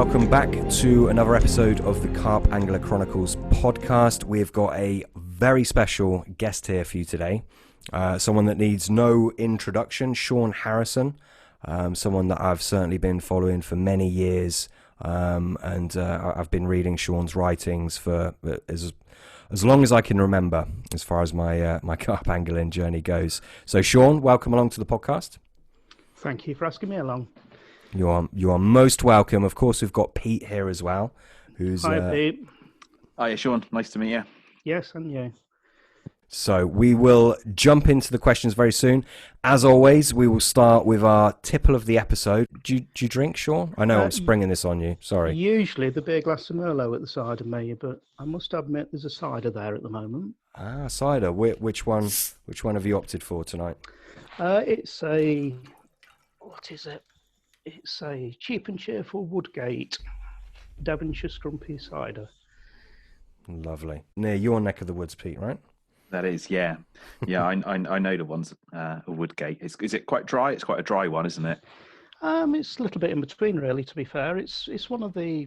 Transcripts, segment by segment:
welcome back to another episode of the Carp Angler Chronicles podcast. We've got a very special guest here for you today. Someone that needs no introduction, Shaun Harrison. Someone that I've certainly been following for many years, and I've been reading Shaun's writings for as long as I can remember, as far as my carp angling journey goes. So, Shaun, welcome along to the podcast. Thank you for asking me along. You are most welcome. Of course, we've got Pete here as well. Hi, Pete. Hi, Shaun. Nice to meet you. Yes, and you. So we will jump into the questions very soon. As always, we will start with our tipple of the episode. Do you drink, Shaun? I know I'm springing this on you. Sorry. Usually the big glass of Merlot at the side of me, but I must admit there's a cider there at the moment. Ah, cider. Which one have you opted for tonight? It's a... What is it? It's a cheap and cheerful Woodgate Devonshire Scrumpy cider. Lovely. Near your neck of the woods, Pete, right? That is, yeah. I know the ones at Woodgate. Is it quite dry? It's quite a dry one, isn't it? It's a little bit in between, really, to be fair. It's one of the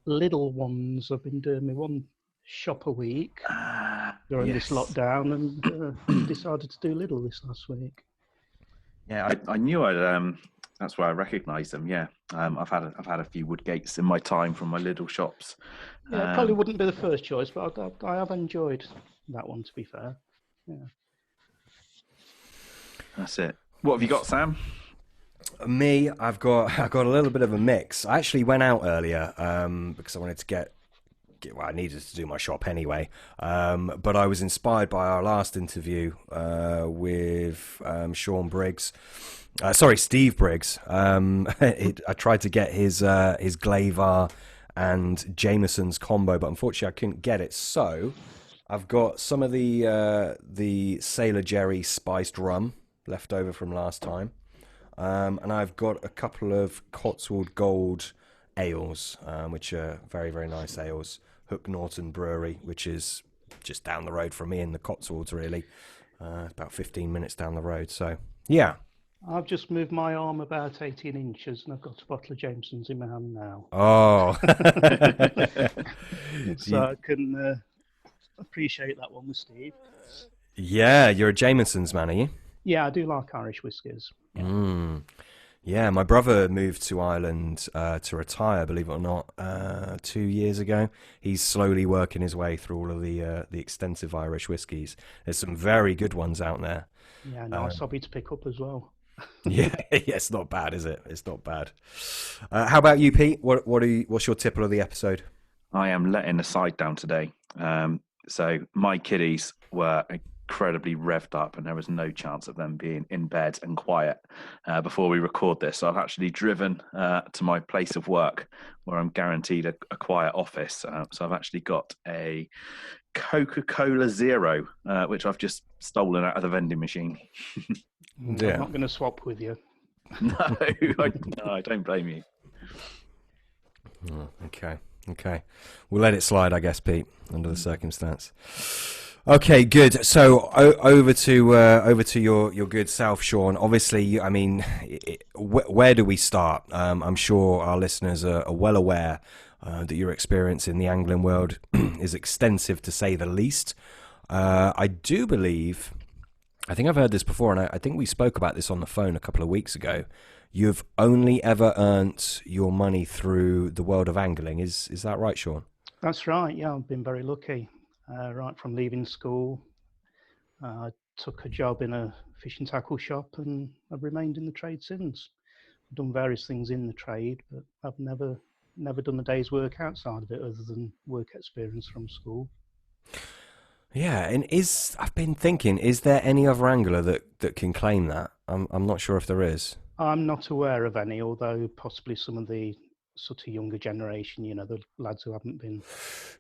little ones. I've been doing my one shop a week during this lockdown, and decided to do little this last week. Yeah, I knew I'd. That's where I recognised them. Yeah, I've had a few Woodgates in my time from my little shops. Yeah, probably wouldn't be the first choice, but I have enjoyed that one, to be fair. Yeah. That's it. What have you got, Sam? Me, I've got a little bit of a mix. I actually went out earlier because I wanted to I needed to do my shop anyway. But I was inspired by our last interview with Steve Briggs. I tried to get his Glavar and Jameson's combo, but unfortunately I couldn't get it. So I've got some of the Sailor Jerry spiced rum left over from last time, and I've got a couple of Cotswold Gold ales, which are very, very nice ales. Hook Norton Brewery, which is just down the road from me in the Cotswolds, really. About 15 minutes down the road. So, yeah. I've just moved my arm about 18 inches and I've got a bottle of Jameson's in my hand now. Oh. So I can appreciate that one with Steve. Yeah, you're a Jameson's man, are you? Yeah, I do like Irish whiskies. Yeah. Yeah, my brother moved to Ireland to retire, believe it or not, 2 years ago. He's slowly working his way through all of the extensive Irish whiskies. There's some very good ones out there. Yeah, nice hobby to pick up as well. Yeah, it's not bad, is it? It's not bad. How about you, Pete? What's your tipple of the episode? I am letting the side down today. So my kiddies were incredibly revved up, and there was no chance of them being in bed and quiet before we record this. So I've actually driven to my place of work where I'm guaranteed a quiet office. So I've actually got a Coca-Cola Zero, which I've just stolen out of the vending machine. Yeah. I'm not going to swap with you. No, I don't blame you. Oh, okay. We'll let it slide, I guess, Pete, under the circumstance. Okay, good. So over to your good self, Shaun. Obviously, I mean, where do we start? I'm sure our listeners are well aware that your experience in the angling world is extensive, to say the least. I do believe, I think I've heard this before, and I think we spoke about this on the phone a couple of weeks ago. You've only ever earned your money through the world of angling. Is that right, Shaun? That's right. Yeah, I've been very lucky. Right from leaving school, I took a job in a fishing tackle shop, and I've remained in the trade since. I've done various things in the trade, but I've never done a day's work outside of it other than work experience from school. Yeah, and I've been thinking, is there any other angler that can claim that? I'm not sure if there is. I'm not aware of any, although possibly some of the sort of younger generation, the lads who haven't been.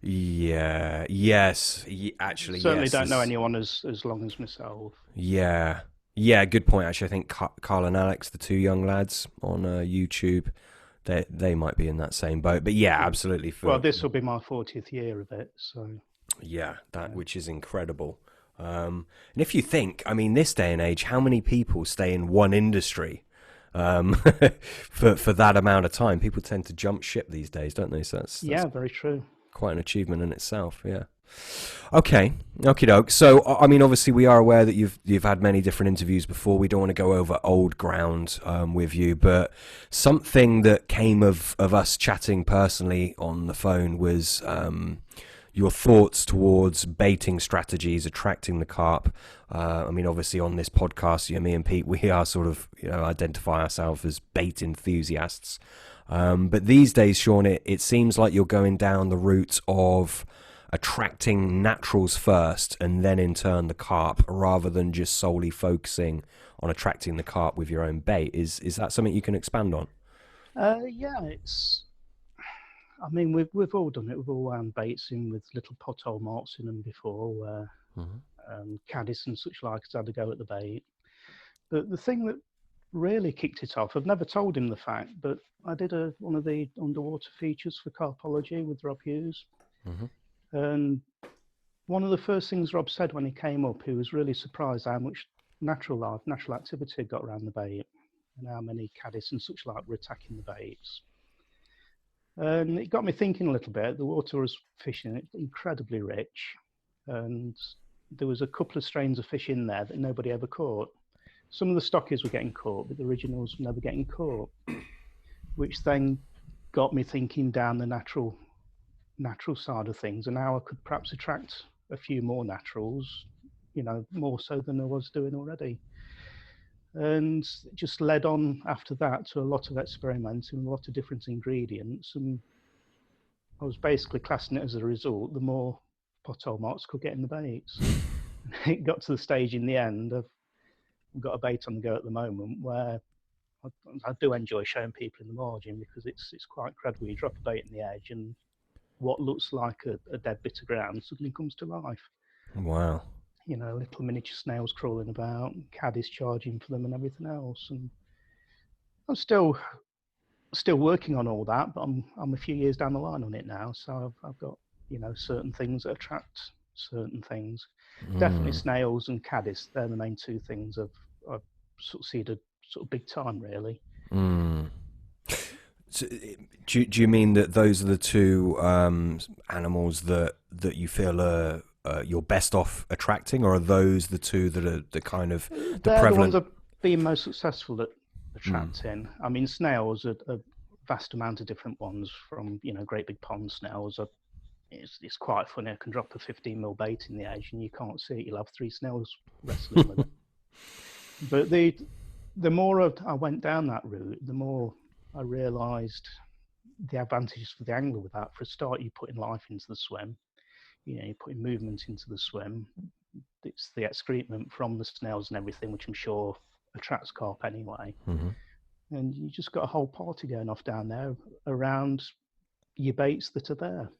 Yeah. Yes. Actually, certainly yes, don't know anyone as long as myself. Yeah. Good point. Actually, I think Carl and Alex, the two young lads on YouTube, they might be in that same boat. But yeah, absolutely. Well, this will be my 40th year of it, so. Yeah, which is incredible. And if you think, I mean, this day and age, how many people stay in one industry? for that amount of time. People tend to jump ship these days, don't they? So that's very true. Quite an achievement in itself. Yeah. Okay, okie doke. So, I mean, obviously, we are aware that you've had many different interviews before. We don't want to go over old ground with you, but something that came of us chatting personally on the phone was your thoughts towards baiting strategies, attracting the carp. I mean, obviously, on this podcast, me and Pete, we are sort of identify ourselves as bait enthusiasts. But these days, Shaun, it seems like you're going down the route of attracting naturals first and then in turn the carp, rather than just solely focusing on attracting the carp with your own bait. Is that something you can expand on? It's. I mean, we've all done it. We've all wound baits in with little pothole marks in them before, where caddies and such like has had a go at the bait. But the thing that really kicked it off, I've never told him the fact, but I did one of the underwater features for Carpology with Rob Hughes. And one of the first things Rob said when he came up, he was really surprised how much natural life, natural activity had got around the bait, and how many caddies and such like were attacking the baits. And it got me thinking a little bit. The water I was fishing, it's incredibly rich, and there was a couple of strains of fish in there that nobody ever caught. Some of the stockies were getting caught, but the originals were never getting caught, which then got me thinking down the natural side of things, and how I could perhaps attract a few more naturals, more so than I was doing already. And it just led on after that to a lot of experimenting, a lot of different ingredients, and I was basically classing it as a result, the more pothole marks could get in the baits. It got to the stage in the end of, I've got a bait on the go at the moment where I do enjoy showing people in the margin, because it's quite incredible. You drop a bait in the edge and what looks like a dead bit of ground suddenly comes to life. Wow. Little miniature snails crawling about, caddies charging for them and everything else. And I'm still working on all that, but I'm a few years down the line on it now. So I've got, certain things that attract certain things. Definitely snails and caddies. They're the main two things I've succeeded sort of big time, really. So, do you mean that those are the two animals that you feel are you're best off attracting, or are those the two that are the kind of the prevalent? The ones I've been most successful at attracting. I mean, snails are a vast amount of different ones, from great big pond snails. It's quite funny. I can drop a 15mm bait in the edge and you can't see it. You'll have 3 snails wrestling with it. But the more I went down that route, the more I realised the advantages for the angler with that. For a start, you're putting life into the swim. You're putting movement into the swim. It's the excrement from the snails and everything, which I'm sure attracts carp anyway. And you just got a whole party going off down there around your baits that are there.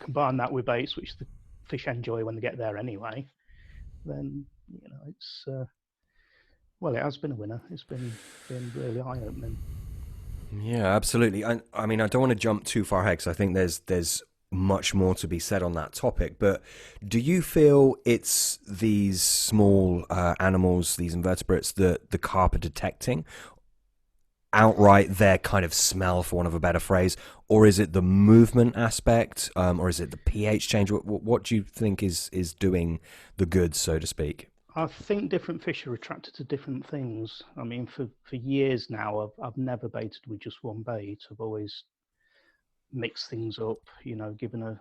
Combine that with baits which the fish enjoy when they get there anyway, then it's well, it has been a winner. It's been really eye-opening. Yeah, absolutely. I mean, I don't want to jump too far ahead, because I think there's much more to be said on that topic. But do you feel it's these small animals, these invertebrates, that the carp are detecting outright their kind of smell, for want of a better phrase, or is it the movement aspect, or is it the pH change? What do you think is doing the goods, so to speak? I think different fish are attracted to different things. I mean, for years now, I've never baited with just one bait. I've always mixed things up, given a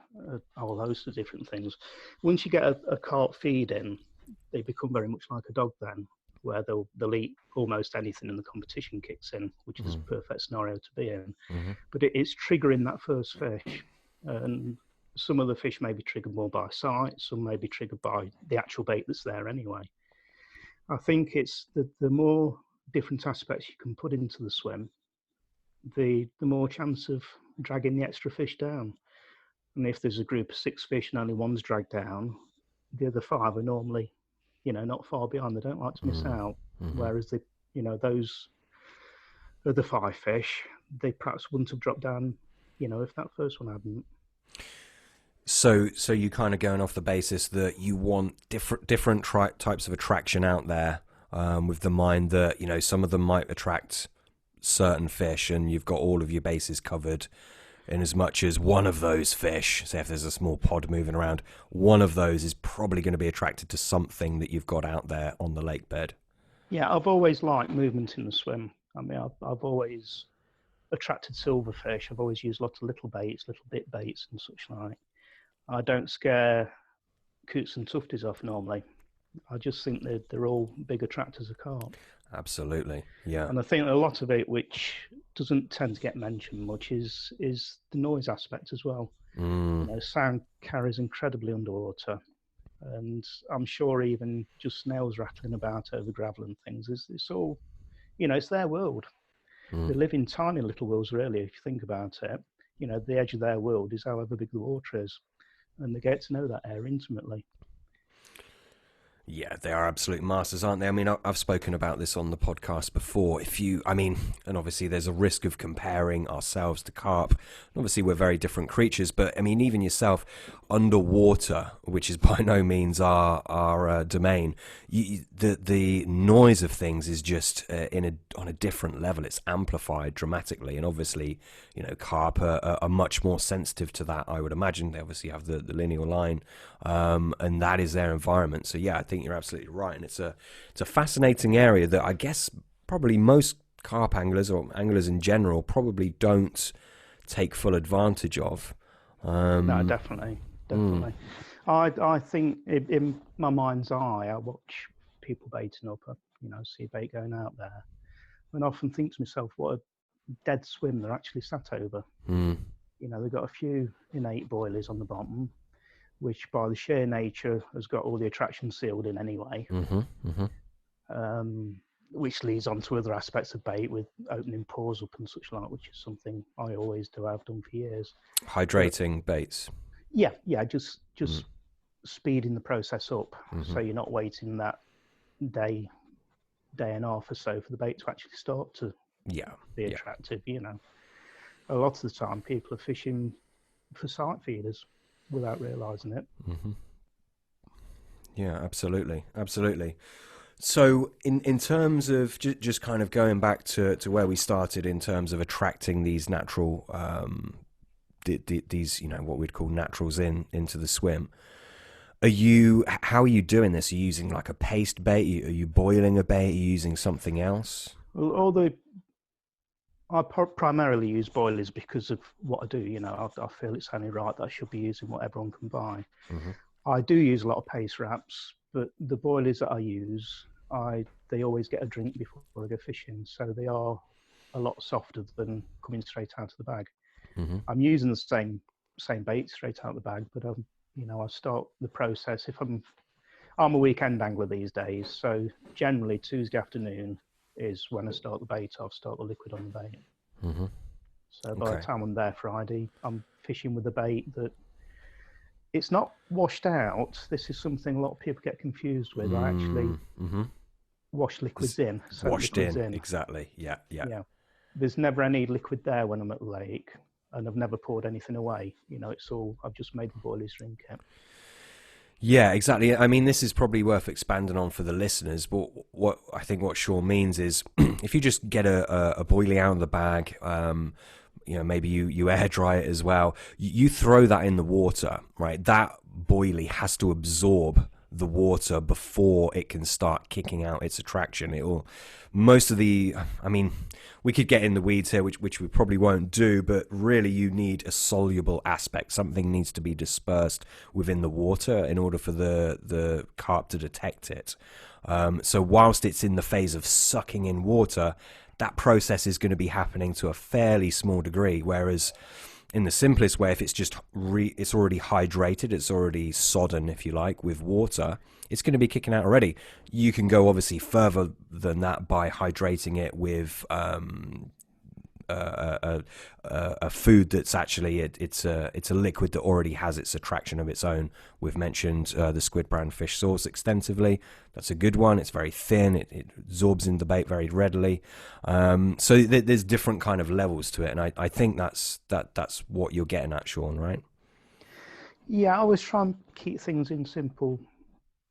whole host of different things. Once you get a carp feed in, they become very much like a dog then, where they'll eat almost anything and the competition kicks in, which is a perfect scenario to be in. But it's triggering that first fish. And some of the fish may be triggered more by sight, some may be triggered by the actual bait that's there anyway. I think it's the more different aspects you can put into the swim, the more chance of dragging the extra fish down. And if there's a group of 6 fish and only one's dragged down, the other 5 are normally, not far behind. They don't like to miss out. Whereas those other 5 fish, they perhaps wouldn't have dropped down, if that first one hadn't. So you kind of going off the basis that you want different types of attraction out there, with the mind that, you know, some of them might attract certain fish and you've got all of your bases covered, in as much as one of those fish, say if there's a small pod moving around, one of those is probably going to be attracted to something that you've got out there on the lake bed. Yeah, I've always liked movement in the swim. I mean, I've always attracted silverfish. I've always used lots of little baits, little bit baits and such like. I don't scare coots and tufties off normally. I just think they're all big attractors of carp. Absolutely, yeah. And I think a lot of it, which doesn't tend to get mentioned much, is the noise aspect as well. You know, sound carries incredibly underwater, and I'm sure even just snails rattling about over gravel and things, it's all, you know, it's their world. They live in tiny little worlds, really, if you think about it. You know, the edge of their world is however big the water is, and they get to know that area intimately. Yeah, they are absolute masters, aren't they? I mean, I've spoken about this on the podcast before. And obviously there's a risk of comparing ourselves to carp. Obviously we're very different creatures, but I mean, even yourself underwater, which is by no means our domain, the noise of things is just on a different level. It's amplified dramatically, and obviously, you know, carp are much more sensitive to that, I would imagine. They obviously have the lineal line, and that is their environment. So yeah, I think you're absolutely right, and it's a fascinating area that I guess probably most carp anglers or anglers in general probably don't take full advantage of. No, definitely. I think in my mind's eye, I watch people baiting up, you know, see a bait going out there, and I often think to myself, what a dead swim they're actually sat over. You know, they've got a few innate boilies on the bottom, which by the sheer nature has got all the attraction sealed in anyway. Which leads on to other aspects of bait with opening pores up and such like, which is something I always do, I've done for years. Hydrating baits. Yeah, just speeding the process up, so you're not waiting that day and a half or so for the bait to actually start to be attractive. You know, a lot of the time people are fishing for sight feeders without realizing it. Yeah, absolutely. So in terms of just kind of going back to where we started in terms of attracting these natural these, you know, what we'd call naturals into the swim, how are you doing this? Are you using like a paste bait? Are you boiling a bait? Are you using something else? Well, I primarily use boilers because of what I do. You know, I feel it's only right that I should be using what everyone can buy. I do use a lot of paste wraps, but the boilers that I use, they always get a drink before I go fishing, so they are a lot softer than coming straight out of the bag. I'm using the same bait straight out of the bag, but you know, I start the process. If I'm a weekend angler these days, so generally Tuesday afternoon is when I start the bait off, start the liquid on the bait. So by the time I'm there Friday, I'm fishing with a bait that it's not washed out. This is something a lot of people get confused with. I actually wash liquids in. Washed in, exactly. Yeah. There's never any liquid there when I'm at the lake, and I've never poured anything away. You know, it's all, I've just made the boilies drink it. Yeah, exactly. I mean, this is probably worth expanding on for the listeners, but what Shaun means is if you just get a boilie out of the bag, you know, maybe you air dry it as well, you throw that in the water, right? That boilie has to absorb the water before it can start kicking out its attraction. We could get in the weeds here, which we probably won't do, but really you need a soluble aspect. Something needs to be dispersed within the water in order for the carp to detect it. So whilst it's in the phase of sucking in water, that process is going to be happening to a fairly small degree, whereas in the simplest way, if it's just it's already hydrated, it's already sodden, if you like, with water, it's going to be kicking out already. You can go obviously further than that by hydrating it with a food that's actually it's a liquid that already has its attraction of its own. We've mentioned the squid brand fish sauce extensively. That's a good one. It's very thin. It absorbs in the bait very readily. So there's different kind of levels to it, and I think that's what you're getting at, Shaun, right? Yeah, I always try and keep things in simple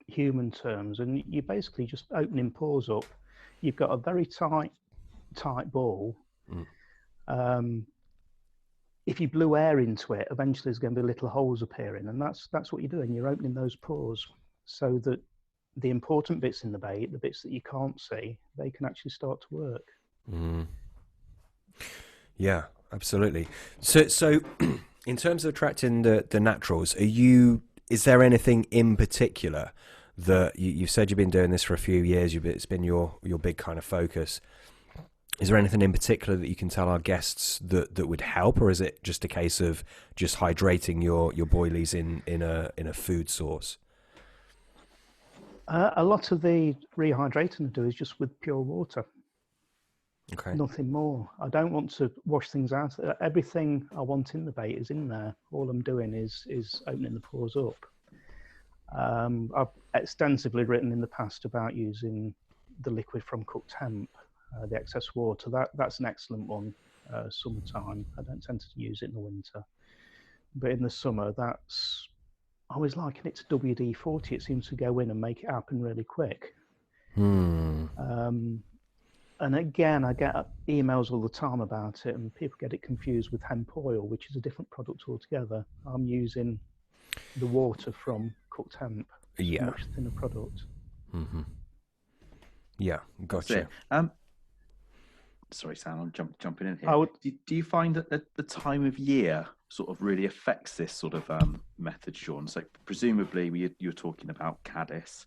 human terms, and you're basically just opening pores up. You've got a very tight ball. If you blew air into it, eventually there's going to be little holes appearing, and that's what you're doing. You're opening those pores so that the important bits in the bait, the bits that you can't see, they can actually start to work. Yeah, absolutely. So in terms of attracting the naturals, is there anything in particular that you've said you've been doing this for a few years, it's been your big kind of focus? Is there anything in particular that you can tell our guests that would help, or is it just a case of just hydrating your boilies in a food source? A lot of the rehydrating I do is just with pure water. Okay. Nothing more. I don't want to wash things out. Everything I want in the bait is in there. All I'm doing is opening the pores up. I've extensively written in the past about using the liquid from cooked hemp, the excess water. That's an excellent one. Summertime, I don't tend to use it in the winter, but in the summer, I always liken it to WD-40. It seems to go in and make it happen really quick. And again, I get emails all the time about it, and people get it confused with hemp oil, which is a different product altogether. I'm using the water from cooked hemp. It's a much thinner product. Yeah, gotcha. Sorry, Sam, I'm jumping in here. Do you find that the time of year sort of really affects this sort of method, Shaun? So presumably you're talking about caddis,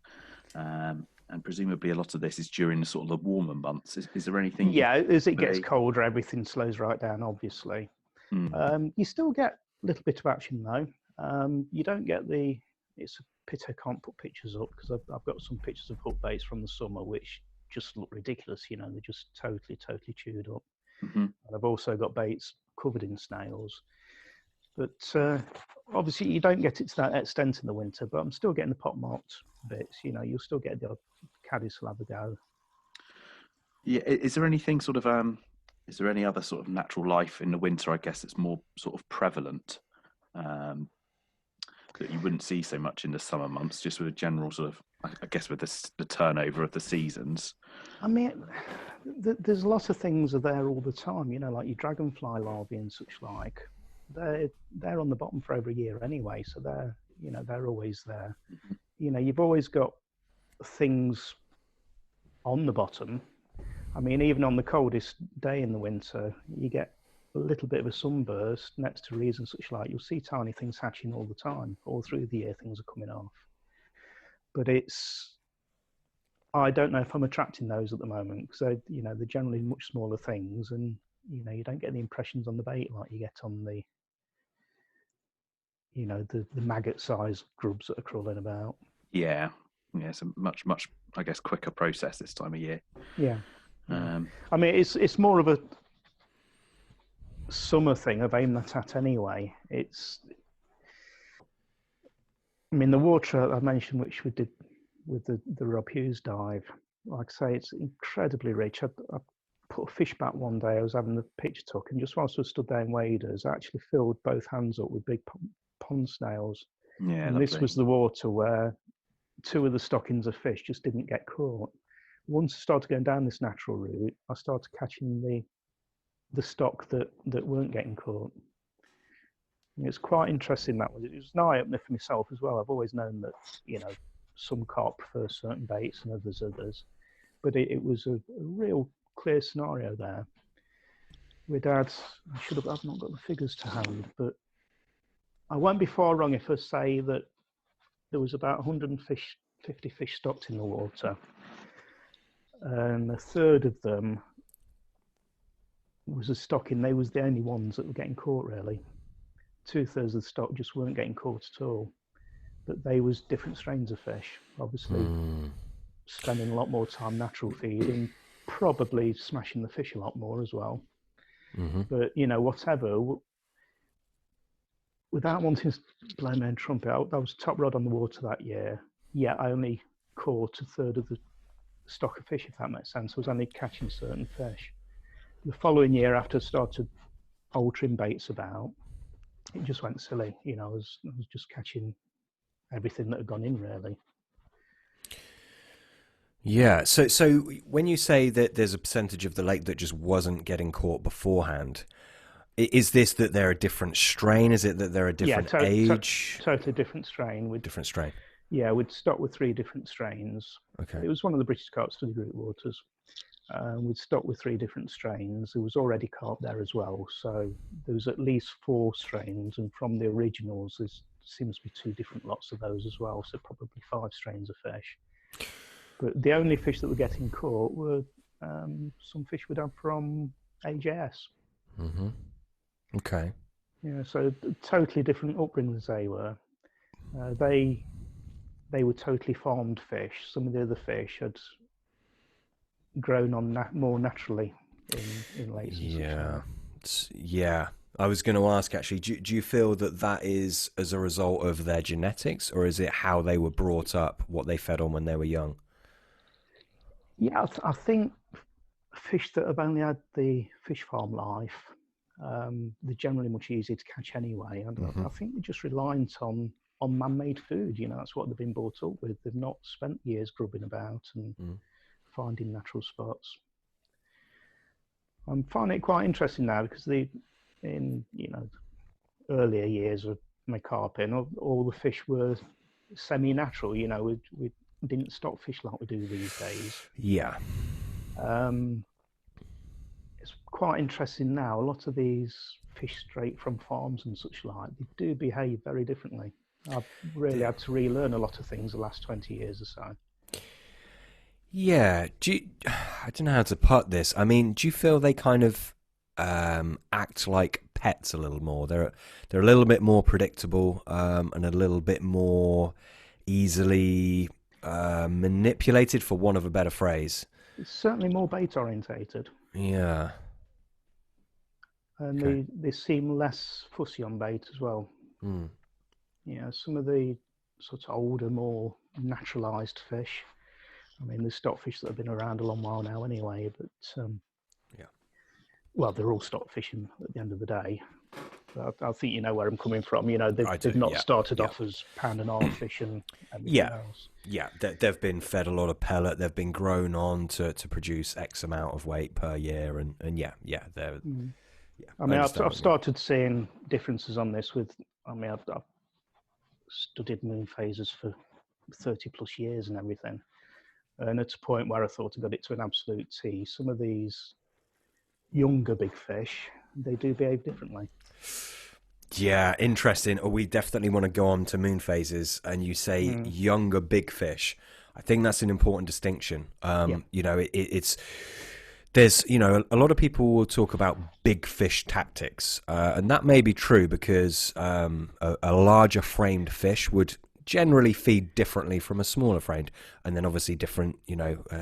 and presumably a lot of this is during the sort of the warmer months. Is there anything? Yeah, as it gets colder, everything slows right down, obviously. You still get a little bit of action though. You don't get it's a pity I can't put pictures up, because I've got some pictures of hook baits from the summer which just look ridiculous. They're just totally chewed up. And I've also got baits covered in snails. But obviously you don't get it to that extent in the winter, but I'm still getting the pot marked bits. You'll still get the odd caddis will have a go. Yeah, is there anything sort of is there any other sort of natural life in the winter, I guess, that's more sort of prevalent, that you wouldn't see so much in the summer months, just with a general sort of, I guess, with the turnover of the seasons? I mean, there's a lot of things are there all the time, like your dragonfly larvae and such like. They're on the bottom for over a year anyway, so they're always there. You've always got things on the bottom. I mean, even on the coldest day in the winter, you get a little bit of a sunburst next to reeds and such like. You'll see tiny things hatching all the time. All through the year, things are coming off. But I don't know if I'm attracting those at the moment, because they're generally much smaller things, and you don't get the impressions on the bait like you get on the the maggot-sized grubs that are crawling about. Yeah, it's a much, I guess, quicker process this time of year. Yeah. I mean, it's more of a summer thing I've aimed that at anyway. The water I mentioned, which we did with the Rob Hughes dive, like I say, it's incredibly rich. I put a fish back one day. I was having the picture took, and just whilst I stood there in waders, I actually filled both hands up with big pond snails. Yeah, and lovely. This was the water where 2 of the stockings of fish just didn't get caught. Once I started going down this natural route, I started catching the stock that weren't getting caught. And it's quite interesting, that was. It was an eye-opener for myself as well. I've always known that, some carp prefer certain baits and others. But it was a real clear scenario there. I've not got the figures to hand, but I won't be far wrong if I say that there was about 150 fish stocked in the water, and a third of them was a stocking. They was the only ones that were getting caught, really. 2/3 of the stock just weren't getting caught at all, but they was different strains of fish, obviously spending a lot more time natural feeding, probably smashing the fish a lot more as well. But whatever, without wanting to blow my own trumpet, I was top rod on the water that year. Yeah, I only caught 1/3 of the stock of fish, if that makes sense. I was only catching certain fish. The following year, after I started altering baits about, it just went silly. I was just catching everything that had gone in, really. Yeah. So when you say that there's a percentage of the lake that just wasn't getting caught beforehand, is this that they're a different strain? Is it that they're a Yeah, different age? totally different strain. Different strain. We'd stock with 3 different strains. Okay. It was one of the British Carp Study Group waters. We'd stock with 3 different strains. There was already carp there as well, so there was at least 4 strains, and from the originals, there seems to be 2 different lots of those as well, so probably 5 strains of fish. But the only fish that were getting caught were some fish we'd had from AJS. Mm-hmm. Okay. Yeah, so totally different upbringings they were. They were totally farmed fish. Some of the other fish had grown on more naturally in lakes and Yeah. such. Yeah. I was going to ask actually, do you feel that that is as a result of their genetics, or is it how they were brought up, what they fed on when they were young? Yeah, I think fish that have only had the fish farm life, they're generally much easier to catch anyway. And I think they're just reliant on man-made food. You know, that's what they've been brought up with. They've not spent years grubbing about and finding natural spots. I'm finding it quite interesting now because in earlier years of my carping, all the fish were semi-natural. You know, we didn't stock fish like we do these days. Yeah. It's quite interesting now. A lot of these fish straight from farms and such like, they do behave very differently. I've really had to relearn a lot of things the last 20 years or so. Yeah. I don't know how to put this. I mean, do you feel they kind of act like pets a little more? They're a little bit more predictable and a little bit more easily manipulated, for want of a better phrase. It's certainly more bait orientated. Yeah. And Okay. they seem less fussy on bait as well. Yeah, some of the sort of older, more naturalized fish. I mean, there's stockfish that have been around a long while now anyway, but Yeah. well, they're all stock fishing at the end of the day. But I think you know where I'm coming from. You know, they've not started off as £1.5 fish and everything else. Yeah, they've been fed a lot of pellet. They've been grown on to produce X amount of weight per year, and they're. I mean, I've started seeing differences on this with. I mean, I've studied moon phases for 30 plus years and everything, and it's a point where I thought I got it to an absolute T. Some of these younger big fish, they do behave differently. Yeah, interesting. We definitely want to go on to moon phases, and you say younger big fish. I think that's an important distinction. You know, it's there's a lot of people will talk about big fish tactics, and that may be true because a larger framed fish would generally feed differently from a smaller framed, and then obviously different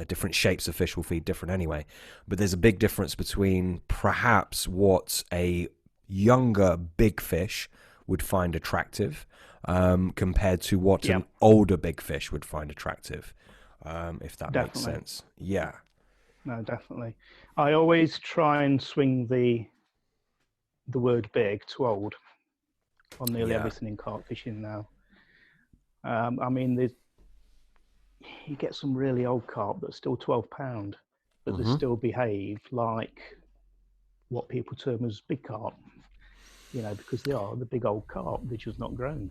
different shapes of fish will feed different anyway. But there's a big difference between perhaps what a younger big fish would find attractive compared to what an older big fish would find attractive, if that makes sense. Yeah. No, definitely. I always try and swing the word big to old on nearly everything in carp fishing now. I mean, you get some really old carp that's still 12 pound, but they still behave like what people term as big carp, you know, because they are the big old carp. They're just not grown.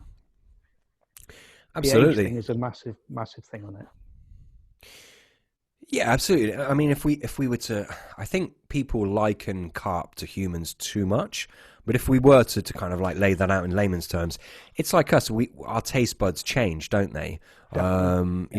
Absolutely. The age thing is a massive thing on it. Yeah, absolutely. I mean, if we were to, I think people liken carp to humans too much, but if we were to kind of like lay that out in layman's terms, it's like us. Our taste buds change, don't they? You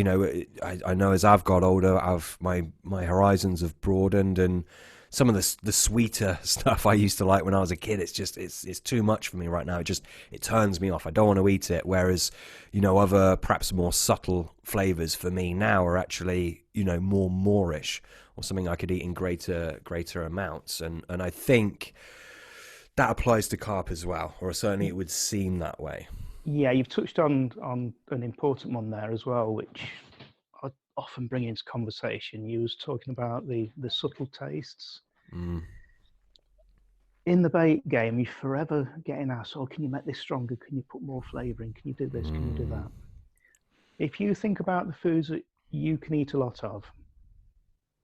know, I know as I've got older, my horizons have broadened, and some of the sweeter stuff I used to like when I was a kid, it's too much for me right now. It turns me off. I don't want to eat it. Whereas, you know, other perhaps more subtle flavors for me now are actually, you know, more moreish, or something I could eat in greater amounts. And I think that applies to carp as well, or certainly it would seem that way. Yeah, you've touched on an important one there as well, which I often bring into conversation. You was talking about the subtle tastes. In the bait game, you're forever getting asked, oh, can you make this stronger? Can you put more flavour in? Can you do this? Can you do that? If you think about the foods that you can eat a lot of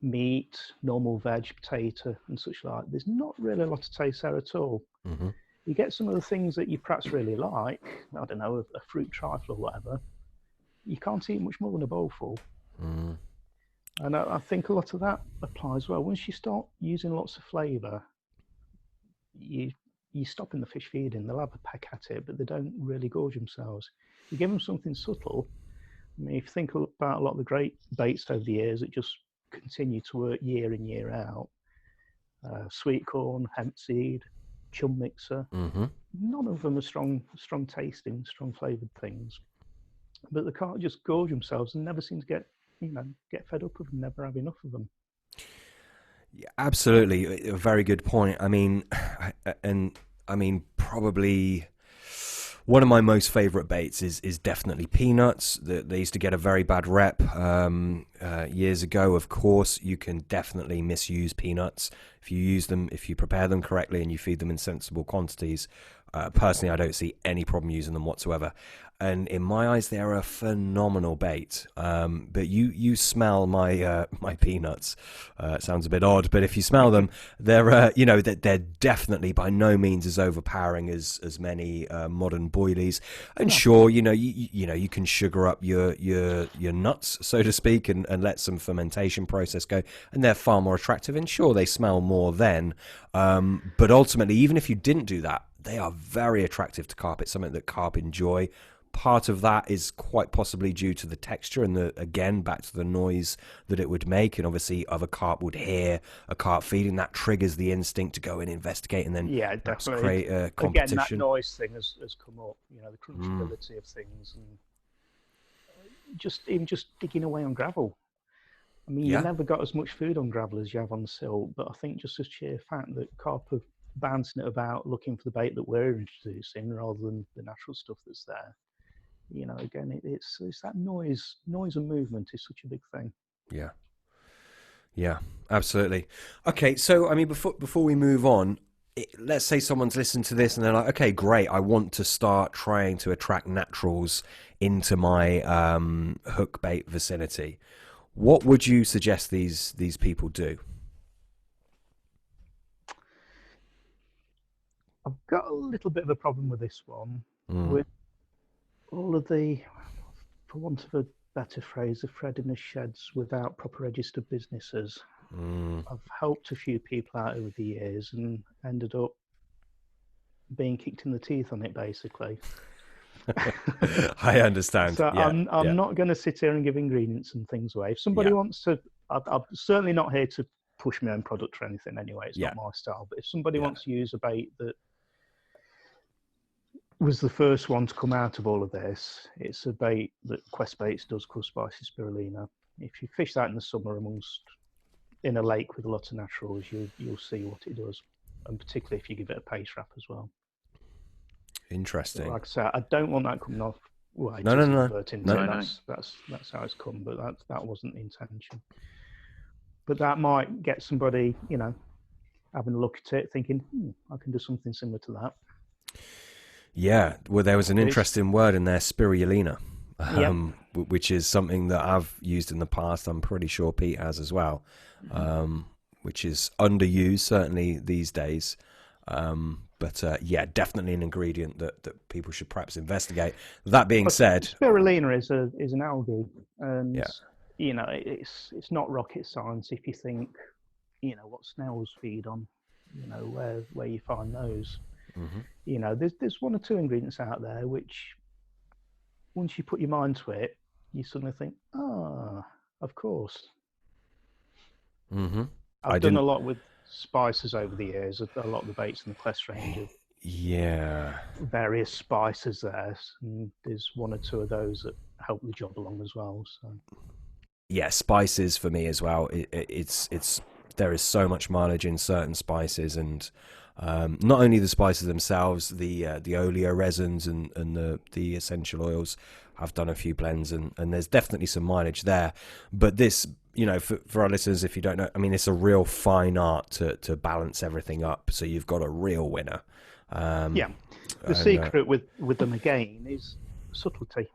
meat, normal veg, potato, and such like. There's not really a lot of taste there at all. Mm-hmm. You get some of the things that you perhaps really like, I don't know, a fruit trifle or whatever. You can't eat much more than a bowlful. Mm. And I think a lot of that applies well. Once you start using lots of flavour, you stop in the fish feeding. They'll have a peck at it, but they don't really gorge themselves. You give them something subtle. I mean, if you think about a lot of the great baits over the years that just continue to work year in, year out, sweet corn, hemp seed, chum mixer, Mm-hmm. none of them are strong tasting, strong flavoured things. But they can't just gorge themselves and never seem to get fed up of them, never have enough of them. Yeah, absolutely, a very good point. I mean, probably one of my most favourite baits is definitely peanuts. They used to get a very bad rep years ago. Of course, you can definitely misuse peanuts if you use them, if you prepare them correctly and you feed them in sensible quantities. Personally, I don't see any problem using them whatsoever. And in my eyes, they're a phenomenal bait. But you smell my my peanuts. It sounds a bit odd, but if you smell them, they're they're definitely by no means as overpowering as many modern boilies. And sure, you can sugar up your nuts, so to speak, and let some fermentation process go, and they're far more attractive. And sure, they smell more then. But ultimately, even if you didn't do that, they are very attractive to carp. It's something that carp enjoy. Part of that is quite possibly due to the texture and again back to the noise that it would make, and obviously other carp would hear a carp feeding. That triggers the instinct to go and investigate and then definitely create a competition. Again, that noise thing has come up, the crunchability of things, and just digging away on gravel. I mean, you never got as much food on gravel as you have on the silt, but I think just the sheer fact that carp are bouncing it about looking for the bait that we're introducing rather than the natural stuff that's there. Again, it's that noise and movement is such a big thing. Yeah, absolutely. Okay, so I mean, before we move on, let's say someone's listened to this and they're like, okay, great, I want to start trying to attract naturals into my hook bait vicinity. What would you suggest these people do? I've got a little bit of a problem with this one. With all of the, for want of a better phrase, the Fred in the sheds without proper registered businesses. I've helped a few people out over the years and ended up being kicked in the teeth on it, basically. I understand. So I'm not going to sit here and give ingredients and things away. If somebody wants to, I'm certainly not here to push my own product or anything anyway. It's not my style. But if somebody wants to use a bait that was the first one to come out of all of this, it's a bait that Quest Baits does called Spicy Spirulina. If you fish that in the summer in a lake with a lot of naturals, you'll see what it does, and particularly if you give it a paste wrap as well. Interesting. Like I say, I don't want that coming off. Well, No. That's how it's come, but that wasn't the intention. But that might get somebody, having a look at it, thinking, I can do something similar to that. Yeah, well, there was an interesting word in there, spirulina, which is something that I've used in the past. I'm pretty sure Pete has as well, which is underused, certainly these days. But definitely an ingredient that people should perhaps investigate. That being said, spirulina is an algae, and it's not rocket science if you think what snails feed on, where you find those. There's one or two ingredients out there which, once you put your mind to it, you suddenly think, of course. I've done a lot with spices over the years. A lot of the baits in the Quest range of various spices there, and there's one or two of those that help the job along as well. So spices for me as well. It's there is so much mileage in certain spices, and not only the spices themselves, the oleoresins and the essential oils. I've done a few blends, and there's definitely some mileage there. But this, for our listeners, if you don't know, I mean, it's a real fine art to balance everything up, so you've got a real winner. The secret with them again is subtlety.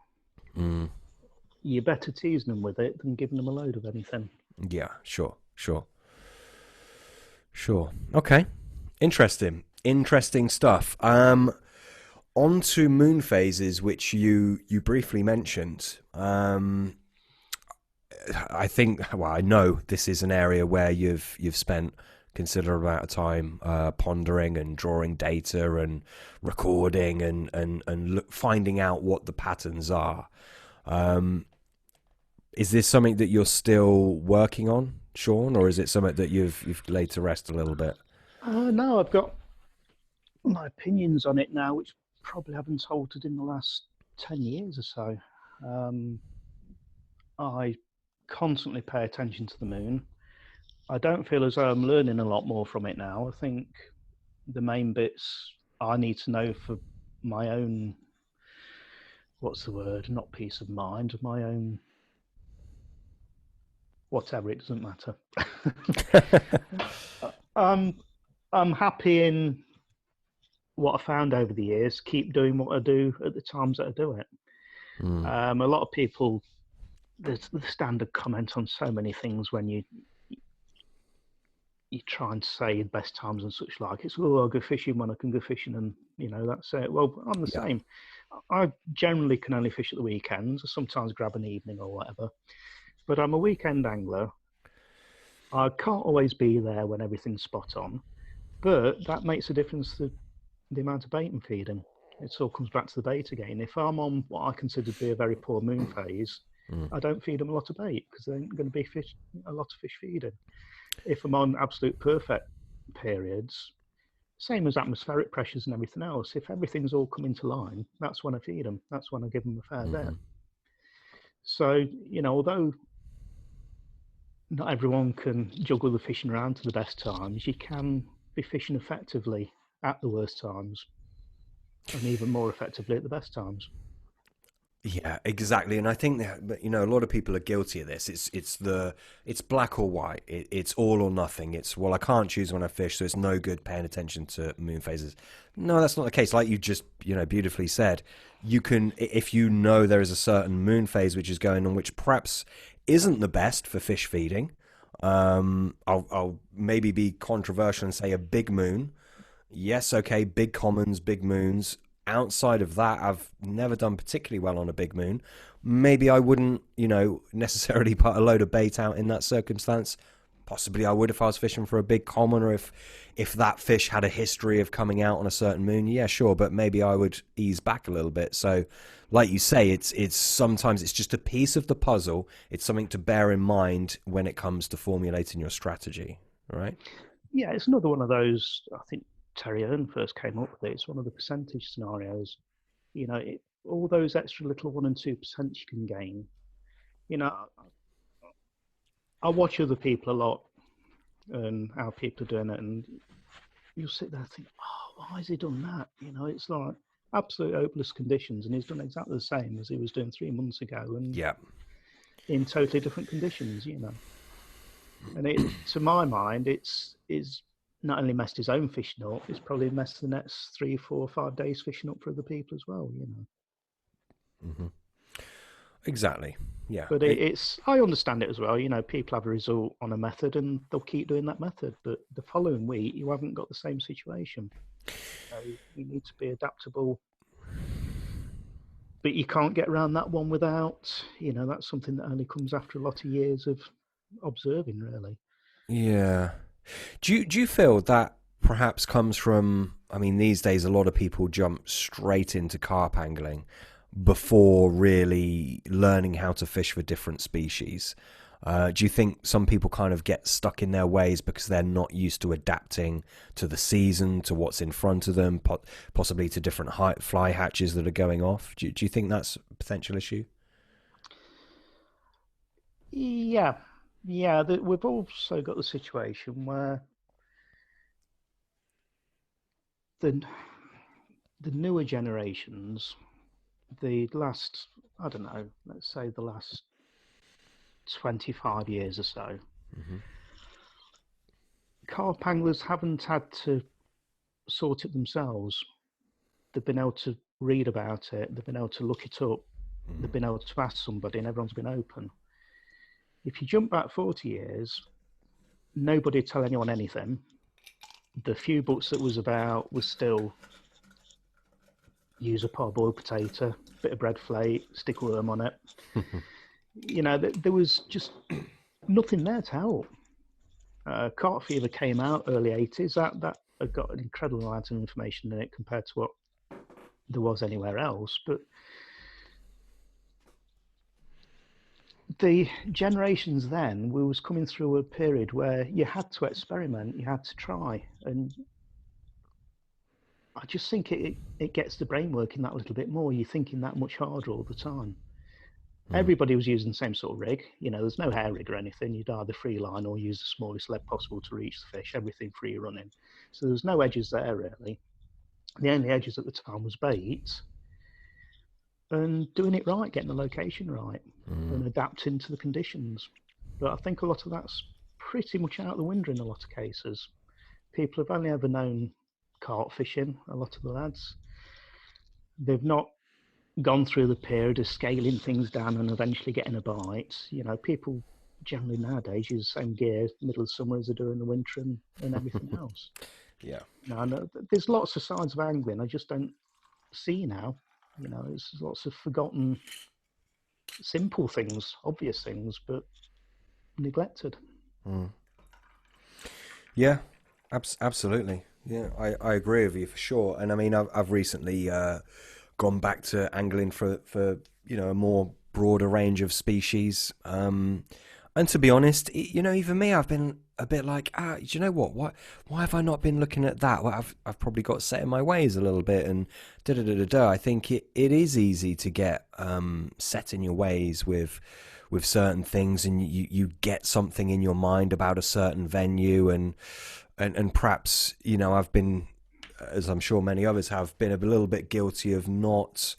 you're better teasing them with it than giving them a load of anything. Yeah, sure. Okay, interesting stuff. On to moon phases, which you briefly mentioned. I think, well, I know this is an area where you've spent considerable amount of time pondering and drawing data and recording and finding out what the patterns are. Is this something that you're still working on, Shaun, or is it something that you've laid to rest a little bit? No, I've got my opinions on it now, which probably haven't altered in the last 10 years or so. I constantly pay attention to the moon. I don't feel as though I'm learning a lot more from it now. I think the main bits I need to know for my own, what's the word, not peace of mind, my own, whatever, it doesn't matter. I'm happy in what I found over the years, keep doing what I do at the times that I do it. A lot of people, there's the standard comment on so many things when you try and say the best times and such like. It's, oh, I'll go fishing when I can go fishing, and that's it. Well, I'm the same. I generally can only fish at the weekends. I sometimes grab an evening or whatever, but I'm a weekend angler. I can't always be there when everything's spot on, but that makes a difference to the amount of bait I'm feeding. It all comes back to the bait again. If I'm on what I consider to be a very poor moon phase, I don't feed them a lot of bait because there ain't going to be a lot of fish feeding. If I'm on absolute perfect periods, same as atmospheric pressures and everything else, if everything's all coming to line, that's when I feed them. That's when I give them a fair bit. So, although not everyone can juggle the fishing around to the best times, you can be fishing effectively at the worst times and even more effectively at the best times. Yeah, exactly. And I think that, a lot of people are guilty of this. It's black or white. It's all or nothing. It's, well, I can't choose when I fish, so it's no good paying attention to moon phases. No, that's not the case. Like you just, beautifully said, you can, if there is a certain moon phase which is going on, which perhaps isn't the best for fish feeding. I'll maybe be controversial and say a big moon. Yes, okay, big commons, big moons. Outside of that, I've never done particularly well on a big moon. Maybe I wouldn't, necessarily put a load of bait out in that circumstance. Possibly I would if I was fishing for a big common, or if that fish had a history of coming out on a certain moon. Yeah, sure, but maybe I would ease back a little bit. So, like you say, it's sometimes it's just a piece of the puzzle. It's something to bear in mind when it comes to formulating your strategy, right? Yeah, it's another one of those, I think Terry Earn first came up with it. It's one of the percentage scenarios. All those extra little 1% and 2% you can gain. I watch other people a lot and how people are doing it, and you'll sit there and think, oh, why has he done that? It's like absolute hopeless conditions, and he's done exactly the same as he was doing 3 months ago, and in totally different conditions. And to my mind, it's not only messed his own fishing up, it's probably messed the next 3, 4, 5 days fishing up for other people as well. Exactly. Yeah. But I understand it as well. People have a result on a method and they'll keep doing that method. But the following week, you haven't got the same situation. So you need to be adaptable. But you can't get around that one without, that's something that only comes after a lot of years of observing, really. Yeah. Do you feel that perhaps comes from, these days a lot of people jump straight into carp angling before really learning how to fish for different species? Do you think some people kind of get stuck in their ways because they're not used to adapting to the season, to what's in front of them, possibly to different fly hatches that are going off? Do you think that's a potential issue? Yeah. Yeah, we've also got the situation where the newer generations, the last, I don't know, let's say the last 25 years or so, carp anglers haven't had to sort it themselves. They've been able to read about it, they've been able to look it up they've been able to ask somebody and everyone's been open. If you jump back 40 years, nobody would tell anyone anything. The few books that was about was still use a parboiled potato, bit of bread flake, stick a worm on it. There was just nothing there to help. Carp fever came out early 80s. That had got an incredible amount of information in it compared to what there was anywhere else. But the generations then, we was coming through a period where you had to experiment, you had to try, and I just think it gets the brain working that little bit more. You're thinking that much harder all the time. Everybody was using the same sort of rig. There's no hair rig or anything. You'd either free line or use the smallest lead possible to reach the fish, everything free running. So there was no edges there, really. The only edges at the time was bait and doing it right, getting the location right and adapting to the conditions. But I think a lot of that's pretty much out the window in a lot of cases. People have only ever known carp fishing, a lot of the lads. They've not gone through the period of scaling things down and eventually getting a bite. People generally nowadays use the same gear middle of summer as they do in the winter and everything else. Yeah. There's lots of sides of angling I just don't see now. There's lots of forgotten simple things, obvious things, but neglected. Yeah, absolutely. Yeah, I agree with you for sure. And I mean, I've recently gone back to angling for a more broader range of species. And to be honest, even me, I've been a bit like, do you know what? Why have I not been looking at that? Well, I've probably got set in my ways a little bit, and I think it is easy to get set in your ways with certain things, and you get something in your mind about a certain venue, and perhaps I've been, as I'm sure many others have, been a little bit guilty of not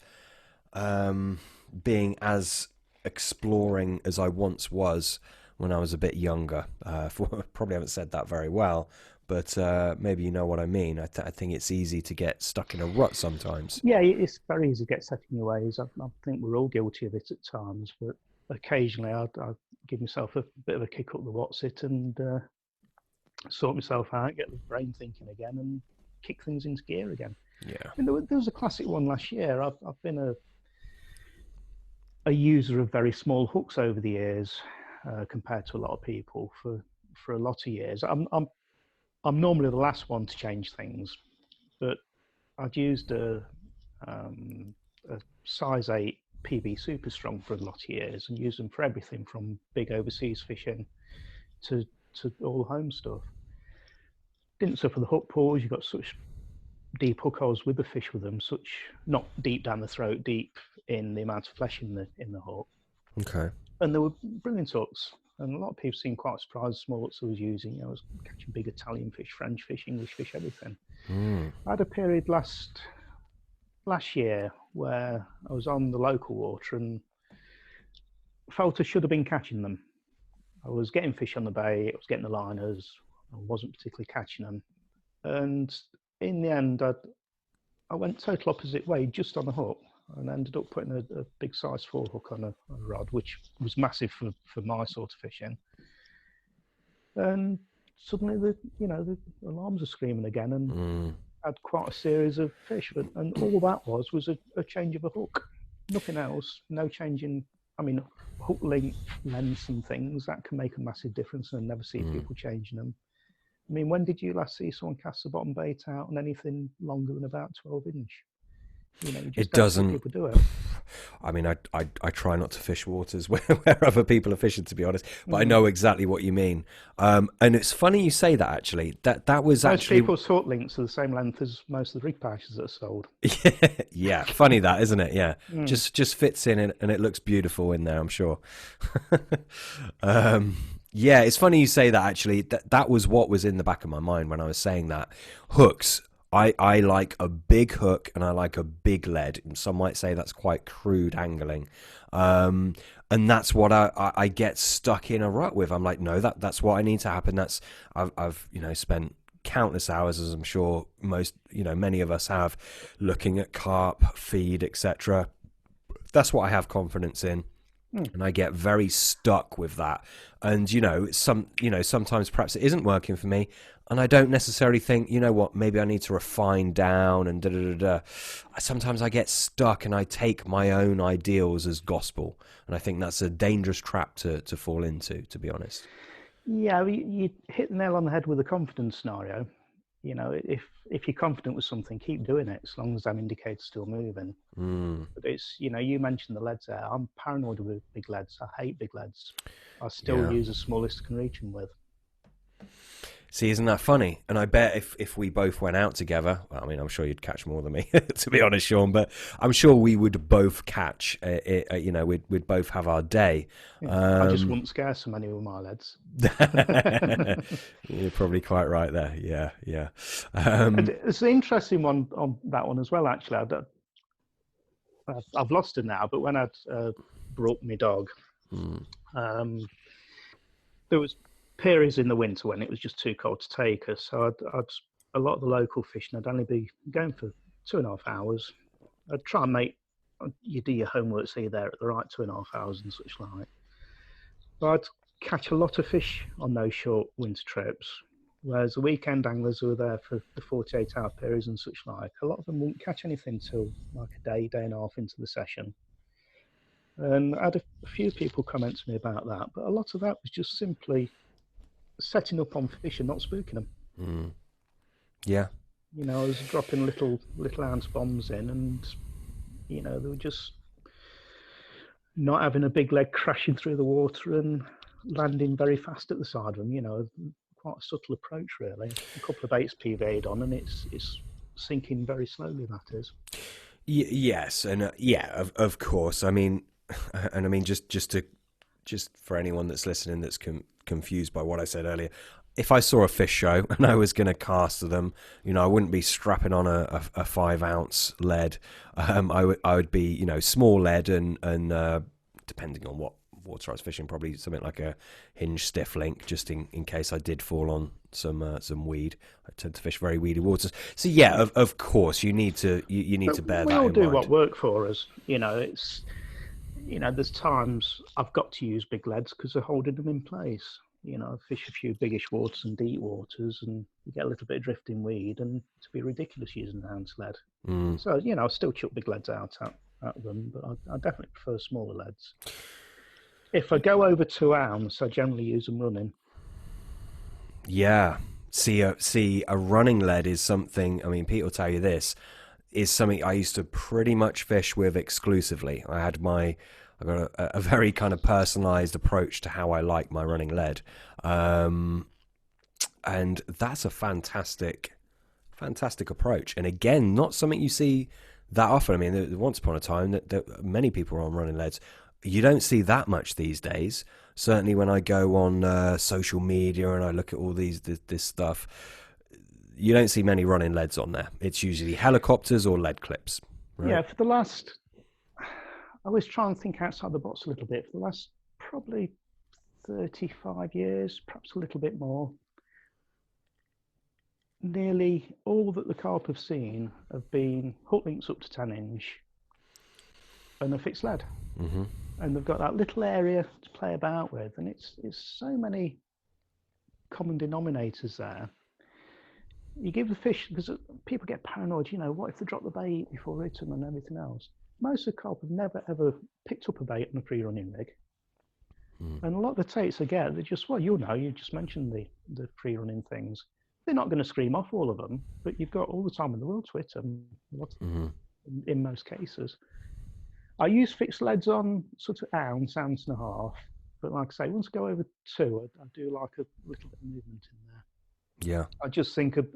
being as exploring as I once was when I was a bit younger. Probably haven't said that very well, but maybe you know what I mean. I think it's easy to get stuck in a rut sometimes. Yeah, it's very easy to get set in your ways. I think we're all guilty of it at times, but occasionally I'd give myself a bit of a kick up the what's-it and sort myself out, get the brain thinking again, and kick things into gear again. Yeah. I mean, there was a classic one last year. I've been a user of very small hooks over the years, compared to a lot of people for a lot of years. I'm normally the last one to change things, but I'd used a size 8 PB Super Strong for a lot of years and used them for everything from big overseas fishing to all home stuff. Didn't suffer the hook pulls. You got such deep hook holes with the fish with them, such not deep down the throat, deep in the amount of flesh in the hook. Okay. And they were brilliant hooks. And a lot of people seemed quite surprised the small hooks I was using. I was catching big Italian fish, French fish, English fish, everything. I had a period last year where I was on the local water and felt I should have been catching them. I was getting fish on the bay, I was getting the liners, I wasn't particularly catching them. And in the end, I went total opposite way, just on the hook, and ended up putting a big size 4 hook on a rod, which was massive for my sort of fishing. And suddenly the alarms are screaming again, and had quite a series of fish. And all that was a change of a hook, nothing else. No change in, hook length, lengths and things that can make a massive difference, and I never see people changing them. When did you last see someone cast a bottom bait out on anything longer than about 12 inch? You just it doesn't. People do it. I try not to fish waters where other people are fishing, to be honest, but I know exactly what you mean. And it's funny you say that, actually. That was most actually... people's hook links are the same length as most of the rig pouches that are sold. Yeah, funny that, isn't it? Yeah. Just fits in and it looks beautiful in there, I'm sure. Yeah, it's funny you say that, actually. That was what was in the back of my mind when I was saying that. Hooks. I like a big hook and I like a big lead. And some might say that's quite crude angling. And that's what I get stuck in a rut with. I'm like, no, that's what I need to happen. I've spent countless hours, as I'm sure many of us have, looking at carp, feed, etc., That's what I have confidence in. And I get very stuck with that. And, sometimes perhaps it isn't working for me. And I don't necessarily think, you know what, maybe I need to refine down and da-da-da-da. Sometimes I get stuck and I take my own ideals as gospel. And I think that's a dangerous trap to fall into, to be honest. Yeah, you hit the nail on the head with the confidence scenario. If you're confident with something, keep doing it as long as that indicator's still moving. But it's, you mentioned the leads there. I'm paranoid with big leads. I hate big leads. I still use the smallest I can reach them with. See, isn't that funny? And I bet if we both went out together, well, I mean, I'm sure you'd catch more than me, to be honest, Shaun, but I'm sure we would both catch, we'd both have our day. I just wouldn't scare so many with my leads. You're probably quite right there. Yeah. And it's an interesting one on that one as well, actually. I've lost it now, but when I'd brought my dog, there was periods in the winter when it was just too cold to take her. So I'd a lot of the local fishing, I'd only be going for 2.5 hours. I'd try and you do your homework, so you're there at the right 2.5 hours and such like. But I'd catch a lot of fish on those short winter trips, whereas the weekend anglers who were there for the 48-hour periods and such like, a lot of them wouldn't catch anything till like a day and a half into the session. And I had a few people comment to me about that, but a lot of that was just simply setting up on fish and not spooking them. Yeah. I was dropping little ounce bombs in, and they were just not having a big leg crashing through the water and landing very fast at the side of them. Quite a subtle approach, really. A couple of baits PV'd on, and it's sinking very slowly. That is. Yes, and of course. I mean, just for anyone that's listening that's confused by what I said earlier, if I saw a fish show and I was going to cast them, I wouldn't be strapping on a 5-ounce lead. I would be, small lead and depending on what water I was fishing, probably something like a hinge stiff link, just in case I did fall on some weed. I tend to fish very weedy waters. So yeah, of course you need to to bear that in mind. We all do what work for us. It's there's times I've got to use big leads because they're holding them in place. Fish a few biggish waters and deep waters, and you get a little bit of drifting weed, and to be ridiculous using an ounce lead. So I still chuck big leads out at them, but I definitely prefer smaller leads. If I go over 2 ounce, I generally use them running. Yeah. See, a running lead is something, I mean, Pete will tell you this, is something I used to pretty much fish with exclusively. I got a very kind of personalized approach to how I like my running lead. And that's a fantastic approach. And again, not something you see that often. I mean, once upon a time that many people were on running leads. You don't see that much these days. Certainly when I go on social media and I look at all this stuff, you don't see many running leads on there. It's usually helicopters or lead clips. Right? Yeah, for the last, I was trying to think outside the box a little bit. For the last probably 35 years, perhaps a little bit more, nearly all that the Carp have seen have been hook links up to 10-inch and a fixed lead. Mm-hmm. And they've got that little area to play about with, and it's so many common denominators there. You give the fish, because people get paranoid, what if they drop the bait before hitting them and everything else? Most of the Carp have never ever picked up a bait on a free-running rig. And a lot of the takes I get, they're just, you just mentioned the free-running things. They're not going to scream off all of them, but you've got all the time in the world to hit them, in most cases. I use fixed leads on sort of ounce and a half, but like I say, once I go over 2, I do like a little bit of movement in there. Yeah. I just think if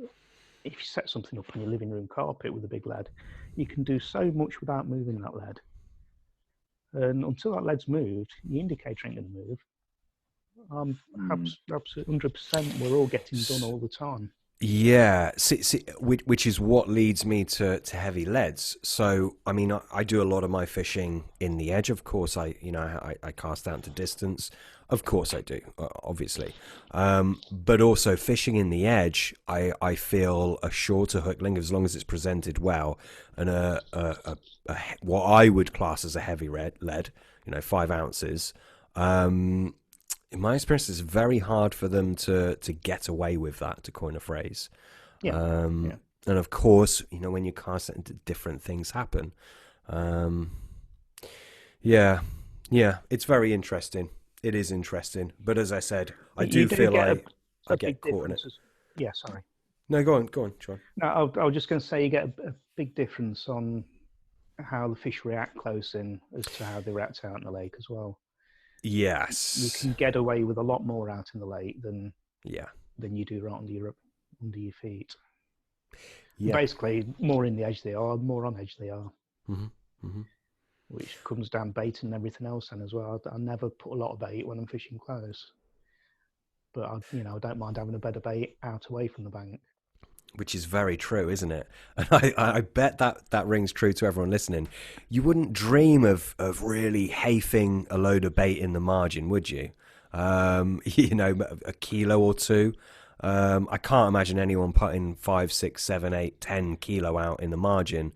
you set something up on your living room carpet with a big lead, you can do so much without moving that lead. And until that lead's moved, the indicator ain't going to move. Absolutely 100%, we're all getting done all the time. Yeah, which is what leads me to heavy leads. So, I mean, I do a lot of my fishing in the edge. Of course, I cast out to distance. Of course, I do, obviously. But also fishing in the edge, I feel a shorter hook length as long as it's presented well, and what I would class as a heavy lead, 5 ounces. In my experience, it's very hard for them to get away with that, to coin a phrase. Yeah. Yeah. And of course, when you cast it into different things happen. Um, yeah, yeah, it's very interesting. It is interesting. But as I said, I But do you do feel get I a get big caught in it. difference. Yeah, sorry. No, go on, Sean. No, I was just going to say you get a big difference on how the fish react close in as to how they react out in the lake as well. You Yes. can get away with a lot more out in the lake than Yeah. you do right under your feet. Yeah. Basically, more in the edge they are, more on edge they are, hmm hmm which comes down bait and everything else. And as well, I never put a lot of bait when I'm fishing close, but I don't mind having a bit of bait out away from the bank. Which is very true, isn't it? And I bet that rings true to everyone listening. You wouldn't dream of really hafing a load of bait in the margin, would you? A kilo or two. I can't imagine anyone putting 5, 6, 7, 8, 10 kilo out in the margin.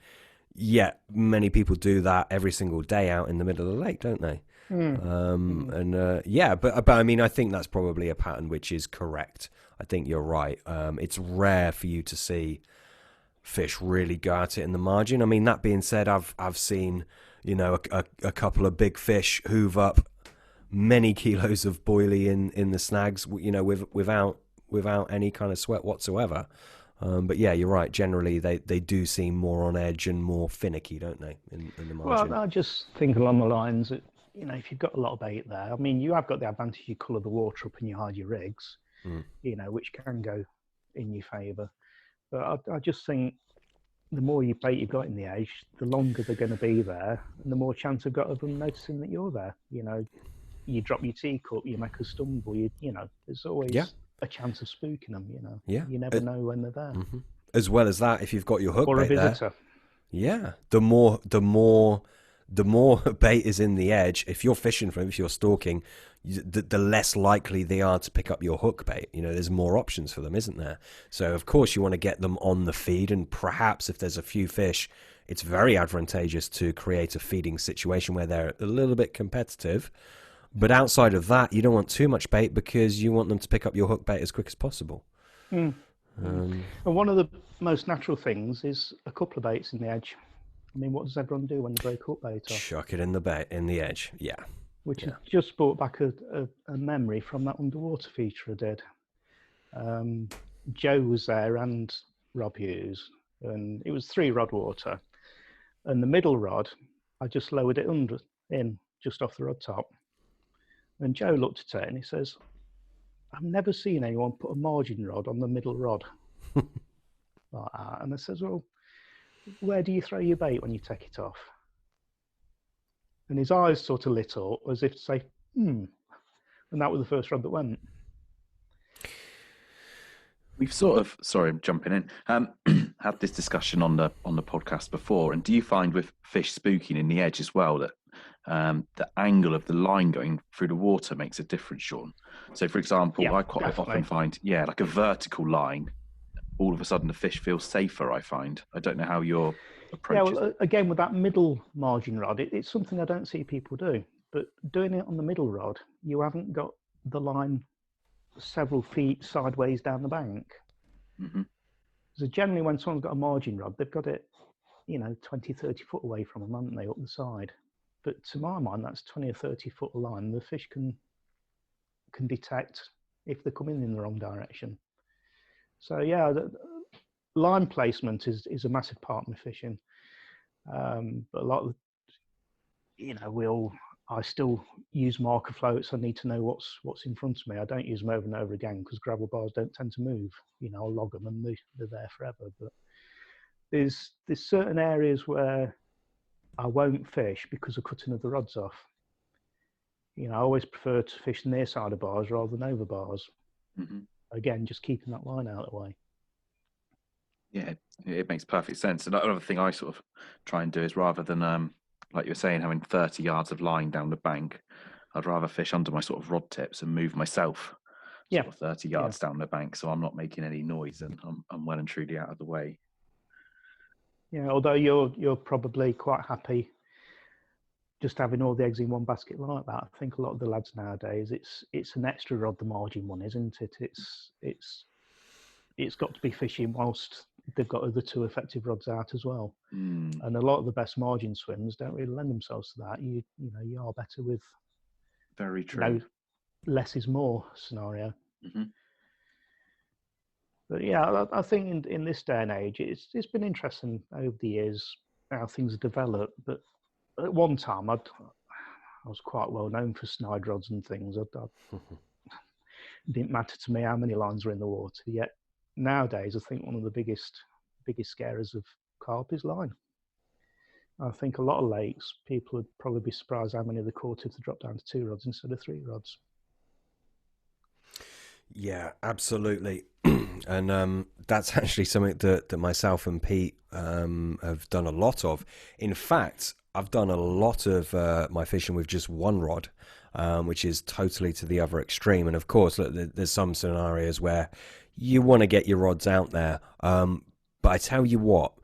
Yet many people do that every single day out in the middle of the lake, don't they? But I mean, I think that's probably a pattern which is correct. I think you're right. It's rare for you to see fish really go at it in the margin. I mean, that being said, I've seen a couple of big fish hoof up many kilos of boilie in the snags, without any kind of sweat whatsoever. But yeah, you're right. Generally, they do seem more on edge and more finicky, don't they, in the margin? Well, I just think along the lines that if you've got a lot of bait there, I mean, you have got the advantage you colour the water up and you hide your rigs, which can go in your favour. But I just think the more bait you've got in the edge, the longer they're going to be there, and the more chance I've got of them noticing that you're there. You drop your teacup, you make a stumble. There's always a chance of spooking them. Yeah. You never know when they're there. As well as that, if you've got your hook Or a bait there, visitor. yeah, the more bait is in the edge. If you're fishing for them, if you're stalking, the less likely they are to pick up your hook bait. There's more options for them, isn't there? So of course you want to get them on the feed, and perhaps if there's a few fish, it's very advantageous to create a feeding situation where they're a little bit competitive. But outside of that, you don't want too much bait because you want them to pick up your hook bait as quick as possible. And one of the most natural things is a couple of baits in the edge. I mean, what does everyone do when they break up bait off? Chuck it in the edge, yeah. Which has just brought back a memory from that underwater feature I did. Joe was there and Rob Hughes, and it was 3-rod water. And the middle rod, I just lowered it in just off the rod top. And Joe looked at it and he says, I've never seen anyone put a margin rod on the middle rod like that. And I says, well, where do you throw your bait when you take it off? And his eyes sort of lit up as if to say, And that was the first rod that went. We've sort of, sorry, I'm jumping in, had this discussion on the podcast before. And do you find with fish spooking in the edge as well that the angle of the line going through the water makes a difference, Sean? So, for example, I quite often find, like a vertical line, all of a sudden the fish feels safer, I find. I don't know how your approach is. Again, with that middle margin rod, it's something I don't see people do. But doing it on the middle rod, you haven't got the line several feet sideways down the bank. So generally when someone's got a margin rod, they've got it 20, 30 foot away from them, haven't they, up the side? But to my mind, that's 20 or 30 foot line. The fish can detect if they're coming in the wrong direction. So yeah, the line placement is a massive part of my fishing. But a lot of I still use marker floats. I need to know what's in front of me. I don't use them over and over again because gravel bars don't tend to move. I'll log them and they're there forever. But there's certain areas where I won't fish because of cutting of the rods off. I always prefer to fish near side of bars rather than over bars. Again, just keeping that line out of the way. Yeah, it makes perfect sense. Another thing I sort of try and do is rather than, like you were saying, having 30 yards of line down the bank, I'd rather fish under my sort of rod tips and move myself Yeah, sort of 30 yards down the bank, so I'm not making any noise and I'm well and truly out of the way. yeah. Although you're probably quite happy just having all the eggs in one basket like that. I think a lot of the lads nowadays, it's an extra rod, the margin one, isn't it? It's got to be fishing whilst they've got other two effective rods out as well. Mm, And a lot of the best margin swims don't really lend themselves to that. You know, you are better with, very you true. know, less is more scenario. Mm-hmm. But yeah, I think in this day and age, it's been interesting over the years how things have developed. But at one time, I was quite well known for snide rods and things. It didn't matter to me how many lines were in the water. Yet nowadays, I think one of the biggest scarers of carp is line. I think a lot of lakes, people would probably be surprised how many they caught if they dropped down to 2 rods instead of 3 rods. Yeah, absolutely. And that's actually something that myself and Pete have done a lot of. In fact, I've done a lot of my fishing with just one rod, which is totally to the other extreme. And of course, look, there's some scenarios where you want to get your rods out there. But I tell you what,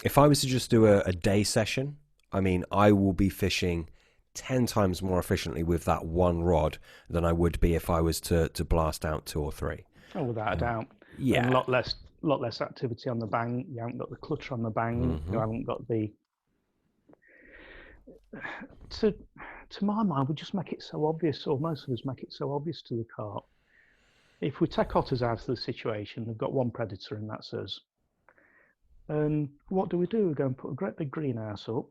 if I was to just do a day session, I mean, I will be fishing 10 times more efficiently with that one rod than I would be if I was to blast out 2 or 3. Oh, without a doubt. Yeah. And a lot less activity on the bank. You haven't got the clutter on the bank. You haven't got the. To my mind, we just make it so obvious, or most of us make it so obvious to the carp. If we take otters out of the situation, they've got one predator, and that's us. And what do? We go and put a great big greenhouse up.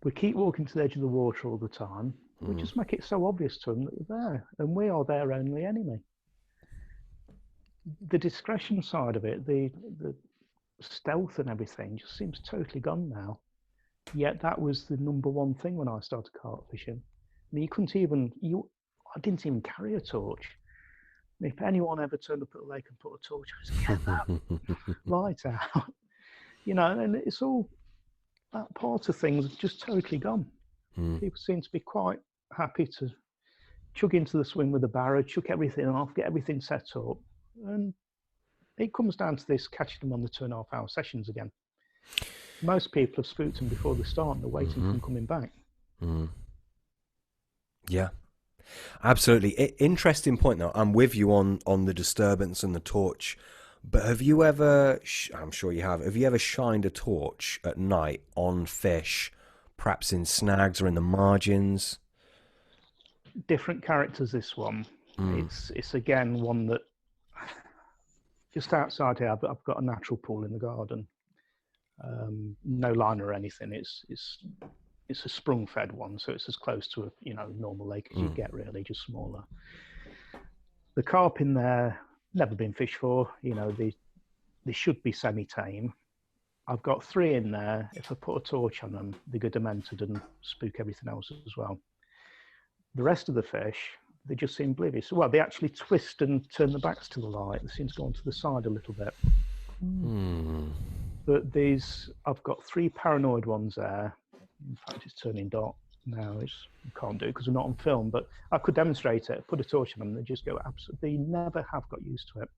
We keep walking to the edge of the water all the time. We just make it so obvious to them that we're there, and we are their only enemy. The discretion side of it, the stealth and everything, just seems totally gone now. Yet that was the number one thing when I started carp fishing. I mean, I didn't even carry a torch. And if anyone ever turned up at the lake and put a torch, I just get that light out. You know, and it's all that part of things just totally gone. People seem to be quite happy to chug into the swim with a barrow, chuck everything off, get everything set up. And it comes down to this, catching them on the 2.5 hour sessions again. Most people have spooked them before they start and they're waiting for them coming back. Yeah, absolutely. Interesting point though. I'm with you on the disturbance and the torch. But have you ever, I'm sure you have you ever shined a torch at night on fish, perhaps in snags or in the margins? Different characters, this one. It's again one that, just outside here, I've got a natural pool in the garden. No line or anything. It's a sprung-fed one, so it's as close to a normal lake as you get, really, just smaller. The carp in there, never been fished for. They should be semi-tame. I've got 3 in there. If I put a torch on them, they go demented and spook everything else as well. The rest of the fish, they just seem oblivious. Well, they actually twist and turn their backs to the light. They seem to go onto the side a little bit. But I've got 3 paranoid ones there. In fact, it's turning dark now. I can't do it because we're not on film, but I could demonstrate it, put a torch on them, and they just go absolutely, they never have got used to it.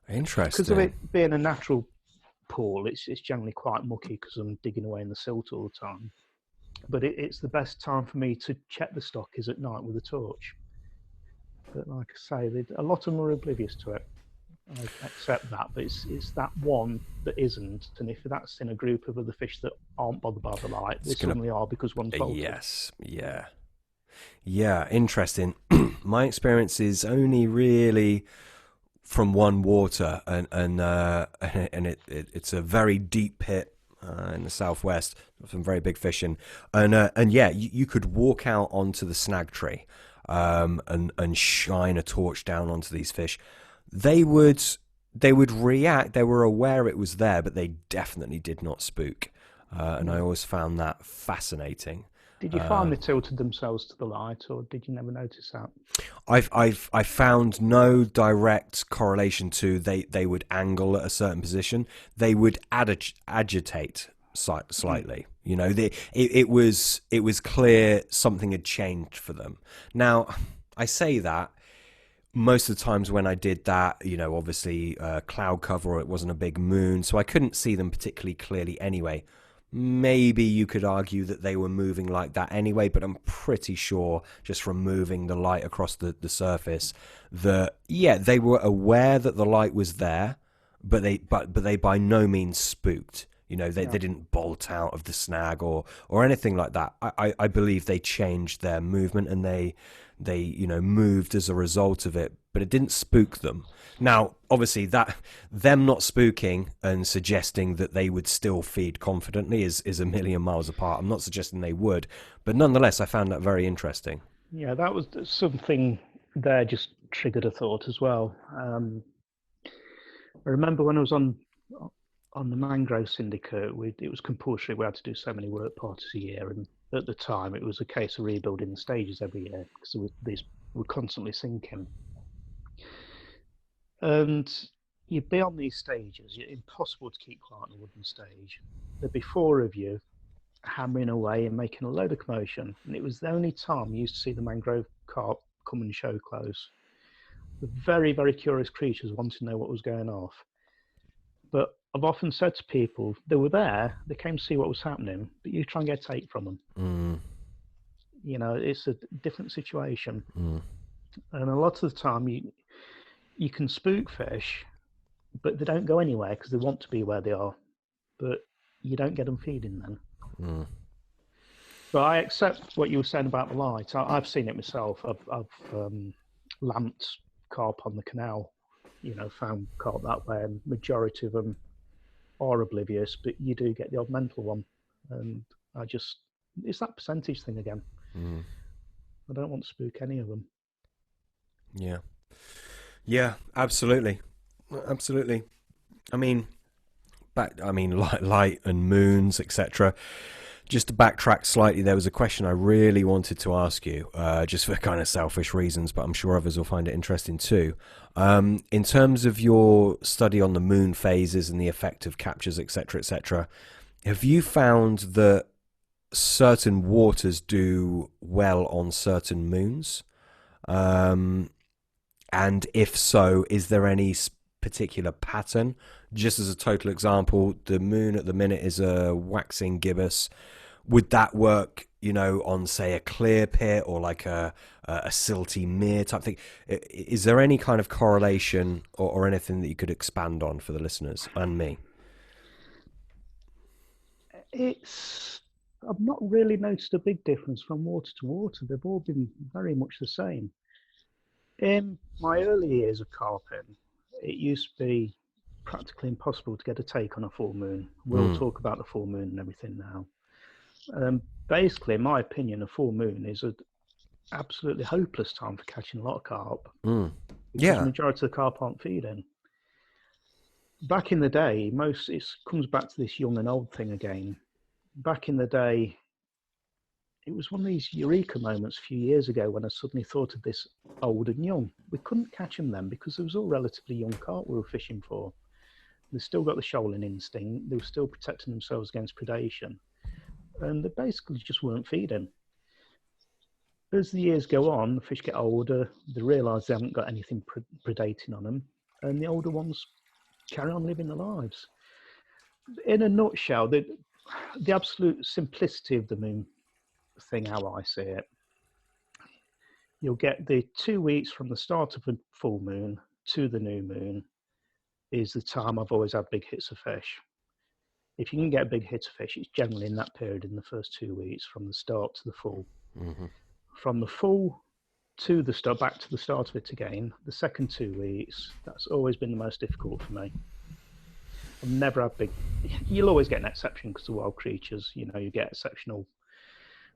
Interesting. Because of it being a natural pool, it's generally quite mucky because I'm digging away in the silt all the time. But it's the best time for me to check the stock is at night with a torch. But like I say, a lot of them are oblivious to it. I accept that, but it's that one that isn't. And if that's in a group of other fish that aren't bothered by the light, they suddenly are because one's bolted. Yes, yeah, interesting. My experience is only really from one water, and it's a very deep pit in the southwest. Some very big fishing, and yeah, you could walk out onto the snag tree, and shine a torch down onto these fish. They would react. They were aware it was there, but they definitely did not spook. And I always found that fascinating. Did you find they tilted themselves to the light, or did you never notice that? I found no direct correlation to they would angle at a certain position. They would agitate slightly. You know, it was clear something had changed for them. Now, I say that most of the times when I did that, you know, obviously cloud cover, or it wasn't a big moon, so I couldn't see them particularly clearly anyway. Maybe you could argue that they were moving like that anyway, but I'm pretty sure just from moving the light across the surface that, yeah, they were aware that the light was there, but they by no means spooked. You know, they didn't bolt out of the snag or anything like that. I believe they changed their movement, and they you know, moved as a result of it, but it didn't spook them. Now, obviously, that them not spooking and suggesting that they would still feed confidently is a million miles apart. I'm not suggesting they would, but nonetheless, I found that very interesting. Yeah, that was something there, just triggered a thought as well. I remember when I was on the mangrove syndicate, it was compulsory. We had to do so many work parties a year, and at the time, it was a case of rebuilding the stages every year because these were constantly sinking. And you'd be on these stages. It's impossible to keep quiet on a wooden stage. There'd be four of you hammering away and making a load of commotion. And it was the only time you used to see the mangrove carp come and show close. The very, very curious creatures wanted to know what was going off. But I've often said to people, they were there, they came to see what was happening, but you try and get a take from them. You know, it's a different situation. And a lot of the time, you can spook fish, but they don't go anywhere because they want to be where they are. But you don't get them feeding then. But I accept what you were saying about the light. I've seen it myself. I've lamped carp on the canal, you know, found carp that way, and majority of them are oblivious, but you do get the odd mental one. And it's that percentage thing again. I don't want to spook any of them. Yeah, absolutely. I mean, light and moons, etc. Just to backtrack slightly, there was a question I really wanted to ask you, just for kind of selfish reasons, but I'm sure others will find it interesting too. In terms of your study on the moon phases and the effect of captures, etc., have you found that certain waters do well on certain moons? And if so, is there any particular pattern? Just as a total example, the moon at the minute is a waxing gibbous. Would that work, you know, on, say, a clear pit or like a silty mere type thing? Is there any kind of correlation or anything that you could expand on for the listeners and me? I've not really noticed a big difference from water to water. They've all been very much the same. In my early years of carping, it used to be practically impossible to get a take on a full moon. We'll talk about the full moon and everything now. Basically, in my opinion, a full moon is an absolutely hopeless time for catching a lot of carp. Because the majority of the carp aren't feeding. Back in the day, it comes back to this young and old thing again. Back in the day, it was one of these eureka moments a few years ago when I suddenly thought of this old and young. We couldn't catch them then because there was all relatively young carp we were fishing for. They still got the shoaling instinct. They were still protecting themselves against predation. And they basically just weren't feeding. As the years go on, the fish get older. They realise they haven't got anything predating on them. And the older ones carry on living their lives. In a nutshell, the absolute simplicity of the moon thing, how I see it, you'll get the 2 weeks from the start of a full moon to the new moon is the time I've always had big hits of fish. If you can get a big hit of fish, it's generally in that period in the first 2 weeks from the start to the full. From the full to the start, back to the start of it again, the second 2 weeks, that's always been the most difficult for me. I've never had big, you'll always get an exception because of wild creatures, you know, you get exceptional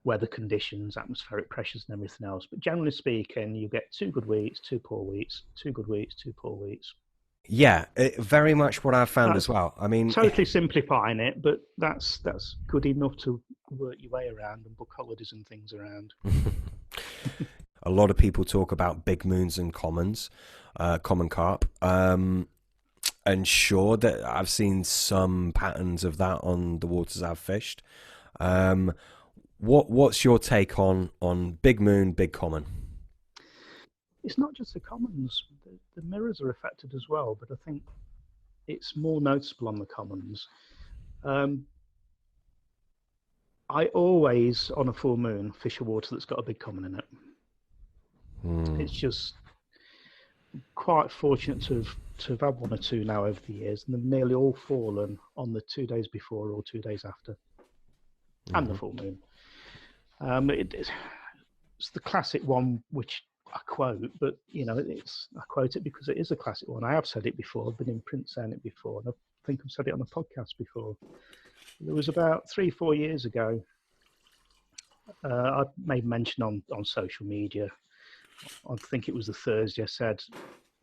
weather conditions, atmospheric pressures and everything else. But generally speaking, you get 2 good weeks, 2 poor weeks, 2 good weeks, 2 poor weeks. Yeah, very much what I've found as That's well. I mean, totally simplifying it, but that's good enough to work your way around and book holidays and things around. a lot of people talk about big moons and commons, common carp. And sure, that I've seen some patterns of that on the waters I've fished. What's your take on big moon, big common? It's not just the commons; the mirrors are affected as well. But I think it's more noticeable on the commons. Um, I always, on a full moon, fish a water that's got a big common in it. It's just quite fortunate to have had one or two now over the years, and they've nearly all fallen on the 2 days before or 2 days after, and the full moon. It's the classic one which I quote, but I quote it because it is a classic one. I have said it before. I've been in print saying it before, and I think I've said it on a podcast before. There was about 3-4 years ago. I made mention on social media. I think it was the Thursday. I said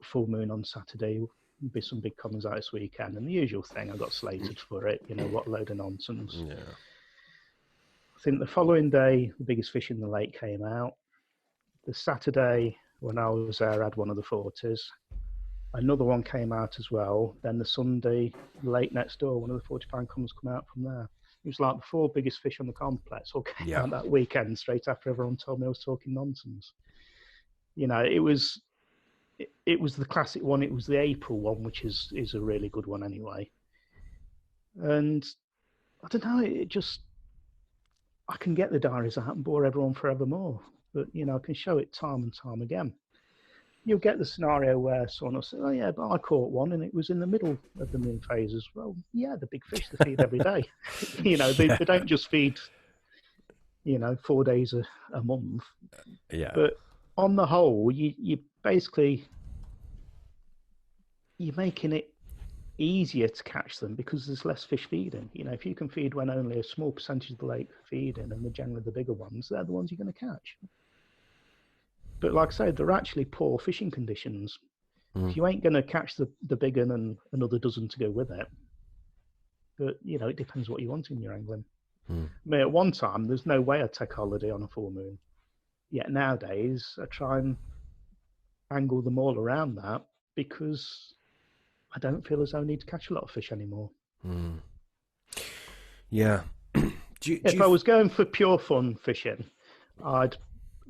full moon on Saturday. There'll be some big commons out this weekend, and the usual thing. I got slated for it. What a load of nonsense. Yeah. I think the following day, the biggest fish in the lake came out. The Saturday, when I was there, I had one of the 40s. Another one came out as well. Then the Sunday, lake next door, one of the 40-pound commons come out from there. It was like the 4 biggest fish on the complex all came out that weekend straight after everyone told me I was talking nonsense. It was the classic one. It was the April one, which is a really good one anyway. And I don't know, I can get the diaries out and bore everyone forevermore. But, I can show it time and time again. You'll get the scenario where someone will say, oh, yeah, but I caught one and it was in the middle of the moon phases. Well, yeah, the big fish, they feed every day. They don't just feed, 4 days a month. Yeah. But on the whole, you basically, you're making it easier to catch them because there's less fish feeding. If you can feed when only a small percentage of the lake feeding, and they're generally the bigger ones, they're the ones you're going to catch. But like I said, they're actually poor fishing conditions. If you ain't going to catch the big one and another dozen to go with it, but it depends what you want in your angling. I mean, at one time, there's no way I'd take a holiday on a full moon. Yet nowadays, I try and angle them all around that because I don't feel as though I need to catch a lot of fish anymore. Yeah. If I was going for pure fun fishing,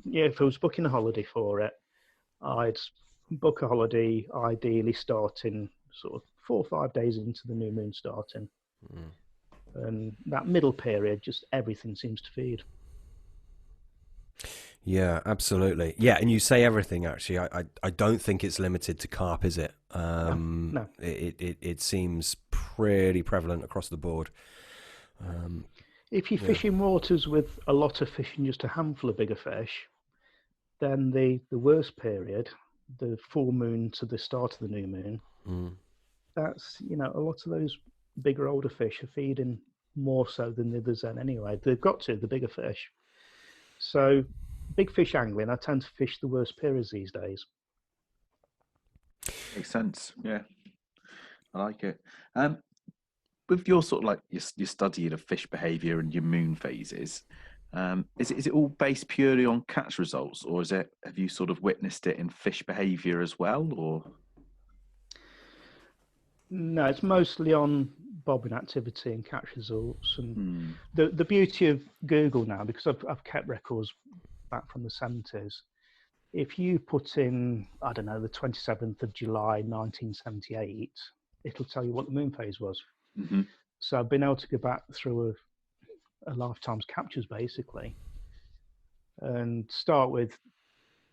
if I was booking a holiday for it, I'd book a holiday ideally starting sort of 4 or 5 days into the new moon starting. And that middle period, just everything seems to feed. Yeah, absolutely. Yeah, and you say everything. Actually, I don't think it's limited to carp, is it? No. It seems pretty prevalent across the board. If you fish in waters with a lot of fish and just a handful of bigger fish, then the worst period, the full moon to the start of the new moon, that's a lot of those bigger older fish are feeding more so than the others then anyway. They've got to, the bigger fish. So big fish angling, I tend to fish the worst periods these days. Makes sense. Yeah, I like it. With your sort of like your study of fish behaviour and your moon phases, is it all based purely on catch results, or have you sort of witnessed it in fish behaviour as well, or? No, it's mostly on bobbing activity and catch results. And the beauty of Google now, because I've kept records back from the 70s, if you put in, I don't know, the 27th of July 1978, it'll tell you what the moon phase was. So I've been able to go back through a lifetime's captures basically, and start with,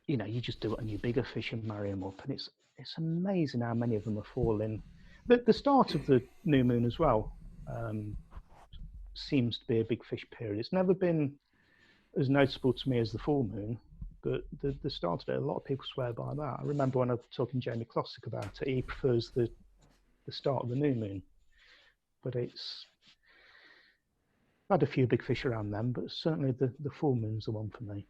you just do it on your bigger fish and marry them up, and it's amazing how many of them are falling. The start of the new moon as well seems to be a big fish period. It's never been as noticeable to me as the full moon, but the start of it, a lot of people swear by that. I remember when I was talking to Jamie Klossick about it, he prefers the start of the new moon. But it's had a few big fish around them, but certainly the full moon's the one for me.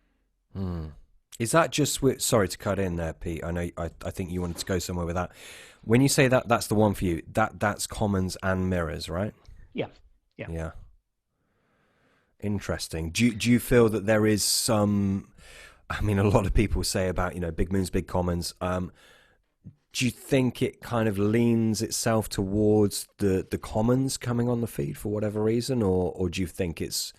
Is that just with, sorry to cut in there, Pete. I know I think you wanted to go somewhere with that. When you say that that's the one for you, that's commons and mirrors, right? Yeah, yeah. Yeah. Interesting. Do you feel that there is some, I mean, a lot of people say about, big moons, big commons. Do you think it kind of leans itself towards the commons coming on the feed for whatever reason, or do you think it's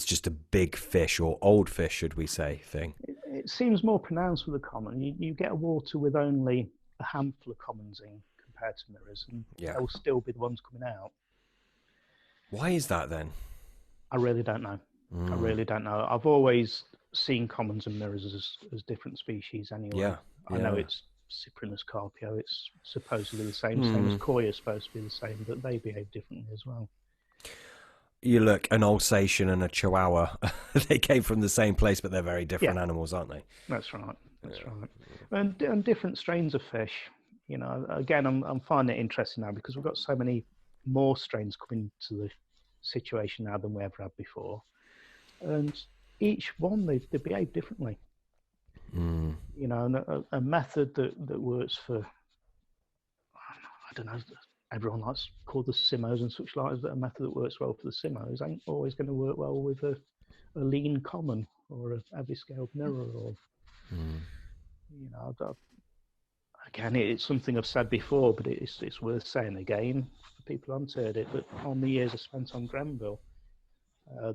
just a big fish or old fish, should we say, thing? It seems more pronounced with the common. You get a water with only a handful of commons in compared to mirrors, and Yeah. they'll still be the ones coming out. Why is that then? I really don't know. I really don't know. I've always seen commons and mirrors as different species anyway. Yeah. I know Yeah. it's Cyprinus carpio. It's supposedly the same as koi is supposed to be the same, but they behave differently as well. You look, an Alsatian and a Chihuahua, they came from the same place, but they're very different Yeah. animals, aren't they? That's right. That's right. And different strains of fish. Again, I'm finding it interesting now because we've got so many more strains coming to the situation now than we ever had before, and each one they behave differently. Mm. And a method that works for, I don't know, everyone likes called the simmos and such like, but a method that works well for the simmos ain't always going to work well with a lean common or a heavy scaled mirror or again, it's something I've said before, but it's worth saying again for people who haven't heard it. But on the years I spent on Grenville,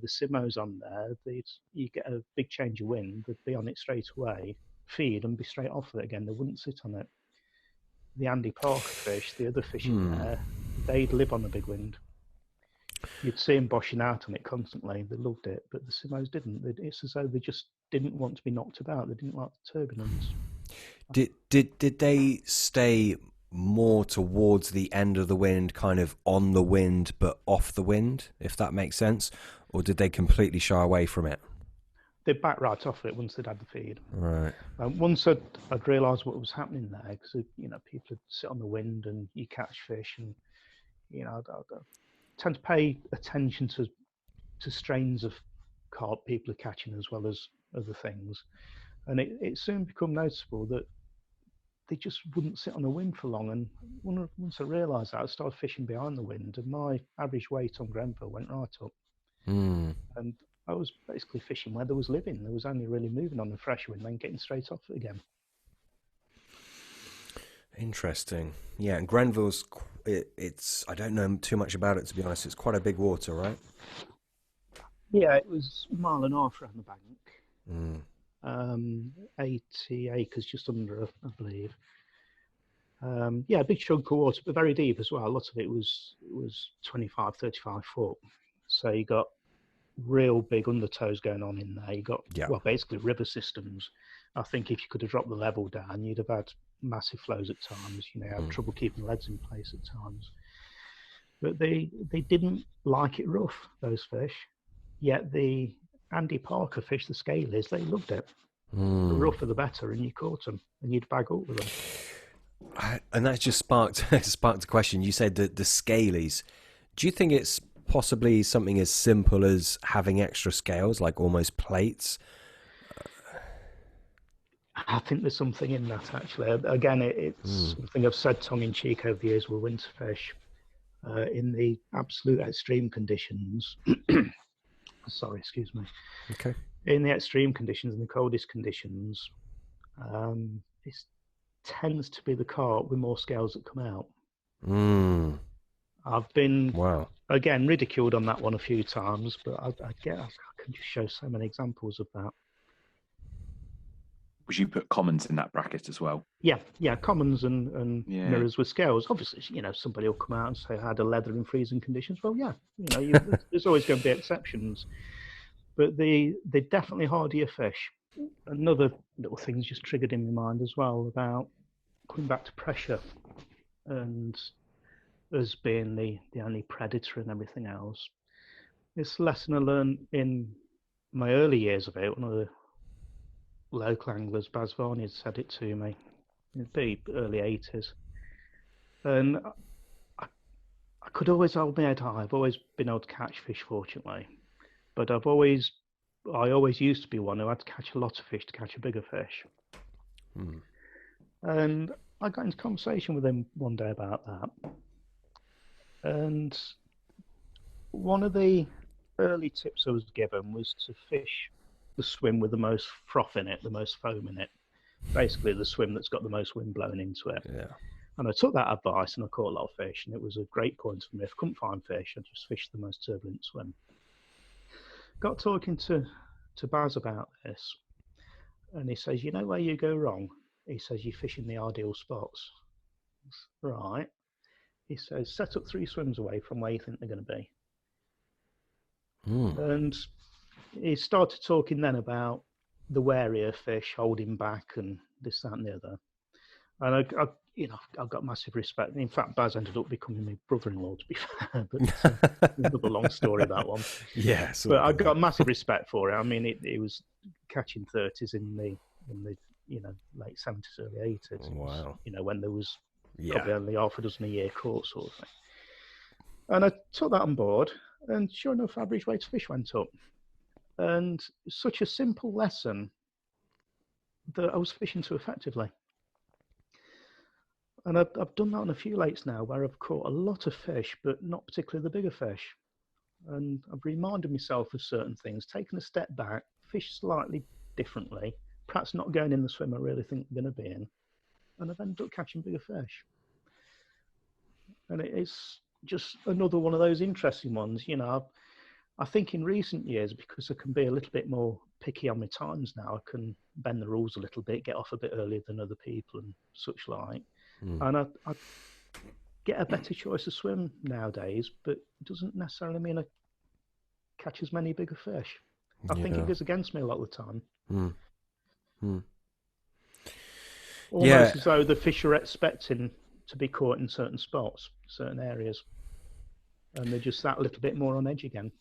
the simmos on there, you get a big change of wind, they'd be on it straight away, feed and be straight off it again. They wouldn't sit on it. The Andy Parker fish, the other fish in there, they'd live on the big wind. You'd see them boshing out on it constantly. They loved it, but the simmos didn't. It's as though they just didn't want to be knocked about. They didn't like the turbulence. Did they stay more towards the end of the wind, kind of on the wind but off the wind, if that makes sense, or did they completely shy away from it? They'd back right off it once they'd had the feed. Right. Once I'd realised what was happening there, because people would sit on the wind and you catch fish, and I'd tend to pay attention to strains of carp people are catching as well as other things, and it soon become noticeable that they just wouldn't sit on the wind for long. And once I realised that, I started fishing behind the wind, and my average weight on Grenville went right up. And I was basically fishing where there was living. There was only really moving on the fresh wind, then getting straight off it again. Interesting. Yeah, and Grenville's, it's, I don't know too much about it, to be honest. It's quite a big water, right? Yeah, it was 1.5 miles around the bank. 80 acres, just under, I believe. Yeah, a big chunk of water, but very deep as well. A lot of it was 25, 35 foot. So you got real big undertows going on in there. You got, well, basically river systems. I think if you could have dropped the level down, you'd have had massive flows at times. You had trouble keeping leads in place at times. But they didn't like it rough, those fish. Yet the Andy Parker fish, the scalies, they loved it. The rougher the better, and you caught them, and you'd bag up with them. And that's just sparked a question. You said that the scalies. Do you think it's possibly something as simple as having extra scales, like almost plates? I think there's something in that, actually. Again, it's something I've said tongue-in-cheek over the years with winter fish. In the absolute extreme conditions, sorry, excuse me. Okay. In the extreme conditions, in the coldest conditions, it tends to be the carp with more scales that come out. I've been, again, ridiculed on that one a few times, but I can just show so many examples of that. Would you put commons in that bracket as well? Yeah, commons and mirrors with scales. Obviously, somebody will come out and say I had a leather in freezing conditions. Well, yeah, there's always going to be exceptions, but they're definitely hardier fish. Another little thing's just triggered in my mind as well about coming back to pressure and us being the only predator and everything else. It's a lesson I learned in my early years of it. One of the local anglers, Baz Varney, had said it to me. It'd be early 80s. And I could always hold my head high. I've always been able to catch fish, fortunately. But I've always I always used to be one who had to catch a lot of fish to catch a bigger fish. Hmm. And I got into conversation with him one day about that. And one of the early tips I was given was to fish the swim with the most froth in it, the most foam in it. Basically, the swim that's got the most wind blowing into it. Yeah. And I took that advice and I caught a lot of fish. And it was a great point for me. If I couldn't find fish, I just fished the most turbulent swim. Got talking to Baz about this. And he says, you know where you go wrong? He says, you fish in the ideal spots. Right. He says, set up 3 swims away from where you think they're going to be. Hmm. And he started talking then about the warier fish holding back and this, that, and the other. And I've got massive respect. In fact, Baz ended up becoming my brother-in-law, to be fair. But another long story, that one. Yes. But I've got massive respect for it. I mean, it was catching 30s in the late 70s, early 80s. Wow. When there was Yeah. probably only half a dozen a year caught, sort of thing. And I took that on board, and sure enough, average weight of fish went up. And such a simple lesson that I was fishing too effectively. And I've done that on a few lakes now where I've caught a lot of fish, but not particularly the bigger fish. And I've reminded myself of certain things, taken a step back, fished slightly differently, perhaps not going in the swim I really think I'm going to be in, and I've ended up catching bigger fish. And it's just another one of those interesting ones. I think in recent years, because I can be a little bit more picky on my times now, I can bend the rules a little bit, get off a bit earlier than other people and such like. And I get a better choice of swim nowadays, but it doesn't necessarily mean I catch as many bigger fish. I think it goes against me a lot of the time. Almost as though the fish are expecting to be caught in certain spots, certain areas, and they're just that little bit more on edge again.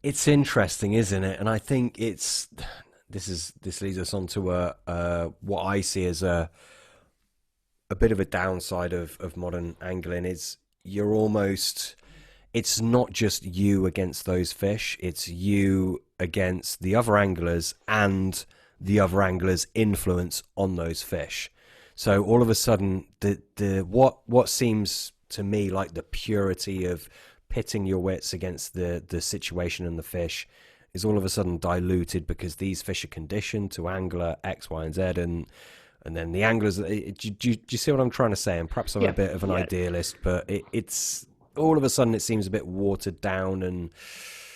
It's interesting, isn't it? And I think this leads us on to what I see as a bit of a downside of modern angling is it's not just you against those fish, it's you against the other anglers and the other anglers' influence on those fish. So all of a sudden, what seems to me like the purity of pitting your wits against the situation and the fish is all of a sudden diluted because these fish are conditioned to angler X, Y, and Z, and then the anglers. Do you see what I'm trying to say? And perhaps I'm a bit of an idealist, but it's all of a sudden it seems a bit watered down. And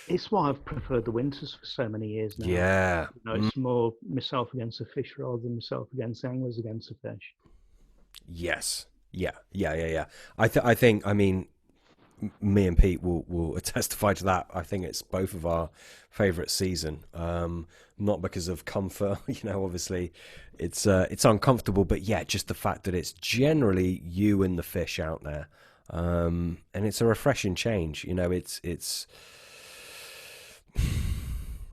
it's why I've preferred the winters for so many years now. Yeah, it's more myself against the fish rather than myself against anglers against the fish. Yes, yeah. I think. I mean, me and Pete will testify to that. I think it's both of our favourite season. Not because of comfort, obviously it's uncomfortable, but yeah, just the fact that it's generally you and the fish out there, and it's a refreshing change. It's.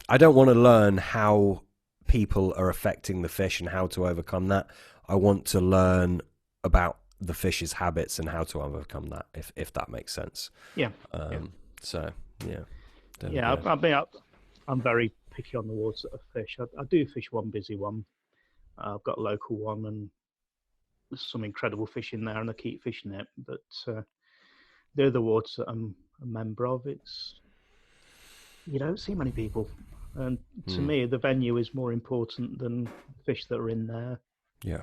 I don't want to learn how people are affecting the fish and how to overcome that. I want to learn about the fish's habits and how to overcome that, if that makes sense. Yeah. So yeah. I'm very picky on the waters that I fish. I do fish one busy one. I've got a local one, and there's some incredible fish in there, and I keep fishing it. But the other waters that I'm a member of, you don't see many people, and to me, the venue is more important than the fish that are in there. Yeah.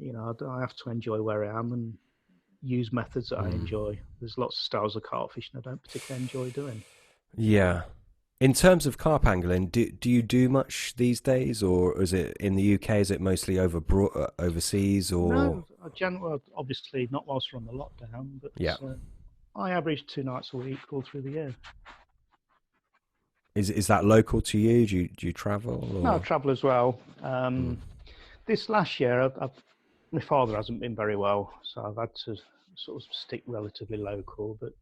I have to enjoy where I am and use methods that I enjoy. There's lots of styles of carp fishing I don't particularly enjoy doing. Yeah. In terms of carp angling, do you do much these days, or is it in the UK? Is it mostly overseas, or? No, obviously not whilst we're on the lockdown, but I average 2 nights a week all through the year. Is that local to you? Do you travel? Or? No, I travel as well. This last year, my father hasn't been very well, so I've had to sort of stick relatively local. But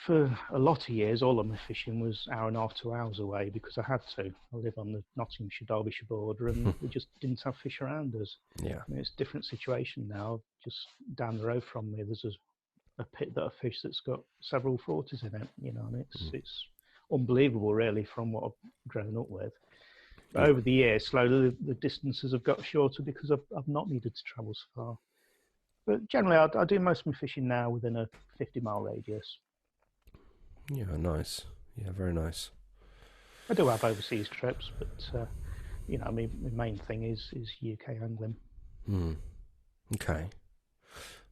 for a lot of years, all of my fishing was 1.5 to 2 hours away because I had to. I live on the Nottinghamshire-Derbyshire border, and we just didn't have fish around us. Yeah, I mean, it's a different situation now. Just down the road from me, there's a pit that I fish that's got several 40s in it, and it's unbelievable, really, from what I've grown up with. But Yeah. over the years, slowly the distances have got shorter because I've not needed to travel so far. But generally, I do most of my fishing now within a 50-mile radius. Yeah, nice. Yeah, very nice. I do have overseas trips, but you know, my main thing is UK angling. Okay.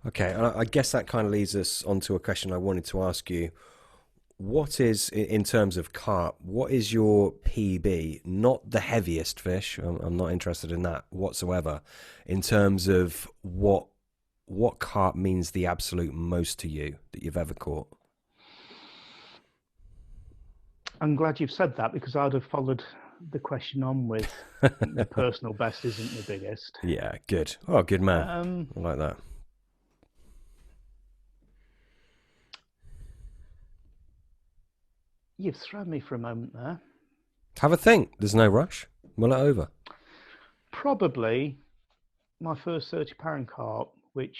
Okay, and I guess that kind of leads us onto a question I wanted to ask you. What is, in terms of carp, what is your PB? Not the heaviest fish. I'm not interested in that whatsoever. In terms of what carp means the absolute most to you that you've ever caught. I'm glad you've said that, because I'd have followed the question on with the personal best isn't the biggest. Yeah, good. Oh, good man. I like that. You've thrown me for a moment there. Have a think. There's no rush. Mull it over. Probably my first 30-pound carp, which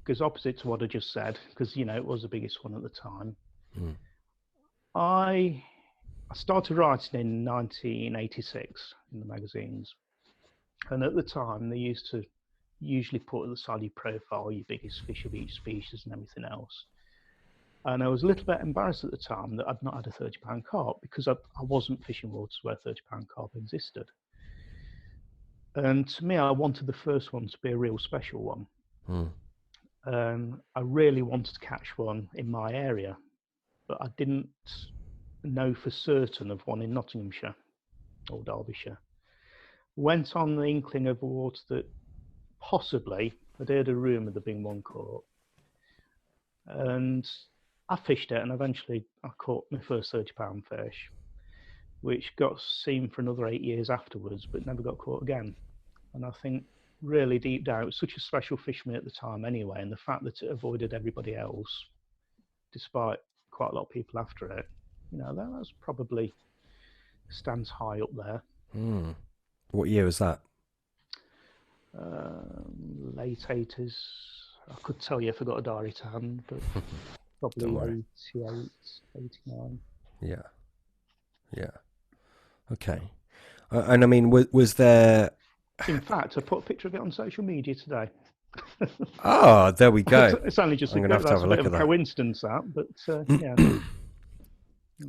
goes opposite to what I just said, because, you know, it was the biggest one at the time. I started writing in 1986 in the magazines, and at the time they used to usually put at the side of your profile your biggest fish of each species and everything else. And I was a little bit embarrassed at the time that I'd not had a 30-pound carp, because I wasn't fishing waters where 30-pound carp existed. And to me, I wanted the first one to be a real special one. I really wanted to catch one in my area, but I didn't know for certain of one in Nottinghamshire or Derbyshire. Went on the inkling of a water that possibly I'd heard a rumour there'd been one caught. And I fished it, and eventually I caught my first 30-pound fish, which got seen for another 8 years afterwards, but never got caught again. And I think really deep down, it was such a special fish for me at the time anyway, and the fact that it avoided everybody else, despite quite a lot of people after it, you know, that's probably stands high up there. What year was that? Late 80s. I could tell you if I got a diary to hand, but probably 88, 89. Yeah. Yeah. Okay. And I mean, was there... In fact, I put a picture of it on social media today. Oh, there we go. It's only just I'm gonna have to have a bit look of at a that. coincidence, that, but yeah.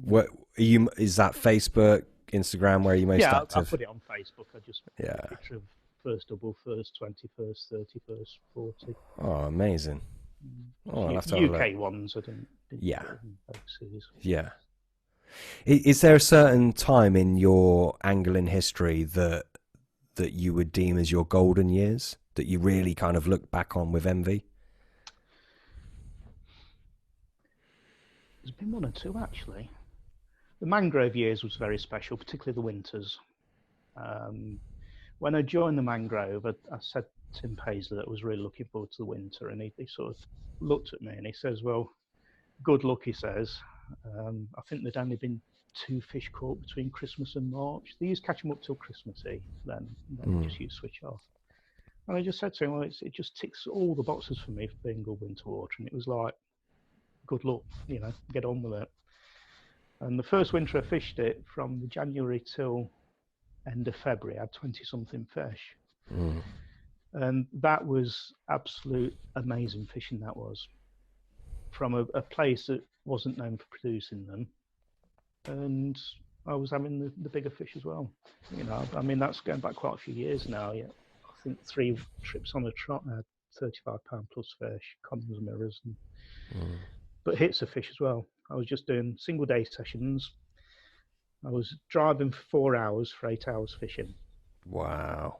What is that? Facebook, Instagram? Where are you most active? I put it on Facebook. I just put a picture of first double, first 20, first 30, first 40. Oh, amazing. Oh, I'll have to have a look. UK ones, I didn't Yeah. put them overseas. Yeah. Is there a certain time in your angling history that you would deem as your golden years, that you really kind of look back on with envy? There's been one or two, actually. The mangrove years was very special, particularly the winters. When I joined the mangrove, I said to Tim Paisley that I was really looking forward to the winter, and he sort of looked at me and he says, well, good luck, he says. I think there'd only been 2 fish caught between Christmas and March. They used to catch them up till Christmasy, then they just used to switch off. And I just said to him, well, it just ticks all the boxes for me for being good winter water. And it was like, good luck, you know, get on with it. And the first winter I fished it, from the January till end of February, I had 20-something fish. And that was absolute amazing fishing, that was. From a place that wasn't known for producing them. And I was having the bigger fish as well. You know, I mean, that's going back quite a few years now. Yeah, I think 3 trips on a trot had 35-pound plus fish, commons, mirrors, but hits of fish as well. I was just doing single day sessions. I was driving for 4 hours for 8 hours fishing. Wow.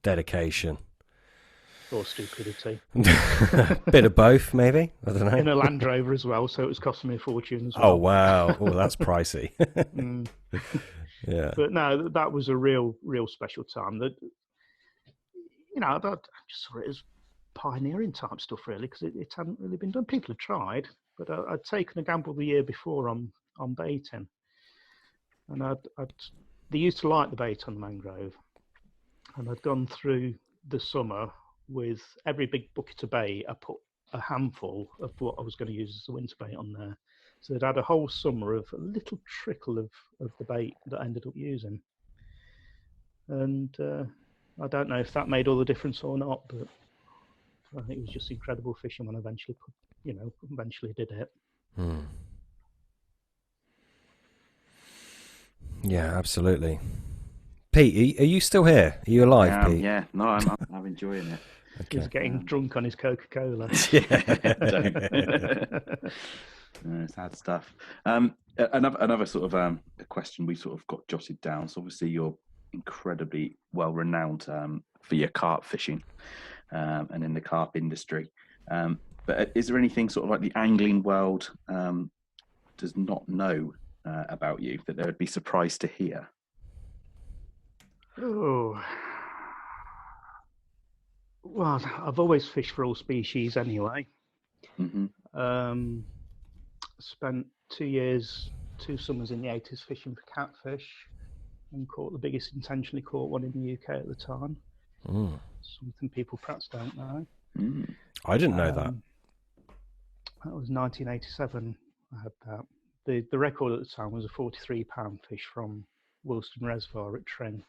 Dedication. Or stupidity. Bit of both, maybe. I don't know. In a Land Rover as well, so it was costing me a fortune as well. Oh, wow. Oh, that's pricey. Yeah. But no, that was a real special time. That, you know, I just saw it as pioneering type stuff, really, because it hadn't really been done. People had tried, but I'd taken a gamble the year before on baiting, and they used to like the bait on the mangrove, and I'd gone through the summer with every big bucket of bait. I put a handful of what I was going to use as a winter bait on there, So they'd had a whole summer of a little trickle of the bait that I ended up using. And I don't know if that made all the difference or not, but I think it was just incredible fishing when I eventually did it. Yeah, absolutely. Pete, are you still here? Are you alive, Pete? Yeah, no, I'm enjoying it. Okay. He's getting drunk on his Coca-Cola. Sad stuff. Another sort of a question we sort of got jotted down. So obviously you're incredibly well renowned for your carp fishing and in the carp industry. But is there anything sort of like the angling world does not know about you that they would be surprised to hear? Oh, well, I've always fished for all species anyway. Spent 2 summers in the 80s fishing for catfish and caught the biggest intentionally caught one in the UK at the time. Something people perhaps don't know. I didn't know that. That was 1987. I had that. The record at the time was a 43-pound fish from Wilston Reservoir at Tring.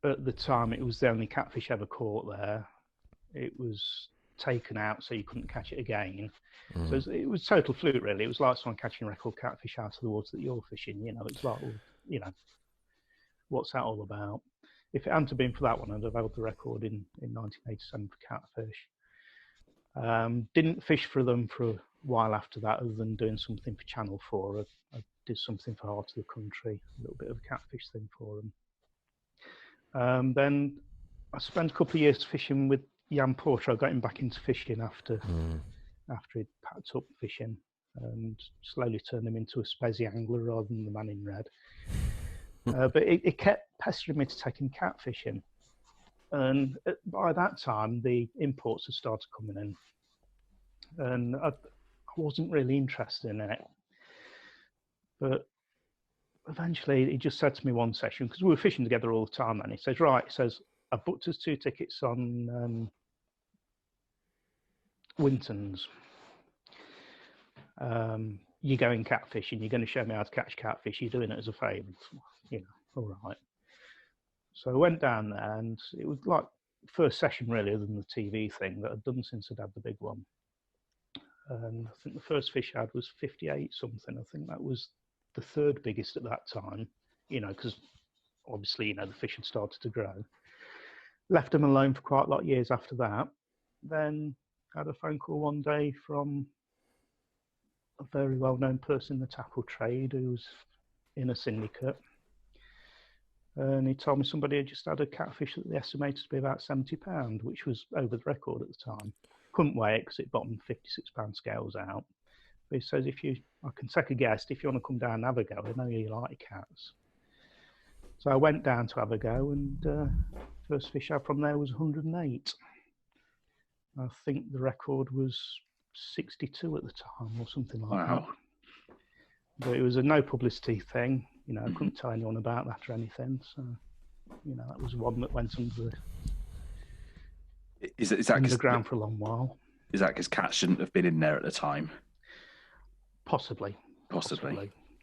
At the time, it was the only catfish ever caught there. It was taken out, so you couldn't catch it again. So it was total fluke, really. It was like someone catching record catfish out of the water that you're fishing. It's like, what's that all about? If it hadn't been for that one, I'd have held the record in 1987 for catfish. Didn't fish for them for a while after that, other than doing something for Channel 4. I did something for Heart of the Country, a little bit of a catfish thing for them. Then I spent a couple of years fishing with Jan Porter. I got him back into fishing after he'd packed up fishing, and slowly turned him into a spezi angler rather than the man in red. But it kept pestering me to take him catfishing. And by that time, the imports had started coming in. And I wasn't really interested in it. But eventually, he just said to me one session, because we were fishing together all the time, and he says, I've booked us 2 tickets on Winton's. You're going catfishing, you're going to show me how to catch catfish, you're doing it as a favour. All right. So I went down there, and it was like first session really, other than the TV thing, that I'd done since I'd had the big one. And I think the first fish I had was 58 something. I think that was the third biggest at that time, because obviously, the fish had started to grow. Left them alone for quite a lot of years after that. Then had a phone call one day from a very well-known person in the tackle trade who was in a syndicate. And he told me somebody had just had a catfish that they estimated to be about £70, which was over the record at the time. Couldn't weigh it because it bottomed 56-pound scales out. But he says, I can take a guess, if you want to come down and have a go, I know you like cats. So I went down to have a go, and first fish I had from there was 108. I think the record was 62 at the time or something like that. But it was a no publicity thing. I couldn't tell anyone about that or anything. So, that was one that went under the underground for a long while. Is that because cats shouldn't have been in there at the time? Possibly. Yeah,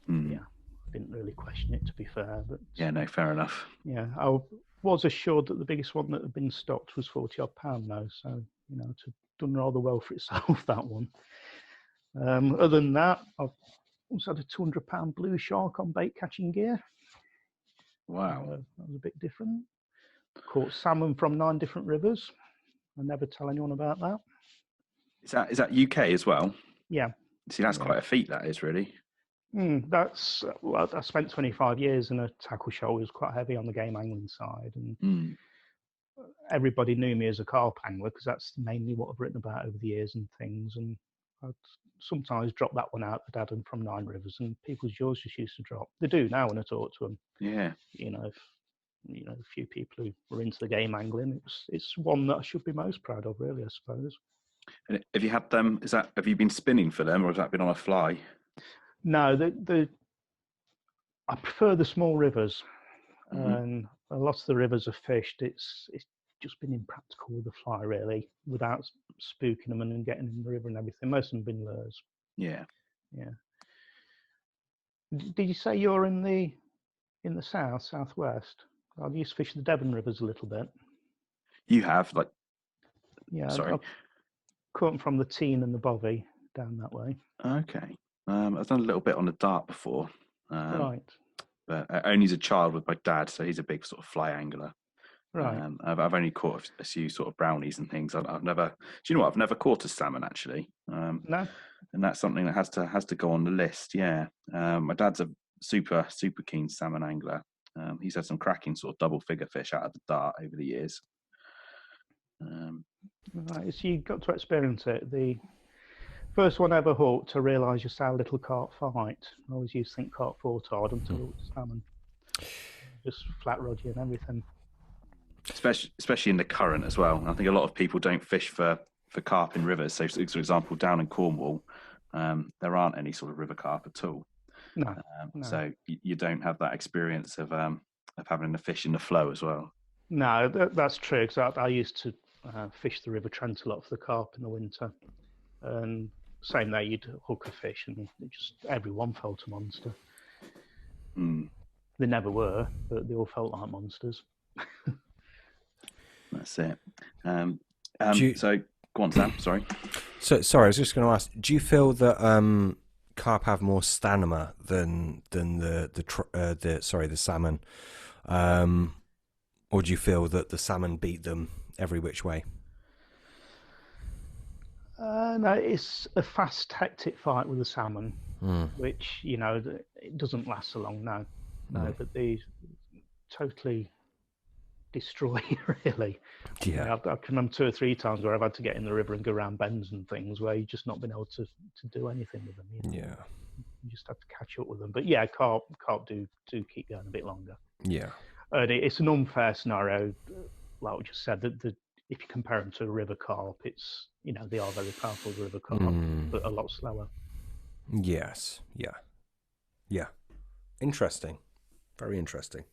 I didn't really question it, to be fair. But yeah, no, fair enough. Yeah, I was assured that the biggest one that had been stocked was 40-odd pound though. So, it's done rather well for itself, that one. Other than that, I've also had a £200 blue shark on bait catching gear. Wow. That was a bit different. Caught salmon from 9 different rivers. I never tell anyone about that. Is that UK as well? Yeah. See, that's quite a feat, that is, really. I spent 25 years in a tackle shop. It was quite heavy on the game angling side. And everybody knew me as a carp angler because that's mainly what I've written about over the years and things. And I'd sometimes drop that one out that Adam from 9 Rivers, and people's jaws just used to drop. They do now when I talk to them. Yeah. A few people who were into the game angling, it's one that I should be most proud of, really, I suppose. And have you had them? Have you been spinning for them, or has that been on a fly? No, I prefer the small rivers, and a lot of the rivers are fished. It's just been impractical with the fly, really, without spooking them and getting in the river and everything. Most of them have been lures. Yeah. Yeah. Did you say you're in the southwest? I used to fish the Devon rivers a little bit. You have, like, Yeah, sorry. I've caught them from the Tean and the Bovey down that way. Okay. I've done a little bit on the Dart before. Right. But only as a child with my dad, so he's a big sort of fly angler. Right. I've only caught a few sort of brownies and things. I've never. Do you know what? I've never caught a salmon actually. No. And that's something that has to go on the list. Yeah. My dad's a super keen salmon angler. He's had some cracking sort of double figure fish out of the Dart over the years. Right. So you got to experience it. The first one ever hooked to realise just how little carp fight. I always used to think carp fought hard until it was salmon. Just flat rod you and everything. Especially in the current as well. I think a lot of people don't fish for carp in rivers. So, for example, down in Cornwall, there aren't any sort of river carp at all. No. So you don't have that experience of having the fish in the flow as well. No, that's true. Because I used to fish the River Trent a lot for the carp in the winter, and same there, you'd hook a fish, and everyone felt a monster. They never were, but they all felt like monsters. That's it. So go on, Sam. Sorry. So sorry, I was just going to ask. Do you feel that carp have more stamina than the salmon, or do you feel that the salmon beat them every which way? No, it's a fast, hectic fight with the salmon, which it doesn't last so long. No, but they totally destroy you, really. Yeah. I've come on 2 or 3 times where I've had to get in the river and go around bends and things where you've just not been able to do anything with them. Yeah. You just have to catch up with them. But yeah, carp do keep going a bit longer. Yeah. And it's an unfair scenario, like we just said, that if you compare them to a river carp, it's they are very powerful river carp, but a lot slower. Yes. Yeah. Yeah. Interesting. Very interesting.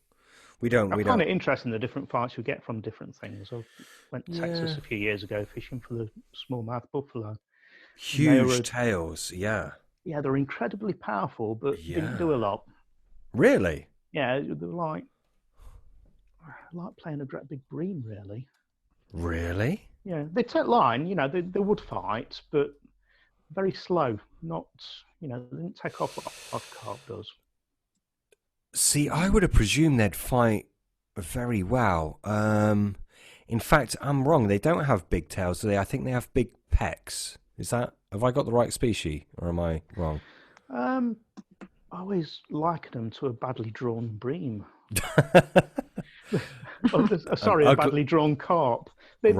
I find it interesting the different fights you get from different things. I went to Texas a few years ago fishing for the smallmouth buffalo. Huge tails, yeah. Yeah, they're incredibly powerful, but didn't do a lot. Really? Yeah, they're like playing a great big bream, really. Really? Yeah, they take line. They would fight, but very slow. Not, they didn't take off like carp does. See, I would have presumed they'd fight very well. In fact, I'm wrong. They don't have big tails, do they? I think they have big pecks. Have I got the right species, or am I wrong? I always liken them to a badly drawn bream. A badly drawn carp. They've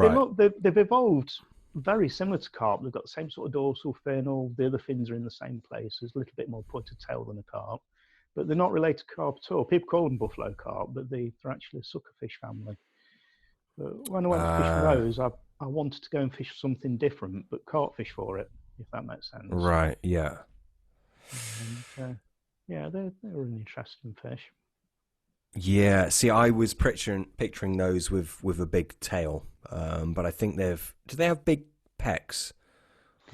evolved very similar to carp. They've got the same sort of dorsal fin. All the other fins are in the same place. There's a little bit more pointed tail than a carp, but they're not related to carp at all. People call them buffalo carp, but they're actually a suckerfish family. But when I went to fish for those, I wanted to go and fish something different, but carp fish for it, if that makes sense. Right, yeah. And, yeah, they're an interesting fish. Yeah, see, I was picturing those with a big tail, but I think do they have big pecs?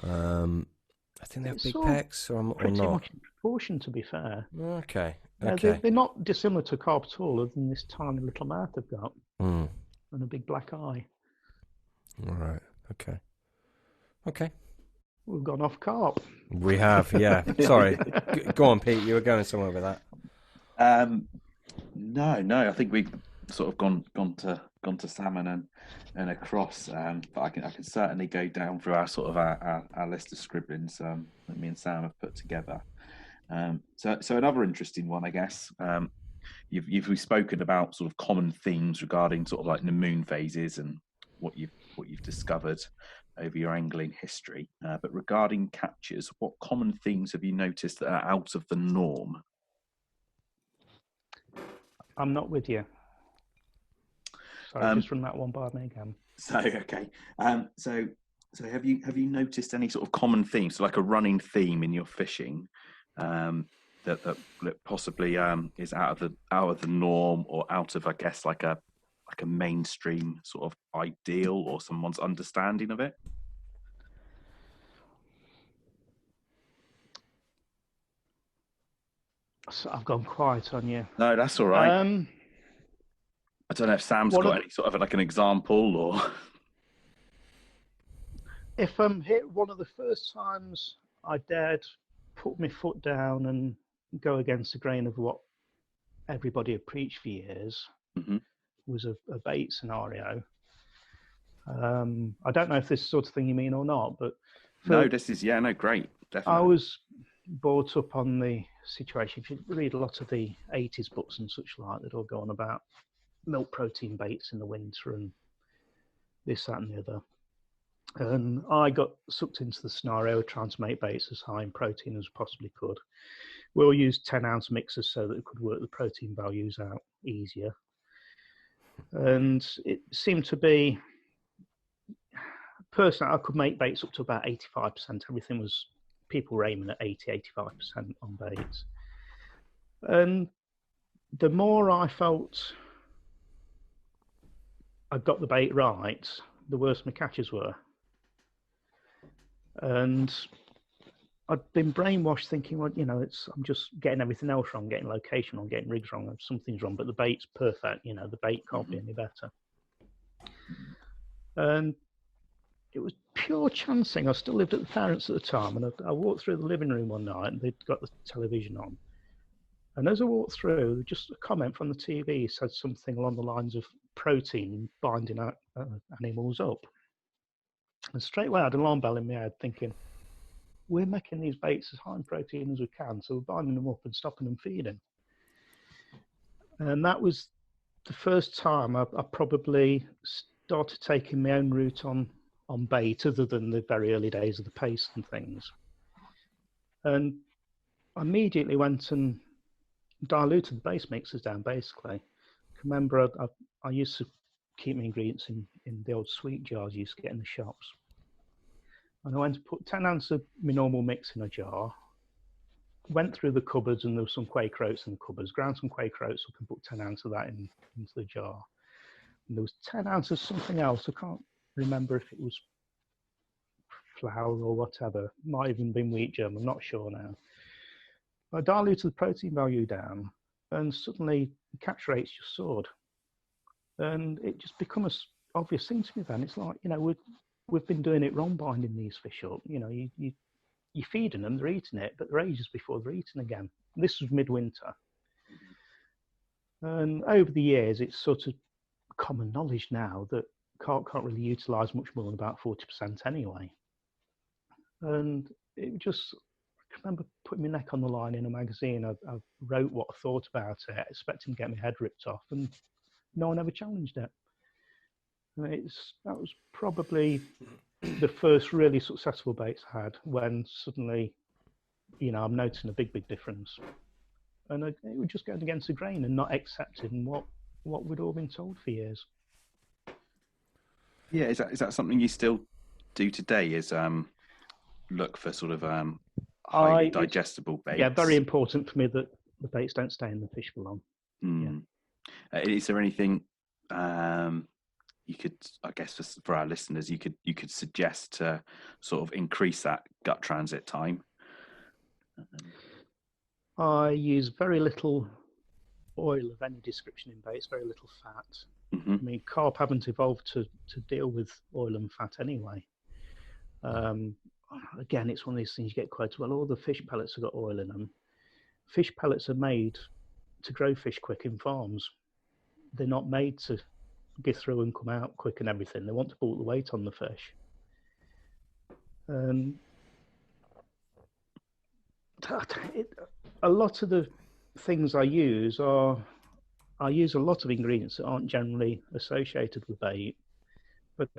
I think they have big pecs, or not? Pretty much in proportion, to be fair. Okay. They're not dissimilar to carp at all, other than this tiny little mouth they've got and a big black eye. All right. Okay. We've gone off carp. We have, yeah. Sorry. Go on, Pete. You were going somewhere with that. No. I think we've sort of gone to salmon and across. But I can certainly go down through our list of scribblings that me and Sam have put together. So another interesting one, I guess. We've spoken about sort of common themes regarding sort of like the moon phases and what you've discovered over your angling history. But regarding catches, what common themes have you noticed that are out of the norm? I'm not with you. Sorry, just run that one by me again. So have you noticed any sort of common themes, so like a running theme in your fishing, that possibly is out of the norm, or out of, I guess, like a mainstream sort of ideal or someone's understanding of it? So I've gone quiet on you. No, that's all right. Um, I don't know if Sam's one of got any sort of like an example or. if I'm hit, one of the first times I dared put my foot down and go against the grain of what everybody had preached for years Mhm. was a bait scenario. I don't know if this sort of thing you mean or not, but No, this is great, I definitely. was brought up on the situation. If you read a lot of the 80s books and such like, that all go on about milk protein baits in the winter and this, that, and the other. And I got sucked into the scenario of trying to make baits as high in protein as possibly could. We all used 10-ounce mixers so that it could work the protein values out easier. And it seemed to be, personally, I could make baits up to about 85%. Everything was, people were aiming at 80, 85% on baits. And the more I felt I got the bait right, the worse my catches were. And I'd been brainwashed thinking, well, I'm just getting everything else wrong, getting location wrong, getting rigs wrong, something's wrong, but the bait's perfect, the bait can't be any better. And it was pure chancing. I still lived at the parents at the time, and I walked through the living room one night, and they'd got the television on. And as I walked through, just a comment from the TV said something along the lines of protein binding animals up. And straight away I had an alarm bell in my head thinking, we're making these baits as high in protein as we can, so we're binding them up and stopping them feeding. And that was the first time I probably started taking my own route on bait, other than the very early days of the pace and things. And I immediately went and diluted the base mixers down, basically. I remember I used to keep my ingredients in the old sweet jars you used to get in the shops. And I went to put 10 ounces of my normal mix in a jar, went through the cupboards, and there was some Quaker oats in the cupboards, ground some Quaker oats up and put 10 ounces of that into the jar. And there was 10 ounces of something else. I can't remember if it was flour or whatever. Might even been wheat germ, I'm not sure now. I diluted the protein value down, and suddenly the catch rates just soared. And it just become an obvious thing to me then. It's like, we've been doing it wrong, binding these fish up. You're feeding them, they're eating it, but they're ages before they're eating again. This was midwinter. And over the years, it's sort of common knowledge now that carp can't really utilise much more than about 40% anyway. And it just, I remember putting my neck on the line in a magazine. I wrote what I thought about it, expecting to get my head ripped off, and no one ever challenged it. And that was probably the first really successful baits I had, when suddenly, I'm noticing a big difference. And it was just going against the grain and not accepting what we'd all been told for years. Yeah, is that something you still do today? Is look for sort of highly digestible baits? Yeah, very important for me that the baits don't stay in the fish for long. Is there anything you could, I guess, for our listeners, you could suggest to sort of increase that gut transit time? I use very little oil of any description in baits, very little fat. Mm-hmm. I mean, carp haven't evolved to deal with oil and fat anyway. Again, it's one of these things you get quoted, well, all the fish pellets have got oil in them. Fish pellets are made to grow fish quick in farms. They're not made to get through and come out quick and everything. They want to bulk the weight on the fish. A lot of the things I use a lot of ingredients that aren't generally associated with bait, but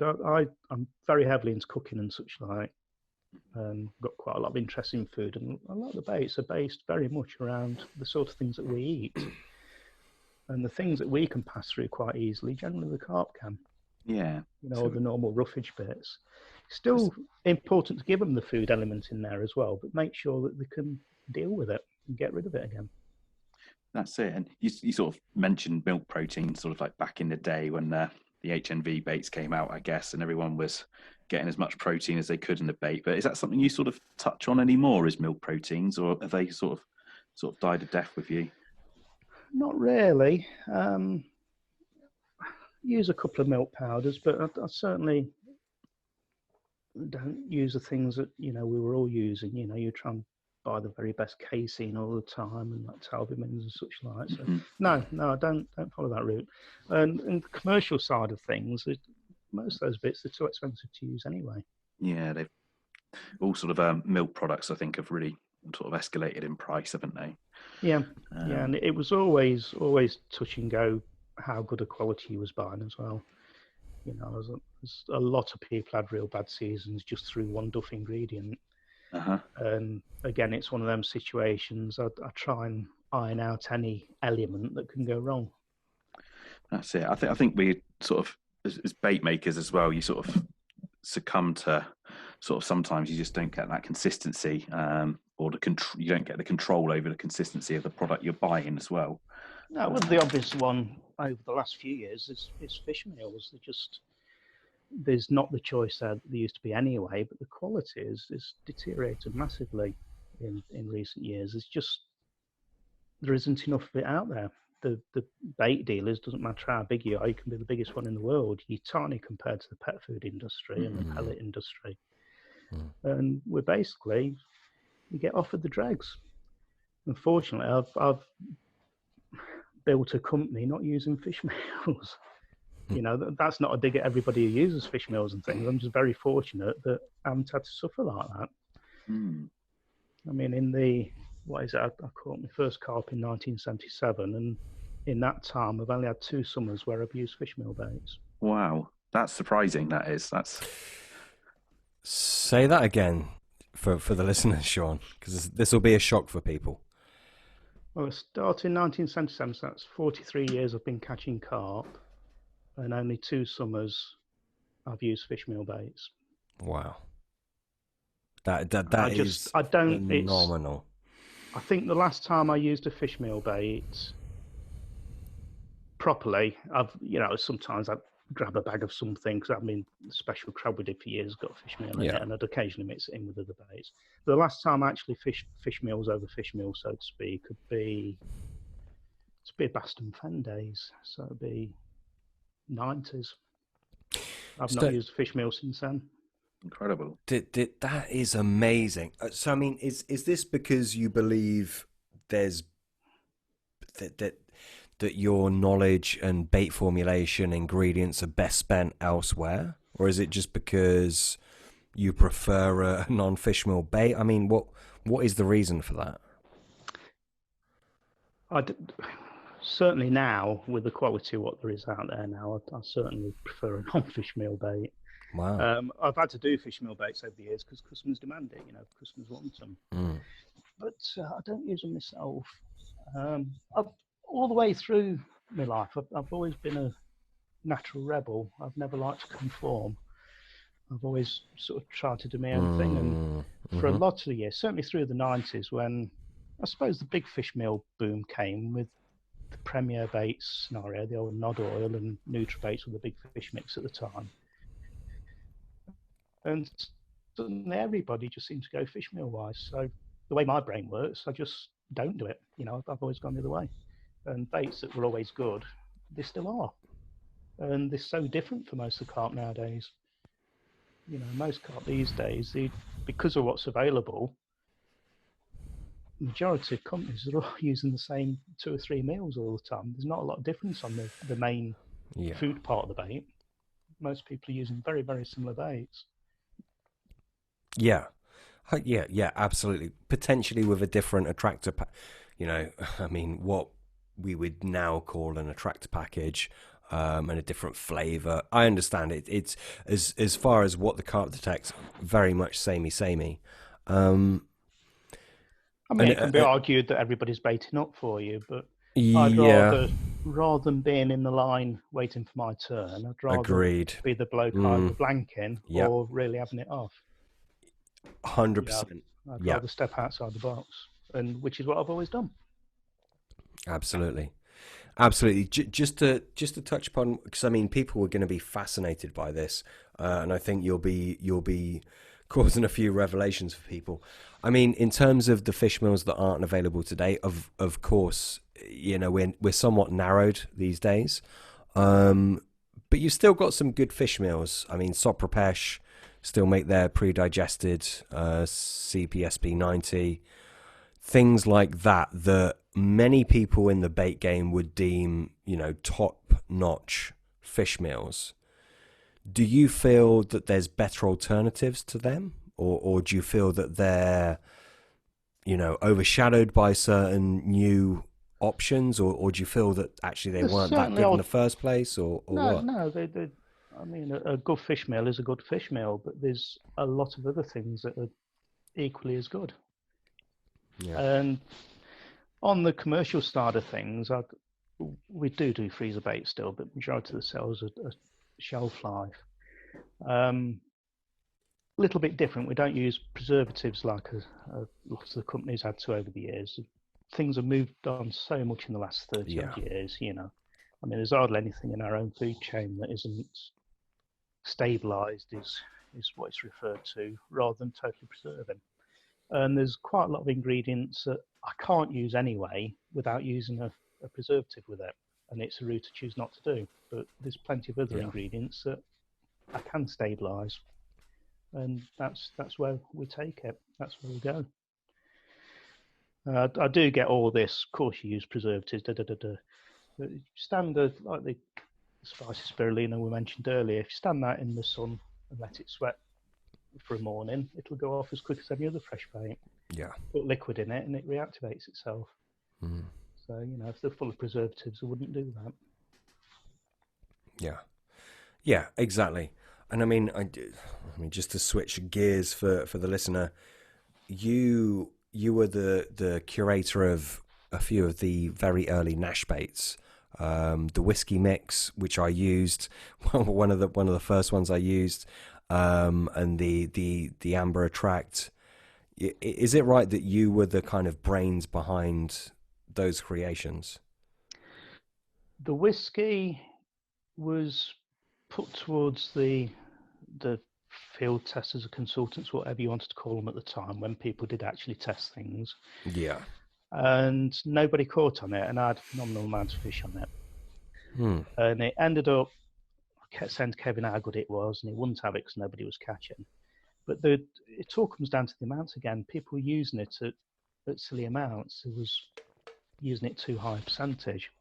I'm very heavily into cooking and such like. Got quite a lot of interest in food, and a lot of the baits are based very much around the sort of things that we eat. And the things that we can pass through quite easily, generally the carp can. Yeah. So, the normal roughage bits. Still important to give them the food element in there as well, but make sure that they can deal with it and get rid of it again. That's it. And you sort of mentioned milk protein, sort of like back in the day when the HNV baits came out, I guess, and everyone was getting as much protein as they could in the bait. But is that something you sort of touch on anymore, is milk proteins, or have they sort of sort of died a death with you? Not really. Use a couple of milk powders, but I certainly don't use the things that we were all using. You try and buy the very best casein all the time and like Talbimins and such like. So no, I don't follow that route. And the commercial side of things, most of those bits are too expensive to use anyway. Yeah, they've all sort of milk products, I think, have really sort of escalated in price, haven't they? Yeah, and it was always touch and go how good a quality he was buying as well. There's a lot of people had real bad seasons just through one duff ingredient. And again, it's one of them situations. I try and iron out any element that can go wrong. That's it. I think we sort of, as bait makers as well, you sort of succumb to sort of sometimes you just don't get that consistency, or you don't get the control over the consistency of the product you're buying as well. No, well, the obvious one over the last few years is fish meals. There's not the choice that there used to be anyway, but the quality is deteriorated massively in recent years. There isn't enough of it out there. The bait dealers, doesn't matter how big you are, you can be the biggest one in the world. You're tiny compared to the pet food industry and the pellet industry. And we get offered the dregs. Unfortunately, I've built a company not using fish meals. That's not a dig at everybody who uses fish meals and things. I'm just very fortunate that I haven't had to suffer like that. I mean, I caught my first carp in 1977, and in that time, I've only had 2 summers where I've used fish meal baits. Wow, that's surprising. That's. Say that again for the listeners, Shaun, because this will be a shock for people. Well, I started in 1977, so that's 43 years I've been catching carp, and only 2 summers I've used fish meal baits. Wow. That is phenomenal. I think the last time I used a fish meal bait properly, sometimes I'd grab a bag of something, because the special crab we did for years got fish meal in it, and I'd occasionally mix it in with other baits. The last time I actually fished fish meals over fish meal, so to speak, could be Baston Fen days, so it'd be 90s. I've not used a fish meal since then. Incredible. That is amazing. So, I mean, is this because you believe there's that your knowledge and bait formulation ingredients are best spent elsewhere, or is it just because you prefer a non-fish meal bait? I mean, what is the reason for that? Certainly now, with the quality of what there is out there now, I certainly prefer a non-fish meal bait. Wow. I've had to do fish meal baits over the years because customers demand it. Customers want them. But I don't use them myself. All the way through my life, I've always been a natural rebel. I've never liked to conform. I've always sort of tried to do my own thing. And for a lot of the years, certainly through the 90s, when I suppose the big fish meal boom came with the Premier Baits scenario, the old Nod Oil and Nutribaits with the big fish mix at the time. And suddenly everybody just seemed to go fish meal wise. So the way my brain works, I just don't do it. I've always gone the other way. And baits that were always good, they still are. And they're so different for most of the carp nowadays. Most carp these days, because of what's available, the majority of companies are all using the same 2 or 3 meals all the time. There's not a lot of difference on the main food part of the bait. Most people are using very, very similar baits. Yeah, absolutely. Potentially with a different attractor, what we would now call an attractor package, and a different flavour. I understand it. It's as far as what the carp detects, very much samey. It can be argued that everybody's baiting up for you, but I'd rather than being in the line waiting for my turn, I'd rather be the bloke either blanking or really having it off. 100%. I'd rather step outside the box, and which is what I've always done. Absolutely. Just to touch upon, because people are going to be fascinated by this, and I think you'll be causing a few revelations for people. I mean, in terms of the fish meals that aren't available today, of course, you know, we're somewhat narrowed these days. But you've still got some good fish meals. I mean, Soprapesh still make their pre-digested CPSP 90, things like that that many people in the bait game would deem, you know, top-notch fish meals. Do you feel that there's better alternatives to them, or do you feel that they're, you know, overshadowed by certain new options, or do you feel that actually they There's weren't that certainly good in al- the first place, or No, what? no, I mean, a good fish meal is a good fish meal, but there's a lot of other things that are equally as good. Yeah, And on the commercial side of things, we do freezer bait still, but majority of the sales are shelf life. Little bit different. We don't use preservatives like a lot of the companies had to over the years. Things have moved on so much in the last 30 yeah, odd years, you know. I mean, there's hardly anything in our own food chain that isn't stabilized, is what it's referred to, rather than totally preserving. And there's quite a lot of ingredients that I can't use anyway without using a preservative with it. And it's a route I choose not to do. But there's plenty of other yeah, ingredients that I can stabilize. And that's where we take it. That's where we go. I do get all this. Of course, you use preservatives. Da, da, da, da. But standard, like the spicy spirulina we mentioned earlier, if you stand that in the sun and let it sweat for a morning, it'll go off as quick as any other fresh bait. yeah. Put liquid in it and it reactivates itself. Mm. So, you know, if they're full of preservatives, I wouldn't do that. Yeah, yeah, exactly. And I mean, I mean, just to switch gears for the listener, you were the curator of a few of the very early Nash baits, the whiskey mix, which I used, one of the first ones I used, and the amber attract. Is it right that you were the kind of brains behind those creations? The whiskey was put towards the field testers or consultants, whatever you wanted to call them at the time, when people did actually test things. Yeah. And nobody caught on it, and I had a phenomenal amount of fish on it. Hmm. And it ended up, I kept saying to Kevin how good it was, and he wouldn't have it because nobody was catching. But it all comes down to the amounts again. People were using it at silly amounts. It was using it too high a percentage.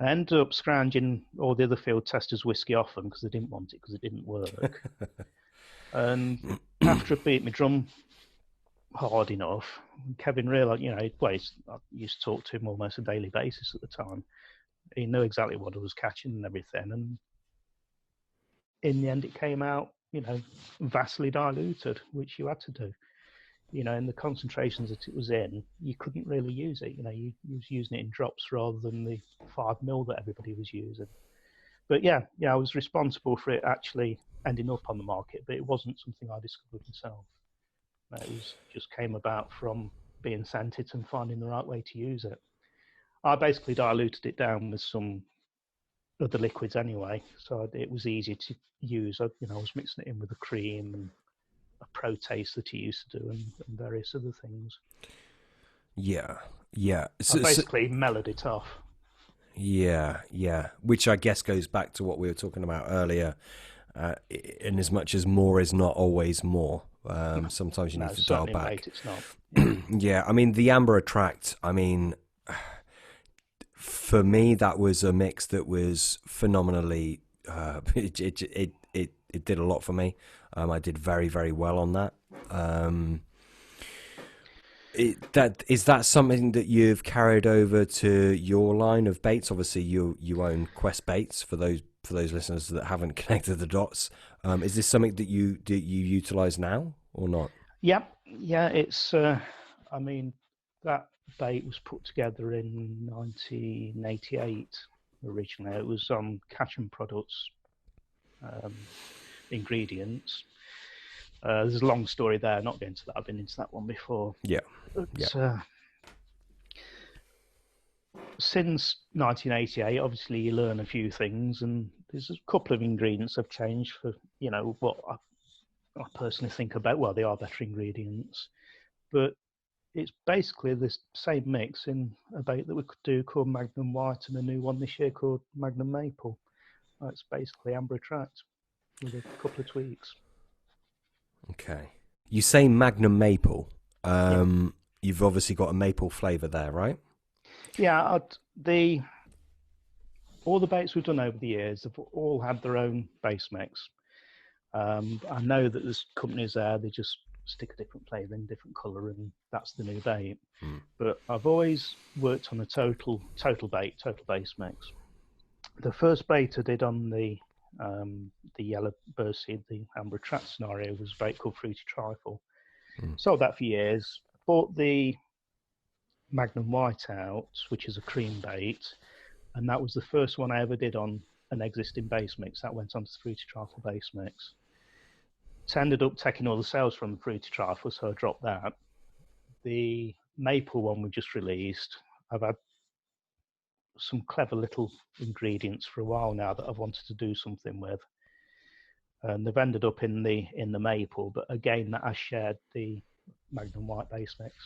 I ended up scrounging all the other field testers' whiskey off them because they didn't want it because it didn't work. And after I beat my drum hard enough, Kevin realised, you know, I used to talk to him almost on a daily basis at the time. He knew exactly what I was catching and everything. And in the end, it came out, you know, vastly diluted, which you had to do. You know, in the concentrations that it was in, you couldn't really use it. You know, you was using it in drops rather than the 5 ml that everybody was using. But yeah, I was responsible for it actually ending up on the market, but it wasn't something I discovered myself. It was just came about from being sent it and finding the right way to use it. I basically diluted it down with some other liquids anyway, so it was easier to use. I was mixing it in with a cream and a protease that he used to do and various other things. Yeah, yeah. I basically mellowed it off. Yeah. Which I guess goes back to what we were talking about earlier. In as much as more is not always more. Sometimes you need to dial back. Weight, it's not. Yeah, I mean the amber attract. I mean, for me that was a mix that was phenomenally. It did a lot for me. I did very, very well on that. Is that something that you've carried over to your line of baits? Obviously, you own Quest Baits. For those listeners that haven't connected the dots, is this something that you utilize now or not? Yeah. It's. I mean, that bait was put together in 1988. Originally, it was on Catch and Products ingredients. There's a long story there. Not going into that. I've been into that one before. Yeah. But, since 1988, obviously you learn a few things, and there's a couple of ingredients have changed for what I personally think about, well, they are better ingredients, but it's basically the same mix in a bait that we could do called Magnum White and a new one this year called Magnum Maple. It's basically amber attract with a couple of tweaks. Okay. You say Magnum Maple. Yeah. You've obviously got a maple flavour there, right? Yeah, all the baits we've done over the years have all had their own base mix. I know that there's companies there, they just stick a different flavour in, different colour, and that's the new bait. But I've always worked on a total base mix. The first bait I did on the yellow birdseed, the amber attract scenario, was a bait called Fruity Trifle. Sold that for years. Bought the Magnum White out, which is a cream bait, and that was the first one I ever did on an existing base mix. That went onto the Fruity Trifle base mix. So I ended up taking all the sales from the Fruity Trifle, so I dropped that. The maple one we just released, I've had some clever little ingredients for a while now that I've wanted to do something with, and they've ended up in the maple, but again that has shared the Magnum White base mix.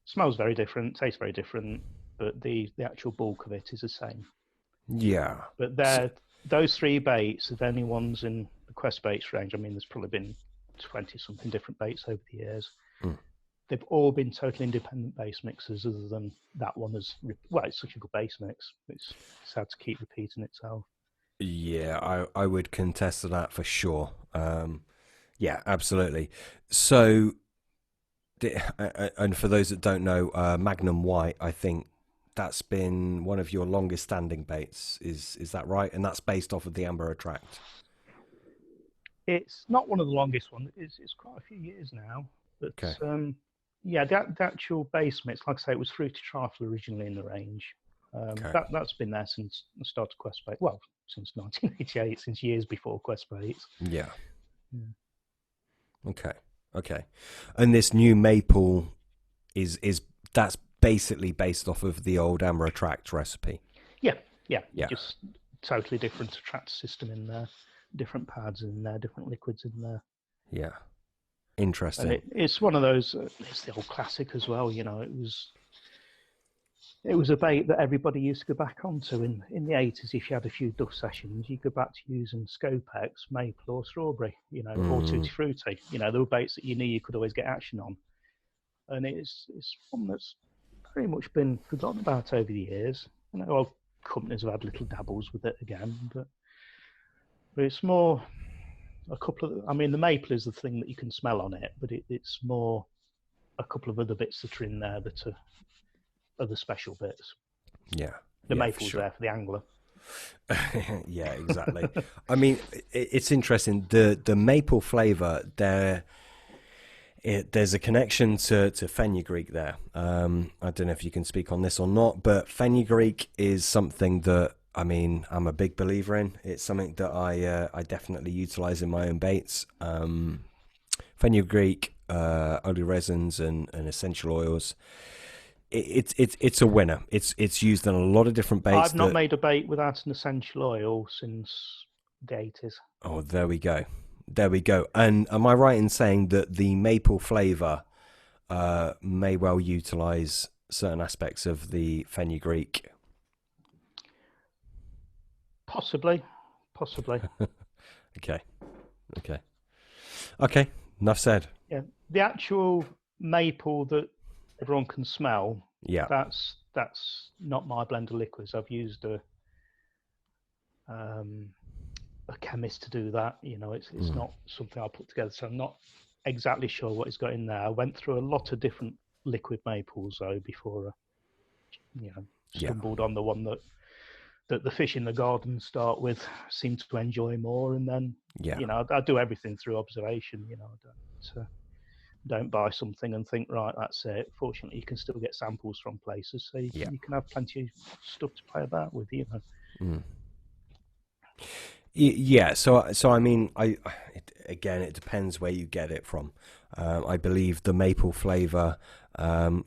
Smells very different, tastes very different, but the actual bulk of it is the same. Yeah. But those three baits are the only ones in the Quest Baits range. I mean, there's probably been 20-something different baits over the years. They've all been totally independent base mixes, other than that one is, well, it's such a good base mix. It's sad to keep repeating itself. Yeah, I would contest to that for sure. Yeah, absolutely. So, and for those that don't know, Magnum White, I think that's been one of your longest standing baits. Is that right? And that's based off of the amber attract. It's not one of the longest ones. It's quite a few years now. But Okay. yeah, the actual base mix, like I say, it was Fruity Trifle originally in the range. That's been there since the start of Quest Baits. Well, since 1988, since years before Quest Baits. Yeah. Okay. And this new maple is that's basically based off of the old amber attract recipe. Yeah. Just totally different attract system in there, different pads in there, different liquids in there. Yeah. Interesting. And it's one of those. It's the old classic as well. You know, it was a bait that everybody used to go back onto in the 80s. If you had a few duff sessions, you go back to using Scopex, maple, or strawberry. You know, or Tutti Frutti. You know, there were baits that you knew you could always get action on. And it's one that's very much been forgotten about over the years. You know, well, companies have had little dabbles with it again, but it's more a couple of. I mean, the maple is the thing that you can smell on it, but it's more a couple of other bits that are in there that are other special bits. Yeah, the maple's there for the angler. Yeah, exactly. I mean, it's interesting. The maple flavour there. There's a connection to fenugreek there. I don't know if you can speak on this or not, but fenugreek is something that, I mean, I'm a big believer in. It's something that I definitely utilize in my own baits. Fenugreek, oily resins, and essential oils. It's a winner. It's used in a lot of different baits. I've not made a bait without an essential oil since the 80s. Oh, there we go. There we go. And am I right in saying that the maple flavour may well utilise certain aspects of the fenugreek? Possibly. Okay. Enough said. Yeah, the actual maple that everyone can smell. Yeah. That's not my blend of liquids. I've used a chemist to do that. You know, it's not something I put together, so I'm not exactly sure what he's got in there. I went through a lot of different liquid maples though before I, stumbled on the one that the fish in the garden start with seem to enjoy more, and then I do everything through observation. You know, I don't buy something and think, right, that's it. Fortunately, you can still get samples from places, so you can have plenty of stuff to play about with. You know. Yeah, so I mean, it depends where you get it from. I believe the maple flavour,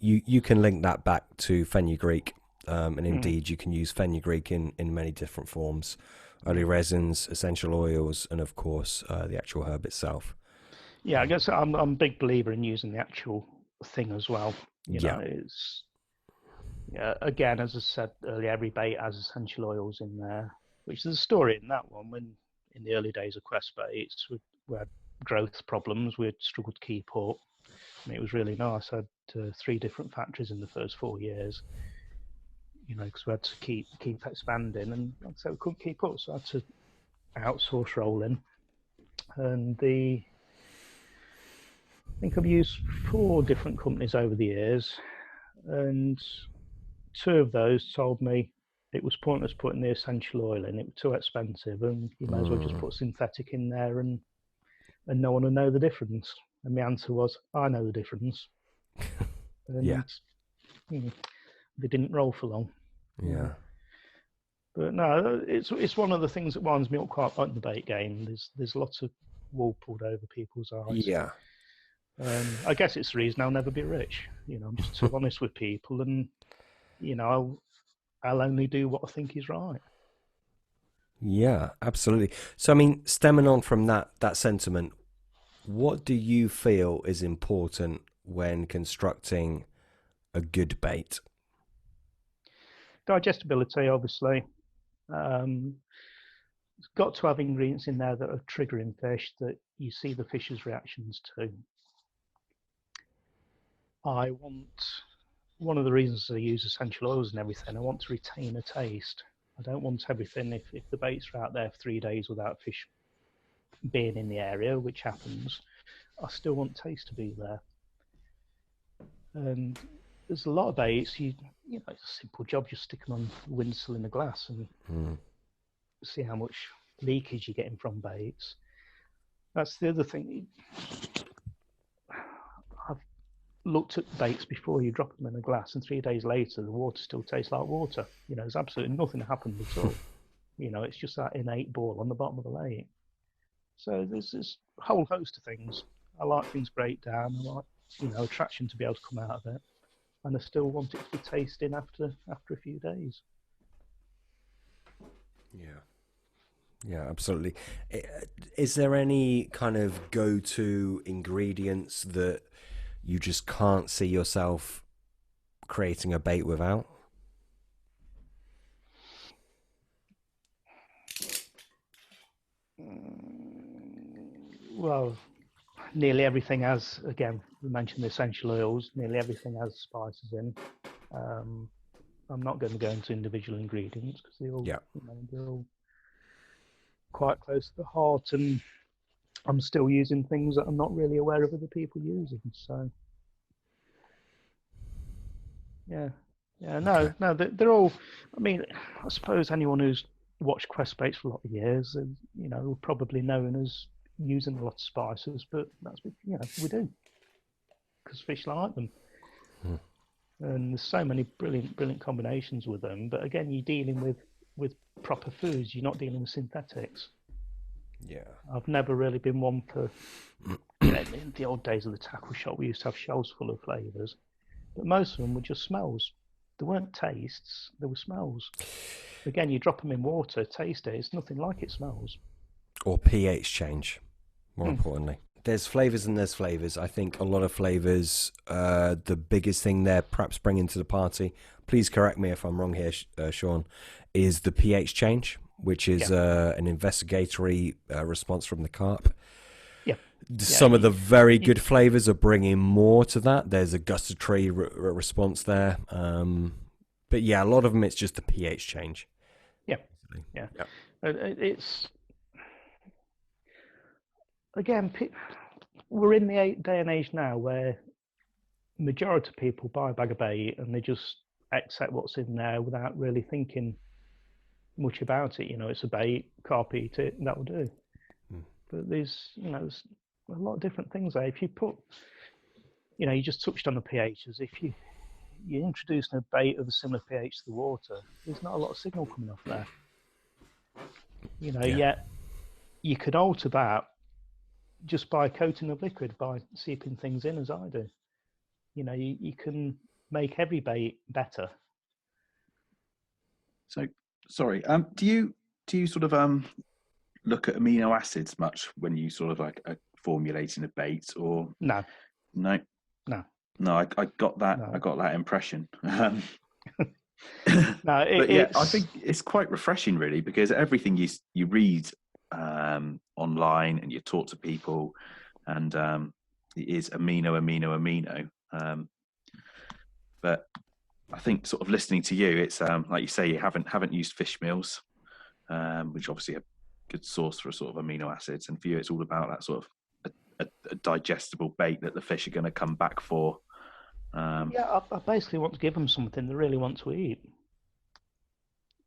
you can link that back to fenugreek. and indeed you can use fenugreek in many different forms, early resins, essential oils, and of course the actual herb itself. Yeah, I guess I'm a big believer in using the actual thing as well. You know, it's again, as I said earlier, every bait has essential oils in there, which there's a story in that one. When in the early days of Quest Baits, we had growth problems, we'd struggled to keep up. And it was really nice. I had 3 different factories in the first 4 years, you know, because we had to keep expanding, and like I said, we couldn't keep up, so I had to outsource rolling. And I think I've used 4 different companies over the years, and 2 of those told me it was pointless putting the essential oil in. It was too expensive, and you may as well just put synthetic in there, and no one will know the difference. And my answer was, I know the difference. And they didn't roll for long. Yeah. But no, it's one of the things that winds me up quite like the bait game. There's lots of wool pulled over people's eyes. Yeah. I guess it's the reason I'll never be rich. You know, I'm just too honest with people, and you know, I'll only do what I think is right. Yeah, absolutely. So, I mean, stemming on from that sentiment, what do you feel is important when constructing a good bait? Digestibility, obviously. It's got to have ingredients in there that are triggering fish, that you see the fish's reactions to. One of the reasons I use essential oils and everything, I want to retain a taste. I don't want everything, if the baits are out there for 3 days without fish being in the area, which happens, I still want taste to be there. And there's a lot of baits, you know, it's a simple job, just stick them on windsill in the glass and see how much leakage you're getting from baits. That's the other thing. I've looked at baits before, you drop them in a glass, and 3 days later the water still tastes like water. You know, there's absolutely nothing happened at all. You know, it's just that innate ball on the bottom of the lake. So there's this whole host of things. I like things break down. I like, you know, attraction to be able to come out of it, and I still want it to be tasting after a few days. Yeah, absolutely. Is there any kind of go-to ingredients that you just can't see yourself creating a bait without? Well, nearly everything has, again, we mentioned the essential oils, nearly everything has spices in. I'm not going to go into individual ingredients because they're all quite close to the heart, and I'm still using things that I'm not really aware of other people using. So, no, they're all. I mean, I suppose anyone who's watched Quest Baits for a lot of years, you know, will probably known as using a lot of spices, but that's, you know, we do because fish like them. And there's so many brilliant combinations with them. But again, you're dealing with proper foods. You're not dealing with synthetics. Yeah. I've never really been one for, you know, in the old days of the tackle shop, we used to have shelves full of flavours, but most of them were just smells. They weren't tastes, they were smells. Again, you drop them in water, taste it, it's nothing like it smells. Or pH change, more importantly. There's flavours and there's flavours. I think a lot of flavours, the biggest thing they're perhaps bringing to the party, please correct me if I'm wrong here, Shaun, is the pH change, which is an investigatory response from the carp. Some of the very good flavours are bringing more to that. There's a gustatory response there. But yeah, a lot of them, it's just the pH change. Yeah. It's, again, we're in the day and age now where majority of people buy a bag of bait and they just accept what's in there without really thinking much about it. You know, it's a bait, carp eat it, that will do. But there's a lot of different things there. If you put, you know, you just touched on the pHs. If you introduce a bait of a similar pH to the water, there's not a lot of signal coming off there. You know, yet you could alter that just by coating of liquid, by seeping things in, as I do. You know, you can make every bait better So, sorry, do you sort of look at amino acids much when you sort of like formulating a bait, or No, no? no, No, I got that. I no, got that impression. no. But yeah, I It's think it's quite refreshing, really, because everything you read online and you talk to people, and it is amino. But I think sort of listening to you, it's like you say, you haven't used fish meals, which obviously a good source for a sort of amino acids, and for you, it's all about that sort of a digestible bait that the fish are going to come back for. yeah. I basically want to give them something they really want to eat,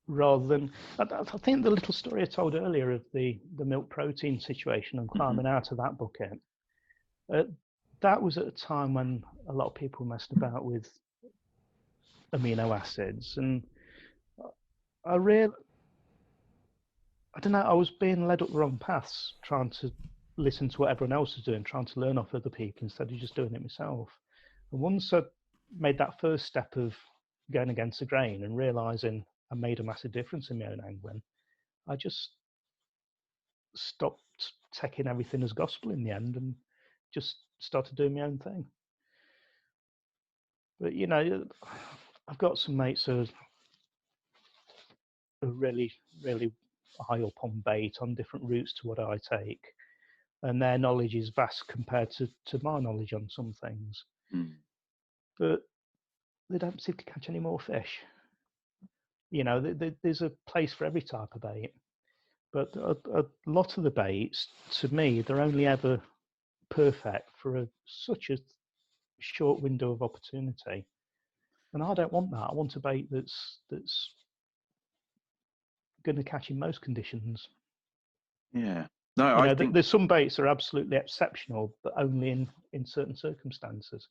rather than. I think the little story I told earlier of the milk protein situation and climbing out of that bucket. That was at a time when a lot of people messed about with amino acids, and I don't know, I was being led up the wrong paths, trying to listen to what everyone else was doing, trying to learn off other people instead of just doing it myself. And once I made that first step of going against the grain and realizing I made a massive difference in my own angling, I just stopped taking everything as gospel in the end and just started doing my own thing. But you know, I've got some mates who are really, really high up on bait on different routes to what I take, and their knowledge is vast compared to my knowledge on some things. But they don't particularly catch any more fish. You know, there's a place for every type of bait, but a lot of the baits, to me, they're only ever perfect for such a short window of opportunity, and I don't want that. I want a bait that's going to catch in most conditions. Yeah. No, You I know, think there's some baits that are absolutely exceptional, but only in certain circumstances.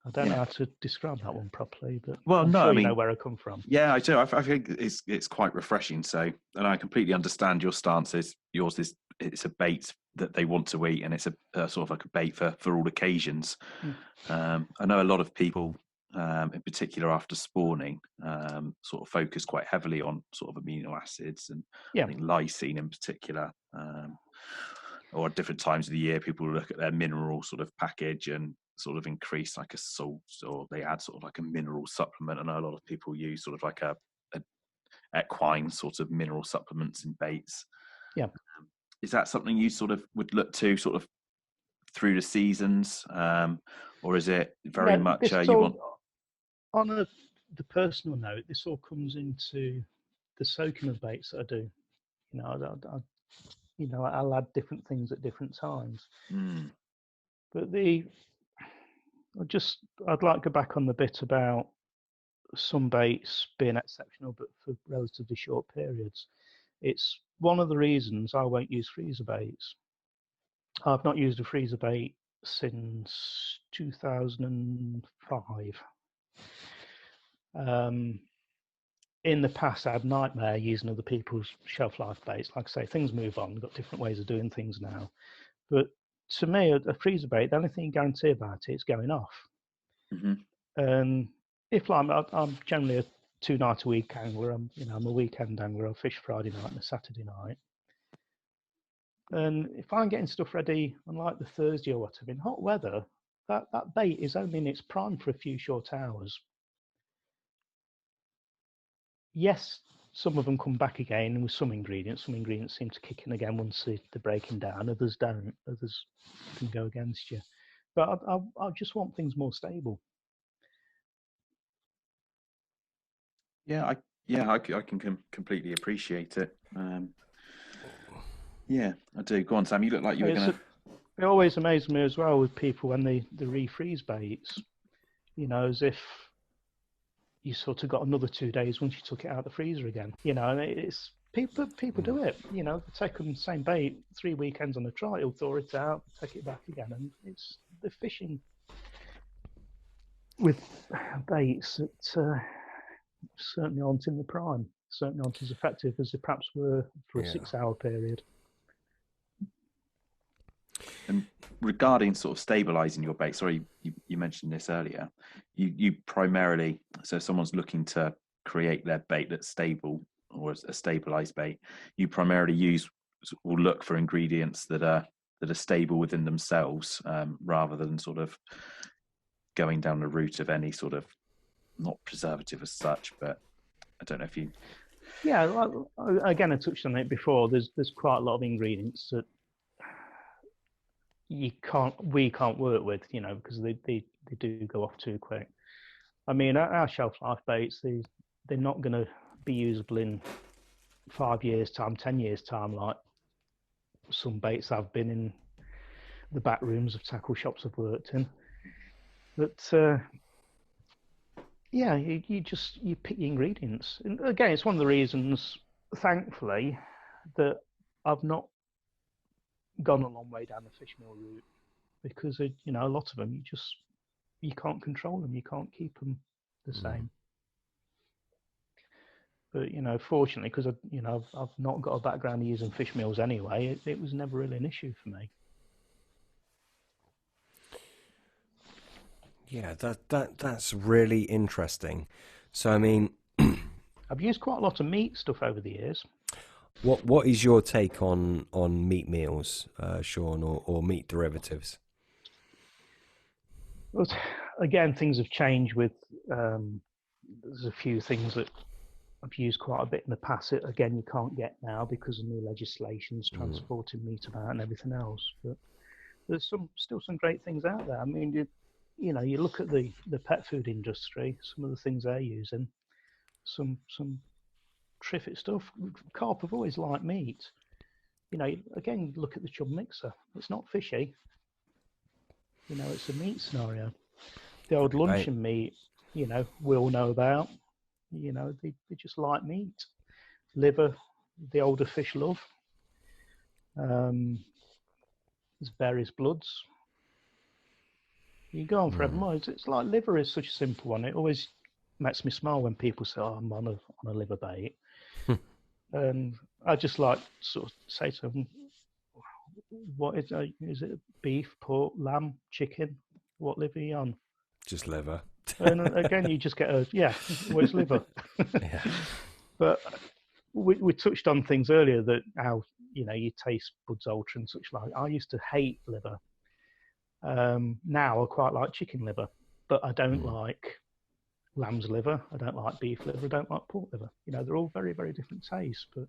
I don't know how to describe that one properly, but well, I'm no, sure I you mean, know where I come from. yeah, I do. I think it's quite refreshing. So, and I completely understand your stance. Yours is it's a bait that they want to eat, and it's a sort of like a bait for all occasions. I know a lot of people, in particular after spawning, sort of focus quite heavily on sort of amino acids, and Yeah. I think lysine in particular. Or at different times of the year, people look at their mineral sort of package and sort of increase like a salt, or they add sort of like a mineral supplement. I know a lot of people use sort of like a equine sort of mineral supplements in baits. Yeah. Is that something you sort of would look to sort of through the seasons, or is it very much you want? On the personal note, this all comes into the soaking of baits that I do. You know, I'll add different things at different times. But I'd like to go back on the bit about some baits being exceptional, but for relatively short periods. It's one of the reasons I won't use freezer baits. I've not used a freezer bait since 2005. In the past, I had nightmare using other people's shelf life baits. Like I say, things move on. We've got different ways of doing things now. But to me, a freezer bait, the only thing you guarantee about it is going off. And if I'm generally a 2-night-a-week angler, I'm a weekend angler. I'll fish Friday night and a Saturday night. And if I'm getting stuff ready on like the Thursday or whatever in hot weather, that bait is only in its prime for a few short hours. Yes, some of them come back again with some ingredients. Some ingredients seem to kick in again once they're breaking down. Others don't. Others can go against you. But I just want things more stable. Yeah, I can completely appreciate it. Yeah, I do. Go on, Sam. You look like you were going to. It always amazes me as well with people when they refreeze baits. You know, as if you sort of got another 2 days once you took it out of the freezer again. You know, and it's people do it. You know, they take them the same bait 3 weekends on a trial, thaw it out, take it back again, and they're fishing with baits that certainly aren't in the prime, certainly aren't as effective as they perhaps were for a 6-hour period. And regarding sort of stabilizing your bait, sorry, you mentioned this earlier. You primarily, so if someone's looking to create their bait that's stable or a stabilized bait, you primarily use or look for ingredients that are stable within themselves, rather than sort of going down the route of any sort of, not preservative as such, but I don't know if you. Yeah, again, I touched on it before. There's quite a lot of ingredients that we can't work with, because they do go off too quick. I mean, our shelf life baits, they're not going to be usable in 5 years' time, 10 years' time, like some baits have been in the back rooms of tackle shops I've worked in. But yeah, you pick your ingredients. And again, it's one of the reasons, thankfully, that I've not gone a long way down the fish meal route, because a lot of them you can't control them, you can't keep them the same. But fortunately, because I've not got a background of using fish meals anyway, it was never really an issue for me. Yeah, that's really interesting. So I mean, I've used quite a lot of meat stuff over the years. what is your take on meat meals, Shaun, or meat derivatives? Well, again, things have changed with. There's a few things that I've used quite a bit in the past that, again, you can't get now because of new legislations transporting meat about and everything else. But there's still some great things out there. I mean, you look at the pet food industry, some of the things they're using, some terrific stuff. Carp have always liked meat. Again, look at the chub mixer. It's not fishy. It's a meat scenario. The old luncheon meat, we all know about. They just like meat. Liver, the older fish love. There's various bloods. You go on forever. It's like liver is such a simple one. It always makes me smile when people say, "Oh, I'm on a liver bait," and I just like sort of say to them, "What is it? Beef, pork, lamb, chicken? What liver are you on?" Just liver. And again, you just get where's liver? Yeah. But we touched on things earlier that how you taste buds ultra and such like. I used to hate liver. Now I quite like chicken liver, but I don't like lamb's liver. I don't like beef liver. I don't like pork liver. They're all very, very different tastes. But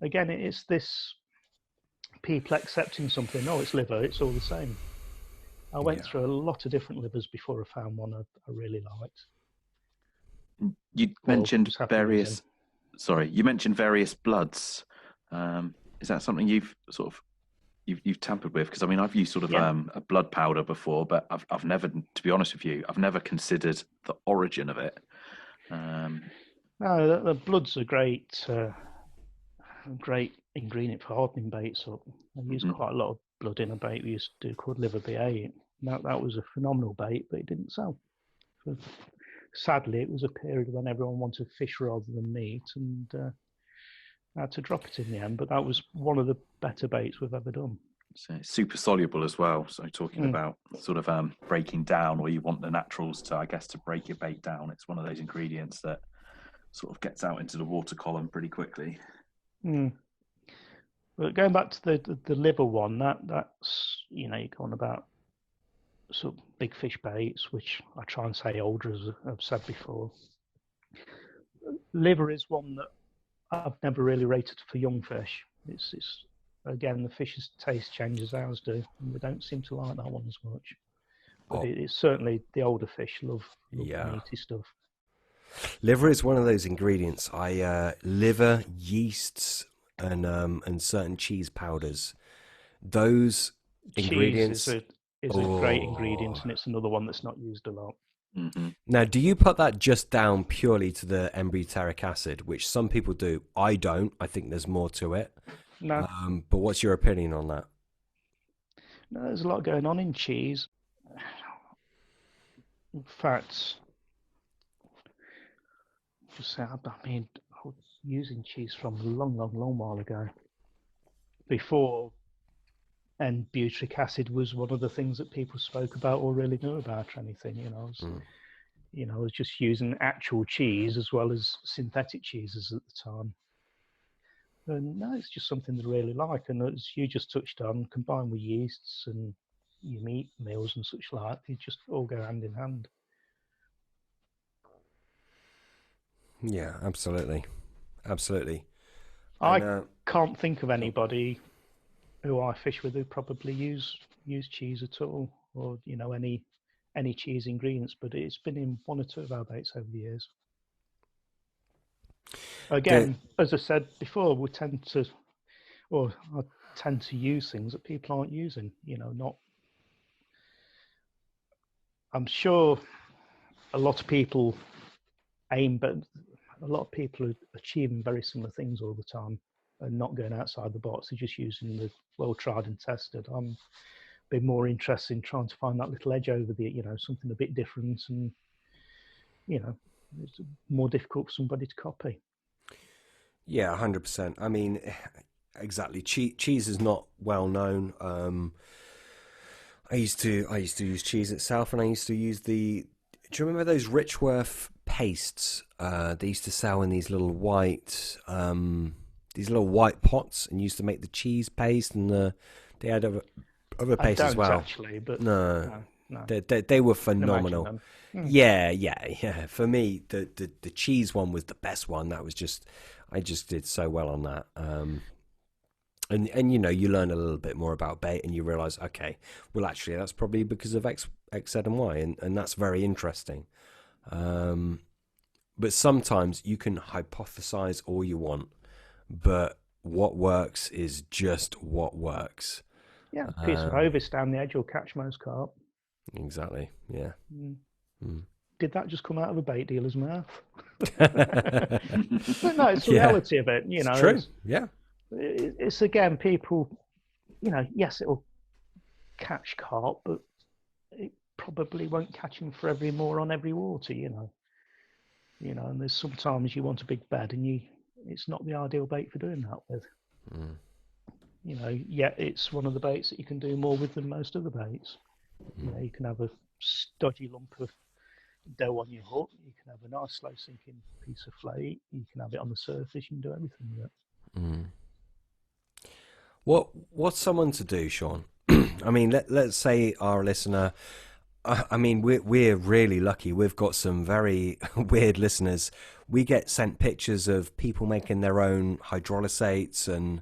again, it's this people accepting something. Oh, it's liver. It's all the same. I went through a lot of different livers before I found one I really liked. You mentioned various. Sorry, you mentioned various bloods. Is that something you've sort of you've tampered with? Because I mean, I've used sort of a blood powder before, but I've never, to be honest with you, I've never considered the origin of it. No, the blood's a great ingredient for hardening baits. So I used quite a lot of blood in a bait we used to do called liver B8. That was a phenomenal bait, but it didn't sell. Sadly, it was a period when everyone wanted fish rather than meat, and I had to drop it in the end. But that was one of the better baits we've ever done. So it's super soluble as well. So talking about sort of breaking down, or you want the naturals to, I guess, to break your bait down. It's one of those ingredients that sort of gets out into the water column pretty quickly. But going back to the liver one, that's you're going about sort of big fish baits, which I try and say older, as I've said before. Liver is one that I've never really rated for young fish. It's again, the fish's taste changes, ours do, and we don't seem to like that one as much. But it's certainly the older fish love meaty stuff. Liver is one of those ingredients. Liver, yeasts, and certain cheese powders. Those ingredients is a great ingredient, and it's another one that's not used a lot. Now, do you put that just down purely to the embutyric acid, which some people do? I don't. I think there's more to it. No. But what's your opinion on that? No, there's a lot going on in cheese. In fact, I was using cheese from a long, long, long while ago. Before butyric acid was one of the things that people spoke about or really knew about or anything. You know, I was just using actual cheese as well as synthetic cheeses at the time. And no, it's just something that I really like. And as you just touched on, combined with yeasts and your meat meals and such like, they just all go hand in hand. Yeah, absolutely. Absolutely. I And, can't think of anybody who I fish with who probably use cheese at all, or you know, any cheese ingredients. But it's been in one or two of our baits over the years. Again, as I said before, we tend to, or I tend to use things that people aren't using. You know, not. I'm sure a lot of people aim, but a lot of people are achieving very similar things all the time and not going outside the box. They're just using the well tried and tested. I'm been more interested in trying to find that little edge over the, you know, something a bit different, and you know, it's more difficult for somebody to copy. yeah, 100%. I mean, exactly. Cheese is not well known. I used to use cheese itself, and I used to use the. Do you remember those Richworth pastes? They used to sell in these little white pots, and used to make the cheese paste, and they had other paste as well. Actually, but No. no. They were phenomenal. Yeah. For me, the cheese one was the best one. That was just, I just did so well on that. And you know, you learn a little bit more about bait, and you realize, okay, well, actually, that's probably because of X, Z, and Y, and that's very interesting. But sometimes you can hypothesize all you want, but what works is just what works. Yeah, a piece of ovis down the edge will catch most carp. Exactly. Yeah. Did that just come out of a bait dealer's mouth? But no, it's the reality of it. You know, it's true. Yeah. It's again, people. You know, yes, it'll catch carp, but it probably won't catch him for every more on every water. You know, and there's sometimes you want a big bed, and it's not the ideal bait for doing that with. You know, yet it's one of the baits that you can do more with than most other baits. You know, you can have a stodgy lump of dough on your hook. You can have a nice slow sinking piece of flake. You can have it on the surface. You can do everything with it. What's someone to do, Shaun? I mean, let's say our listener. I mean, we're really lucky. We've got some very weird listeners. We get sent pictures of people making their own hydrolysates, and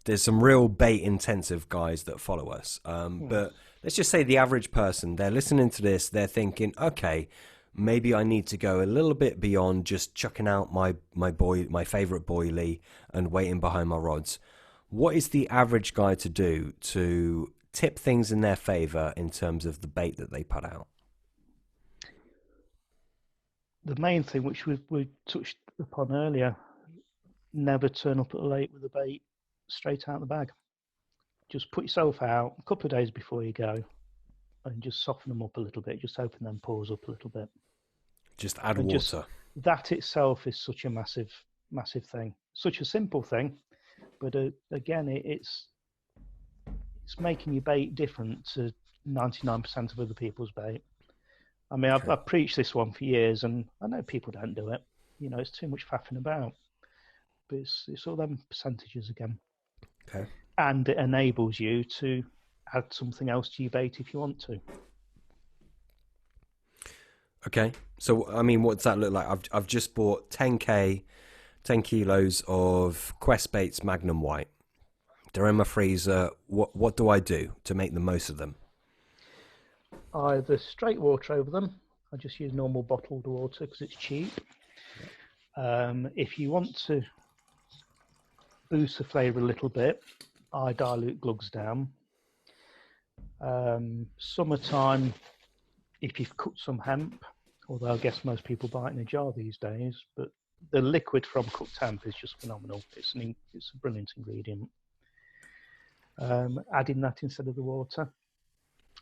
there's some real bait intensive guys that follow us. But let's just say the average person, they're listening to this, they're thinking, okay, maybe I need to go a little bit beyond just chucking out my favorite boilie and waiting behind my rods. What is the average guy to do to tip things in their favor in terms of the bait that they put out? The main thing, which we touched upon earlier, never turn up at the lake with a bait straight out of the bag. Just put yourself out a couple of days before you go and just soften them up a little bit. Just open them pores up a little bit. Just add and water. That itself is such a massive thing. Such a simple thing. But again, it's making your bait different to 99% of other people's bait. I mean, I've preached this one for years, and I know people don't do it. You know, it's too much faffing about. But it's all them percentages again. Okay. And it enables you to add something else to your bait if you want to. Okay. So, I mean, what does that look like? I've just bought 10 kilos of Quest Baits Magnum White. They're in my freezer. What do I do to make the most of them? Either straight water over them. I just use normal bottled water because it's cheap. If you want to boost the flavour a little bit, I dilute glugs down. Summertime, if you've cooked some hemp, although I guess most people buy it in a jar these days, but the liquid from cooked hemp is just phenomenal. It's a brilliant ingredient. Adding that instead of the water.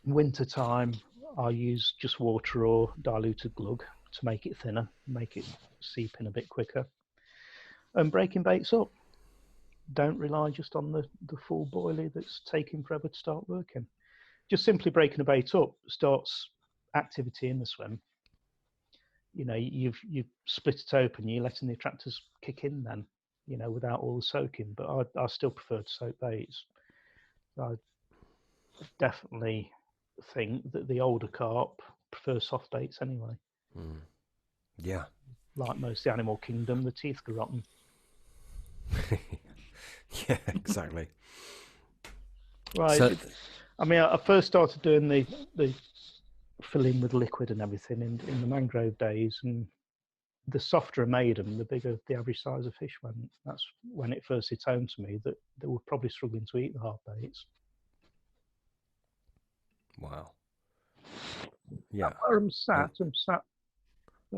Winter time, I use just water or diluted glug to make it thinner, make it seep in a bit quicker. And breaking baits up. Don't rely just on the full boilie that's taking forever to start working. Just simply breaking a bait up starts activity in the swim. you've split it open, you're letting the attractors kick in then, without all the soaking. But I still prefer to soak baits. I definitely think that the older carp prefer soft baits anyway. Yeah. Like most of the animal kingdom, the teeth go rotten. Yeah, exactly. Right. So, I first started doing the filling with liquid and everything in the mangrove days, and the softer I made them, the bigger the average size of fish went. That's when it first hit home to me that they were probably struggling to eat the hard baits. wow. Yeah. Where I'm sat at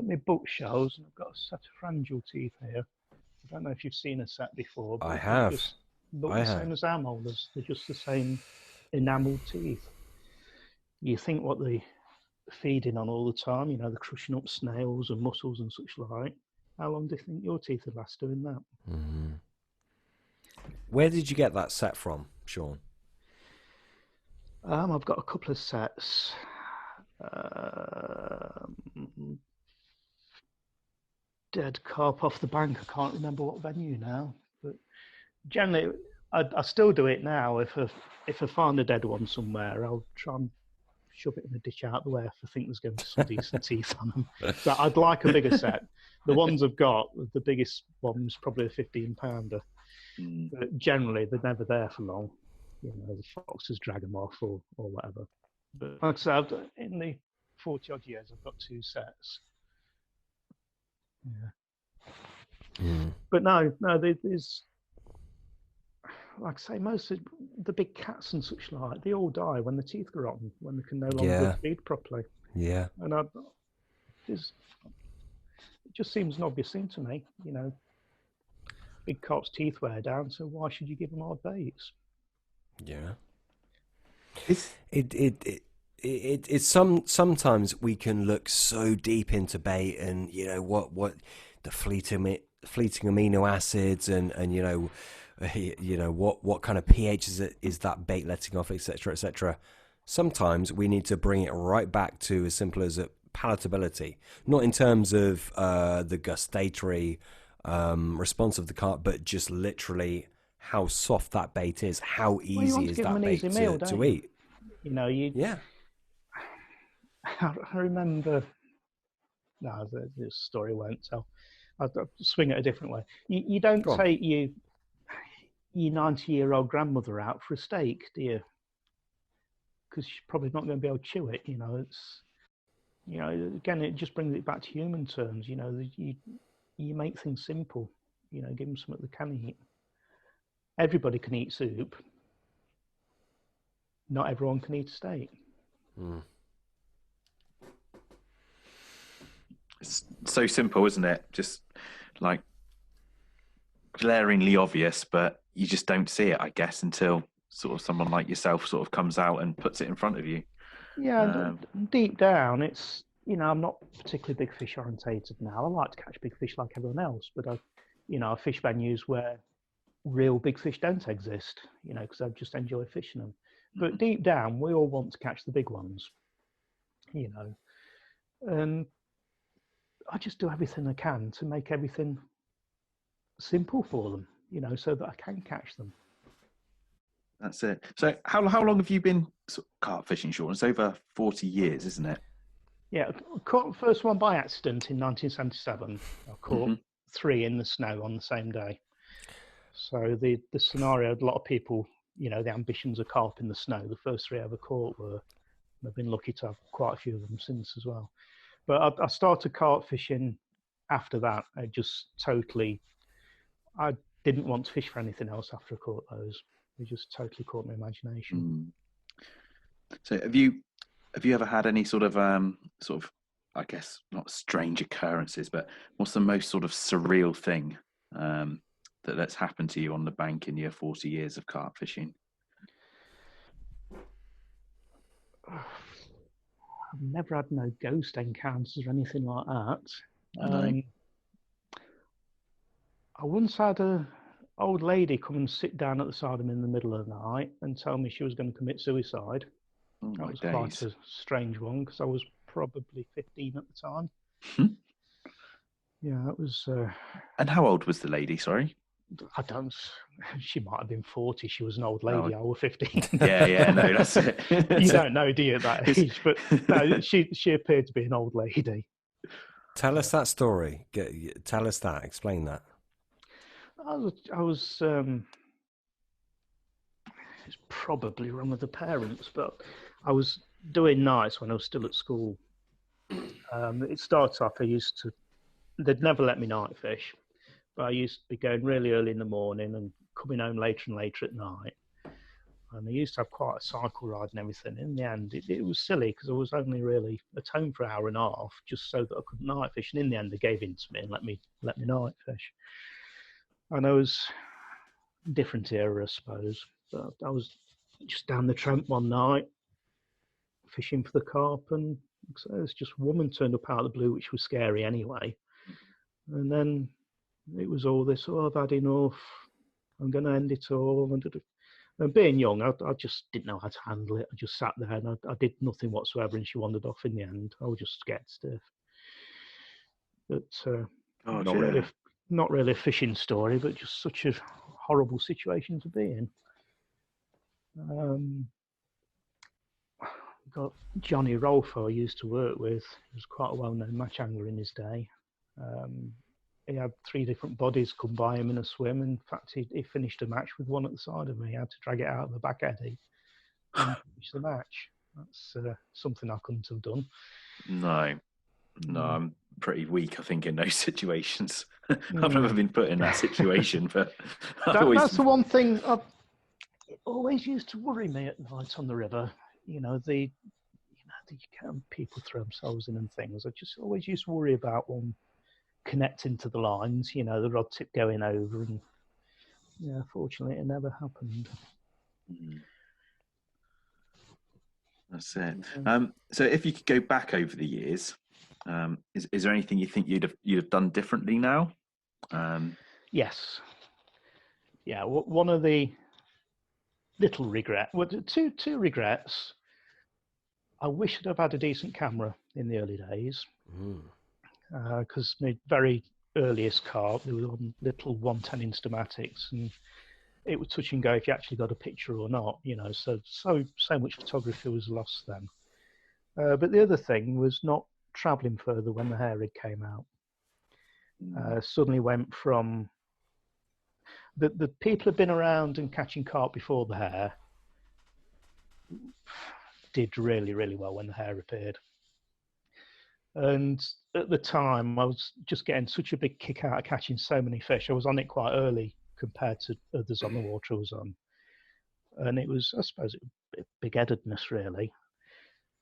my bookshelves, and I've got a set of frangel teeth here. I don't know if you've seen a set before, but I they have. just look I the have. same as our molars. They're just the same enamelled teeth. You think what they're feeding on all the time, they're crushing up snails and mussels and such like. How long do you think your teeth would last doing that? Mm-hmm. Where did you get that set from, Shaun? I've got a couple of sets. Dead carp off the bank. I can't remember what venue now, but generally, I still do it now. If I find a dead one somewhere, I'll try and shove it in a ditch out the way if I think there's going to be some decent teeth on them. So I'd like a bigger set. The ones I've got, the biggest one's probably a 15-pounder. But generally, they're never there for long. The foxes drag them off or whatever. But like I said, in the 40-odd years, I've got 2 sets. Yeah. But no, there's, like I say, most of the big cats and such like, they all die when the teeth go rotten, when they can no longer feed properly. Yeah. And it just seems an obvious thing to me, big carp's teeth wear down, so why should you give them hard baits? Yeah. It's sometimes we can look so deep into bait and what the fleeting amino acids and what kind of pH is that bait letting off, etc., etc. Sometimes we need to bring it right back to as simple as palatability, not in terms of the gustatory response of the carp, but just literally how soft that bait is, how easy is that bait to eat. Yeah. I remember. No, this story won't tell. I'll swing it a different way. You don't take your 90-year-old grandmother out for a steak, do you? Because she's probably not going to be able to chew it. It's again, it just brings it back to human terms. You make things simple. Give them something they can eat. Everybody can eat soup. Not everyone can eat a steak. It's so simple, isn't it? Just like glaringly obvious, but you just don't see it, I guess, until sort of someone like yourself sort of comes out and puts it in front of you. Yeah, deep down, it's, I'm not particularly big fish orientated now. I like to catch big fish like everyone else, but I fish venues where real big fish don't exist, because I just enjoy fishing them. But deep down, we all want to catch the big ones, and I just do everything I can to make everything simple for them, so that I can catch them. That's it. So how long have you been carp fishing, Shaun? It's over 40 years, isn't it? Yeah, I caught the first one by accident in 1977. I caught 3 in the snow on the same day. So the scenario, a lot of people, the ambitions of carp in the snow, the first 3 I ever caught were, I've been lucky to have quite a few of them since as well. But I started carp fishing after that. I didn't want to fish for anything else after I caught those. They just totally caught my imagination. So have you ever had any sort of I guess not strange occurrences, but what's the most sort of surreal thing that's happened to you on the bank in your 40 years of carp fishing? I've never had no ghost encounters or anything like that. No. I once had an old lady come and sit down at the side of me in the middle of the night and tell me she was going to commit suicide. That was quite a strange one because I was probably 15 at the time. Yeah, that was. And how old was the lady? Sorry. I don't. She might have been 40. She was an old Oh, lady. I was 15. Yeah, no, that's it. You don't know, do you, at that It's- age? But no, she appeared to be an old lady. Tell us that story. Tell us that. Explain that. I was it's probably wrong with the parents, but I was doing nights when I was still at school. It starts off, they'd never let me night fish, but I used to be going really early in the morning and coming home later and later at night. And I used to have quite a cycle ride and everything. In the end, it was silly because I was only really at home for an hour and a half just so that I could night fish. And in the end, they gave in to me and let me night fish. And I was different era, I suppose. But I was just down the Trent one night fishing for the carp, and so there's just a woman turned up out of the blue, which was scary anyway. And then it was all this, oh, I've had enough. I'm going to end it all. And being young, I just didn't know how to handle it. I just sat there and I did nothing whatsoever, and she wandered off in the end. I was just scared stiff. But not really a fishing story, but just such a horrible situation to be in. Got Johnny Rolfo I used to work with. He was quite a well-known match angler in his day. He had 3 different bodies come by him in a swim. In fact, he finished a match with one at the side of me. He had to drag it out of the back eddy and finish the match. That's something I couldn't have done. No, I'm pretty weak, I think, in those situations. I've never been put in that situation, but that's the one thing it always used to worry me at night on the river. People throw themselves in and things. I just always used to worry about one connecting to the lines, the rod tip going over, and fortunately it never happened. That's it. So if you could go back over the years, is there anything you think you'd have done differently now? Yes. Yeah, one of the little regret, two regrets. I wish I'd have had a decent camera in the early days, because my very earliest carp, they were on little 110 Instamatics, and it would touch and go if you actually got a picture or not. So much photography was lost then. But the other thing was not travelling further when the hair rig came out. Suddenly went from the people had been around and catching carp before the hair did really, really well when the hair appeared. And at the time, I was just getting such a big kick out of catching so many fish. I was on it quite early compared to others on the water I was on. And it was, I suppose, big-headedness, really.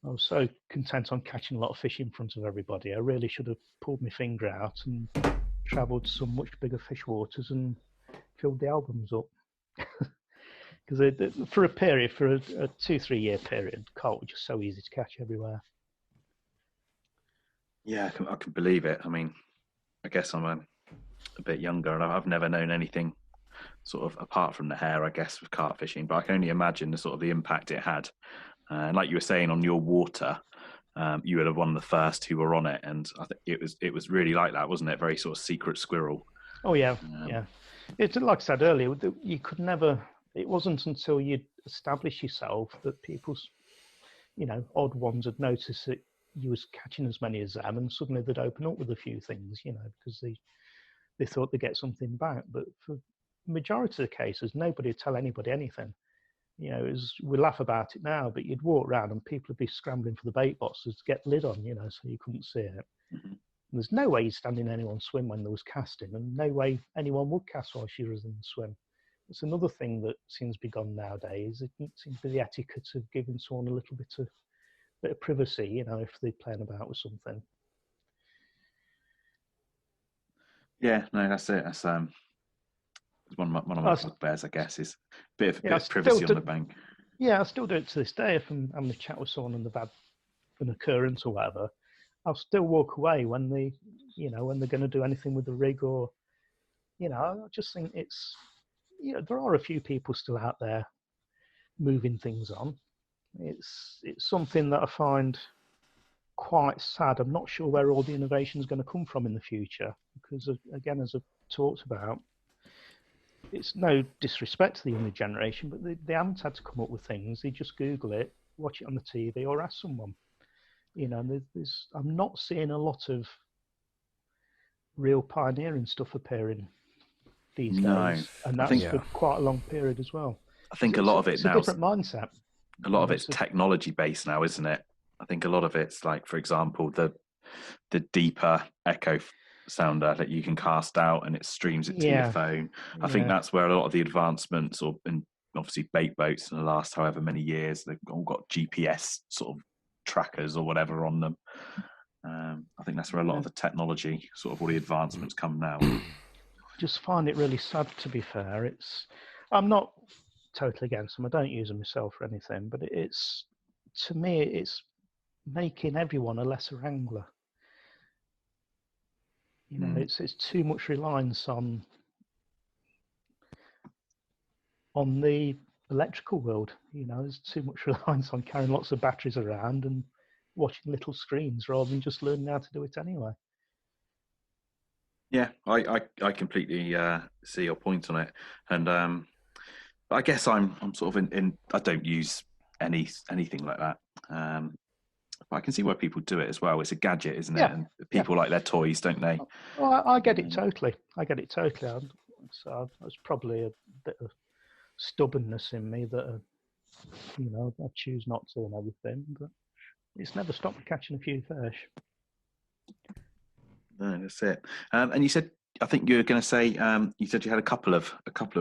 I was so content on catching a lot of fish in front of everybody. I really should have pulled my finger out and travelled some much bigger fish waters and filled the albums up. Because for a 2-3 year period, carp were just so easy to catch everywhere. Yeah, I can believe it. I mean, I guess I'm a bit younger, and I've never known anything sort of apart from the hair, I guess, with carp fishing. But I can only imagine the impact it had. And like you were saying, on your water, you were one of the first who were on it, and I think it was really like that, wasn't it? Very sort of secret squirrel. Oh yeah, yeah. It's like I said earlier, you could never. It wasn't until you'd established yourself that people's, odd ones would notice that you was catching as many as them, and suddenly they'd open up with a few things, because they thought they'd get something back. But for the majority of the cases, nobody would tell anybody anything. We laugh about it now, but you'd walk around and people would be scrambling for the bait boxes to get the lid on, so you couldn't see it. Mm-hmm. There's no way you'd stand in anyone's swim when there was casting, and no way anyone would cast while she was in the swim. It's another thing that seems to be gone nowadays. It seems to be the etiquette of giving someone a little bit of privacy, if they're playing about with something. Yeah, no, that's it. That's one of my bugbears, I guess, is a bit of privacy on the bank. Yeah, I still do it to this day. If I'm having a chat with someone and they've had an occurrence or whatever, I'll still walk away when when they're going to do anything with the rig, or, I just think it's, there are a few people still out there moving things on. It's something that I find quite sad. I'm not sure where all the innovation is going to come from in the future, because again, as I've talked about, it's no disrespect to the younger generation, but they haven't had to come up with things. They just Google it, watch it on the TV, or ask someone. You know, I'm not seeing a lot of real pioneering stuff appearing these days, and that's for quite a long period as well. I think a lot of it now, it's a different mindset. A lot of it's technology based now, isn't it? I think a lot of it's like, for example, the deeper echo sounder that you can cast out and it streams it to your phone. I think that's where a lot of the advancements, and obviously bait boats in the last however many years, they've all got GPS sort of trackers or whatever on them. I think that's where a lot of the technology, sort of all the advancements come now. I just find it really sad, to be fair. I'm not totally against them. I don't use them myself or anything, but to me, it's making everyone a lesser angler. You know, it's too much reliance on the electrical world. You know, there's too much reliance on carrying lots of batteries around and watching little screens rather than just learning how to do it anyway. Yeah, I completely see your point on it, and I guess I'm sort of in I don't use anything like that. But I can see why people do it as well. It's a gadget, isn't it? And people like their toys, don't they? Well, I get it totally. So there's probably a bit of stubbornness in me that, you know, I choose not to and everything, but it's never stopped me catching a few fish. No, that's it. And you said, I think you were going to say, you said you had a couple of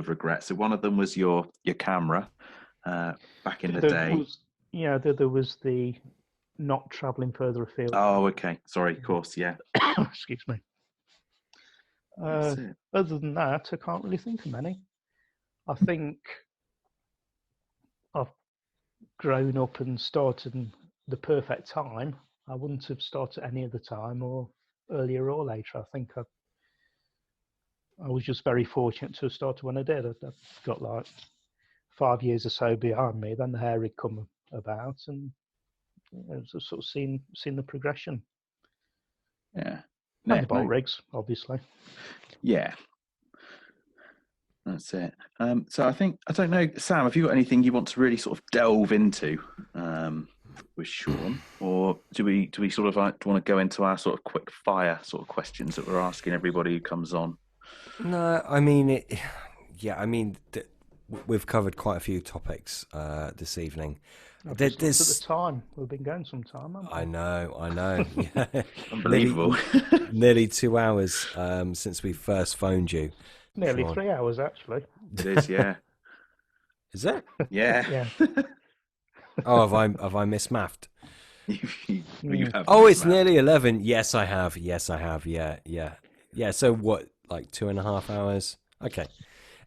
regrets. So one of them was your camera back in the day. There was the not travelling further afield. Oh, okay. Sorry, of course, yeah. Excuse me. Other than that, I can't really think of many. I think I've grown up and started in the perfect time. I wouldn't have started any other time or earlier or later. I think I was just very fortunate to have started when I did. I've got like 5 years or so behind me. Then the hair had come about, and I've sort of seen the progression. Yeah. And the bolt rigs, obviously. Yeah. That's it. So I don't know, Sam, have you got anything you want to really sort of delve into with Shaun, or do we sort of want to go into our sort of quick fire sort of questions that we're asking everybody who comes on? No, I mean, we've covered quite a few topics this evening. At the time, we've been going some time, haven't we? I know. Yeah. Unbelievable. Nearly 2 hours since we first phoned you. Nearly 3 hours, actually. It is, yeah. Is it? Yeah. Oh, have I mismathed? You have. Oh, it's nearly 11. Yes, I have. Yeah. So what? Like 2.5 hours? Okay.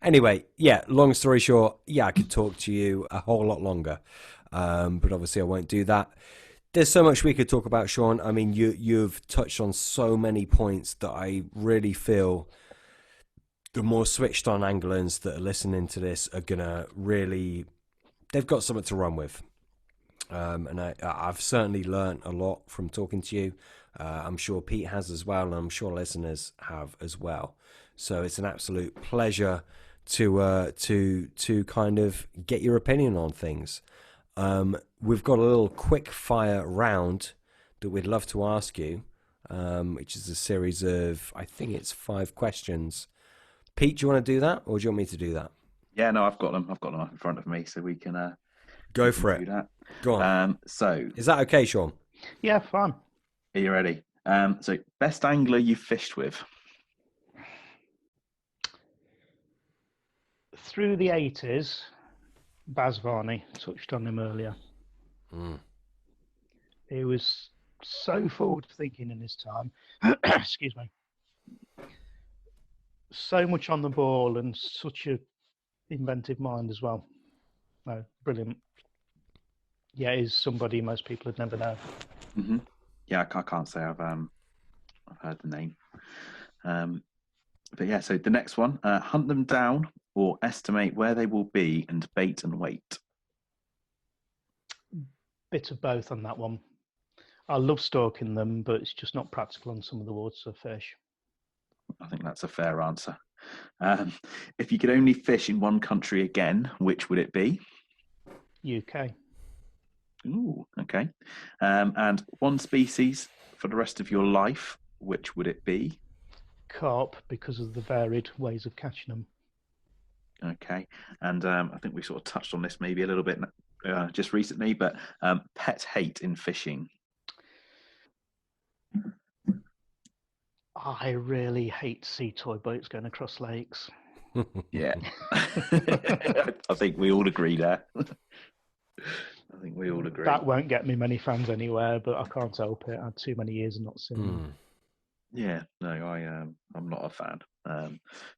Anyway, yeah. Long story short, I could talk to you a whole lot longer, but obviously I won't do that. There's so much we could talk about, Shaun. I mean, you've touched on so many points that I really feel the more switched on anglers that are listening to this are gonna really, they've got something to run with. And I've certainly learned a lot from talking to you. I'm sure Pete has as well, and I'm sure listeners have as well. So it's an absolute pleasure to kind of get your opinion on things. We've got a little quick fire round that we'd love to ask you, which is a series of, I think it's 5 questions. Pete, do you want to do that, or do you want me to do that? Yeah, no, I've got them up in front of me, so we can go for it. Do that. Go on. So, is that okay, Shaun? Yeah, fine. Are you ready? So, best angler you fished with? Through the 80s, Baz Varney, touched on him earlier. He was so forward thinking in his time. Excuse me. So much on the ball and such a inventive mind as well. No, brilliant. Yeah, he's somebody most people would never know. Mm-hmm. Yeah, I can't say I've heard the name. But yeah, so the next one, hunt them down or estimate where they will be and bait and weight. Bit of both on that one. I love stalking them, but it's just not practical on some of the water fish. I think that's a fair answer. If you could only fish in one country again, which would it be? UK. Ooh, okay. And one species for the rest of your life, which would it be? Carp, because of the varied ways of catching them. Okay. And I think we sort of touched on this maybe a little bit just recently, but pet hate in fishing. I really hate sea toy boats going across lakes. Yeah. I think we all agree there. I think we all agree. That won't get me many fans anywhere, but I can't help it. I had too many years and not seen them. Yeah, no, I'm not a fan.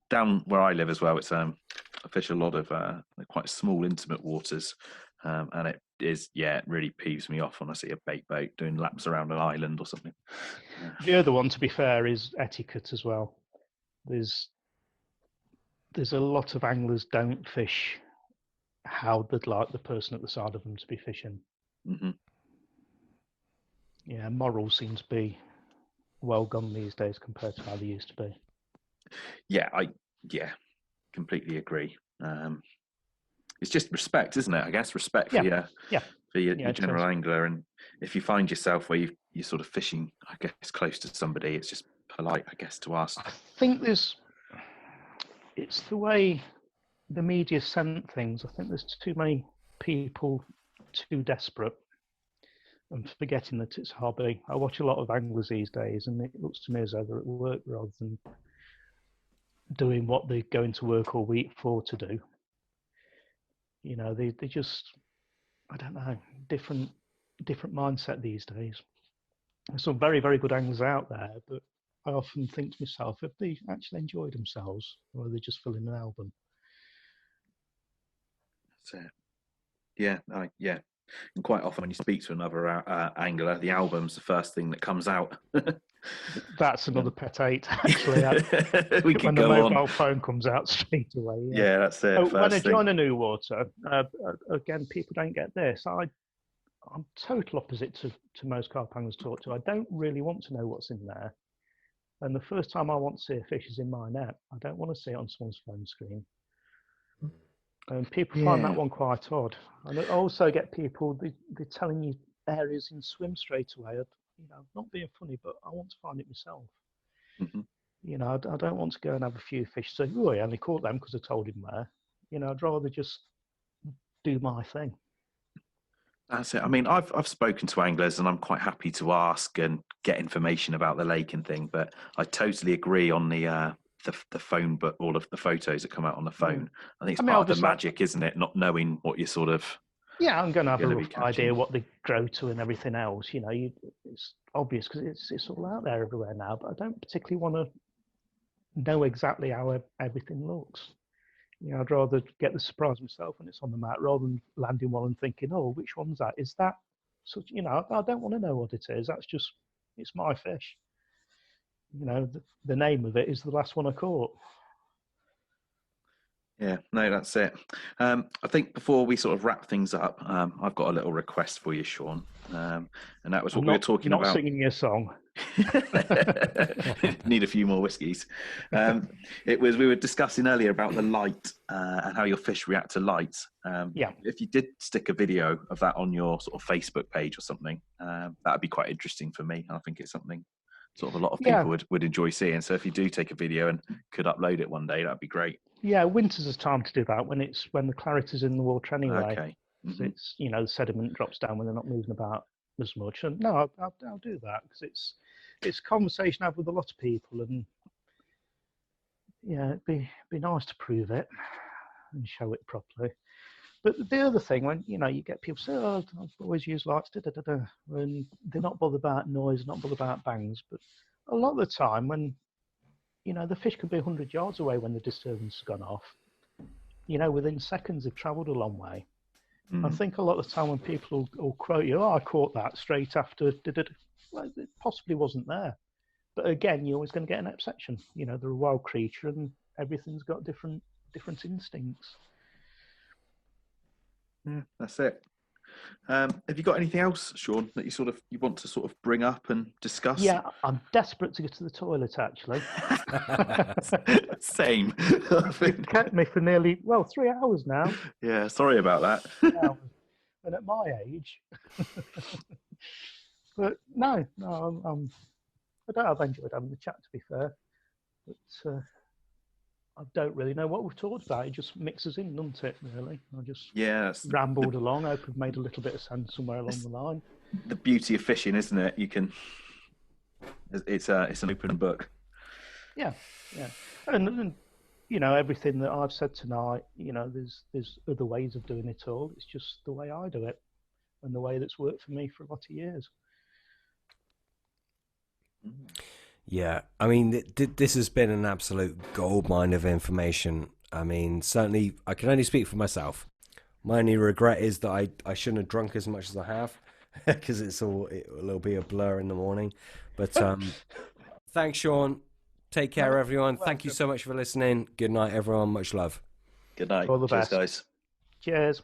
Down where I live as well, it's I fish a lot of quite small, intimate waters, and it is it really peeves me off when I see a bait boat doing laps around an island or something. The other one, to be fair, is etiquette as well. There's a lot of anglers don't fish how they'd like the person at the side of them to be fishing. Mm-hmm. Yeah, morals seem to be well gone these days compared to how they used to be. Yeah, I completely agree. It's just respect, isn't it? I guess respect for your general angler, and if you find yourself where you're sort of fishing, I guess, close to somebody, it's just polite, I guess, to ask. I think it's the way the media sent things. I think there's too many people too desperate and forgetting that it's a hobby. I watch a lot of anglers these days, and it looks to me as though they're at work rather than doing what they're going to work all week for to do. You know, they just, I don't know, different mindset these days. There's some very, very good anglers out there, but I often think to myself, have they actually enjoyed themselves, or are they just filling an album? That's it. Yeah. And quite often when you speak to another angler, the album's the first thing that comes out. That's another pet hate, actually. We could when go the mobile on. phone comes out straight away. Yeah, that's it. When I join a new water, again, people don't get this. I'm total opposite to most carp anglers talk to. I don't really want to know what's in there. And the first time I want to see a fish is in my net. I don't want to see it on someone's phone screen. And people find that one quite odd. And I also get people, they're telling you areas in swim straight away. Not being funny, but I want to find it myself. Mm-hmm. You know, I don't want to go and have a few fish. So, oh, I only caught them because I told him where. You know, I'd rather just do my thing. That's it. I mean, I've spoken to anglers, and I'm quite happy to ask and get information about the lake and thing. But I totally agree on the phone, but all of the photos that come out on the phone. I think it's part of the magic, isn't it? Not knowing what you're sort of. Yeah, I'm going to have a rough idea what they grow to and everything else. You know, it's obvious because it's all out there everywhere now. But I don't particularly want to know exactly how everything looks. You know, I'd rather get the surprise myself when it's on the mat rather than landing one and thinking, oh, which one's that? Is that such? You know, I don't want to know what it is. That's just, it's my fish. You know, the name of it is the last one I caught. Yeah, no, that's it. I think before we sort of wrap things up, I've got a little request for you, Shaun, and that was what we were talking about. Not singing your song. Need a few more whiskies. We were discussing earlier about the light and how your fish react to light. If you did stick a video of that on your sort of Facebook page or something, that would be quite interesting for me. I think it's something sort of a lot of people would enjoy seeing. So if you do take a video and could upload it one day, that'd be great. Yeah, winter's the time to do that when the clarity's in the water anyway. Okay. Mm-hmm. So it's, you know, the sediment drops down when they're not moving about as much. And no, I'll do that because it's a conversation I have with a lot of people, and yeah, it'd be nice to prove it and show it properly. But the other thing, when you know you get people say, "Oh, I've always used lights," and they're not bothered about noise, not bothered about bangs. But a lot of the time, when you know the fish could be 100 yards away when the disturbance has gone off, you know, within seconds they've travelled a long way. Mm. I think a lot of the time when people will quote you, "Oh, I caught that straight after," well, it possibly wasn't there. But again, you're always going to get an exception. You know, they're a wild creature, and everything's got different instincts. Yeah, that's it. Have you got anything else, Shaun, that you want to sort of bring up and discuss? Yeah, I'm desperate to get to the toilet, actually. Same. You've kept me for nearly, 3 hours now. Yeah, sorry about that. And at my age. But no, I've enjoyed having the chat, to be fair. But I don't really know what we've talked about. It just mixes in, doesn't it, really? I just rambled along. I hope I've made a little bit of sense somewhere along the line. The beauty of fishing, isn't it? It's an open book. Yeah. And everything that I've said tonight, there's other ways of doing it all. It's just the way I do it and the way that's worked for me for a lot of years. Yeah, I mean, this has been an absolute goldmine of information. I mean, certainly, I can only speak for myself. My only regret is that I shouldn't have drunk as much as I have, because it'll be a blur in the morning. But thanks, Shaun. Take care, everyone. Thank you so much for listening. Good night, everyone. Much love. Good night. All the Cheers, best. guys. Cheers.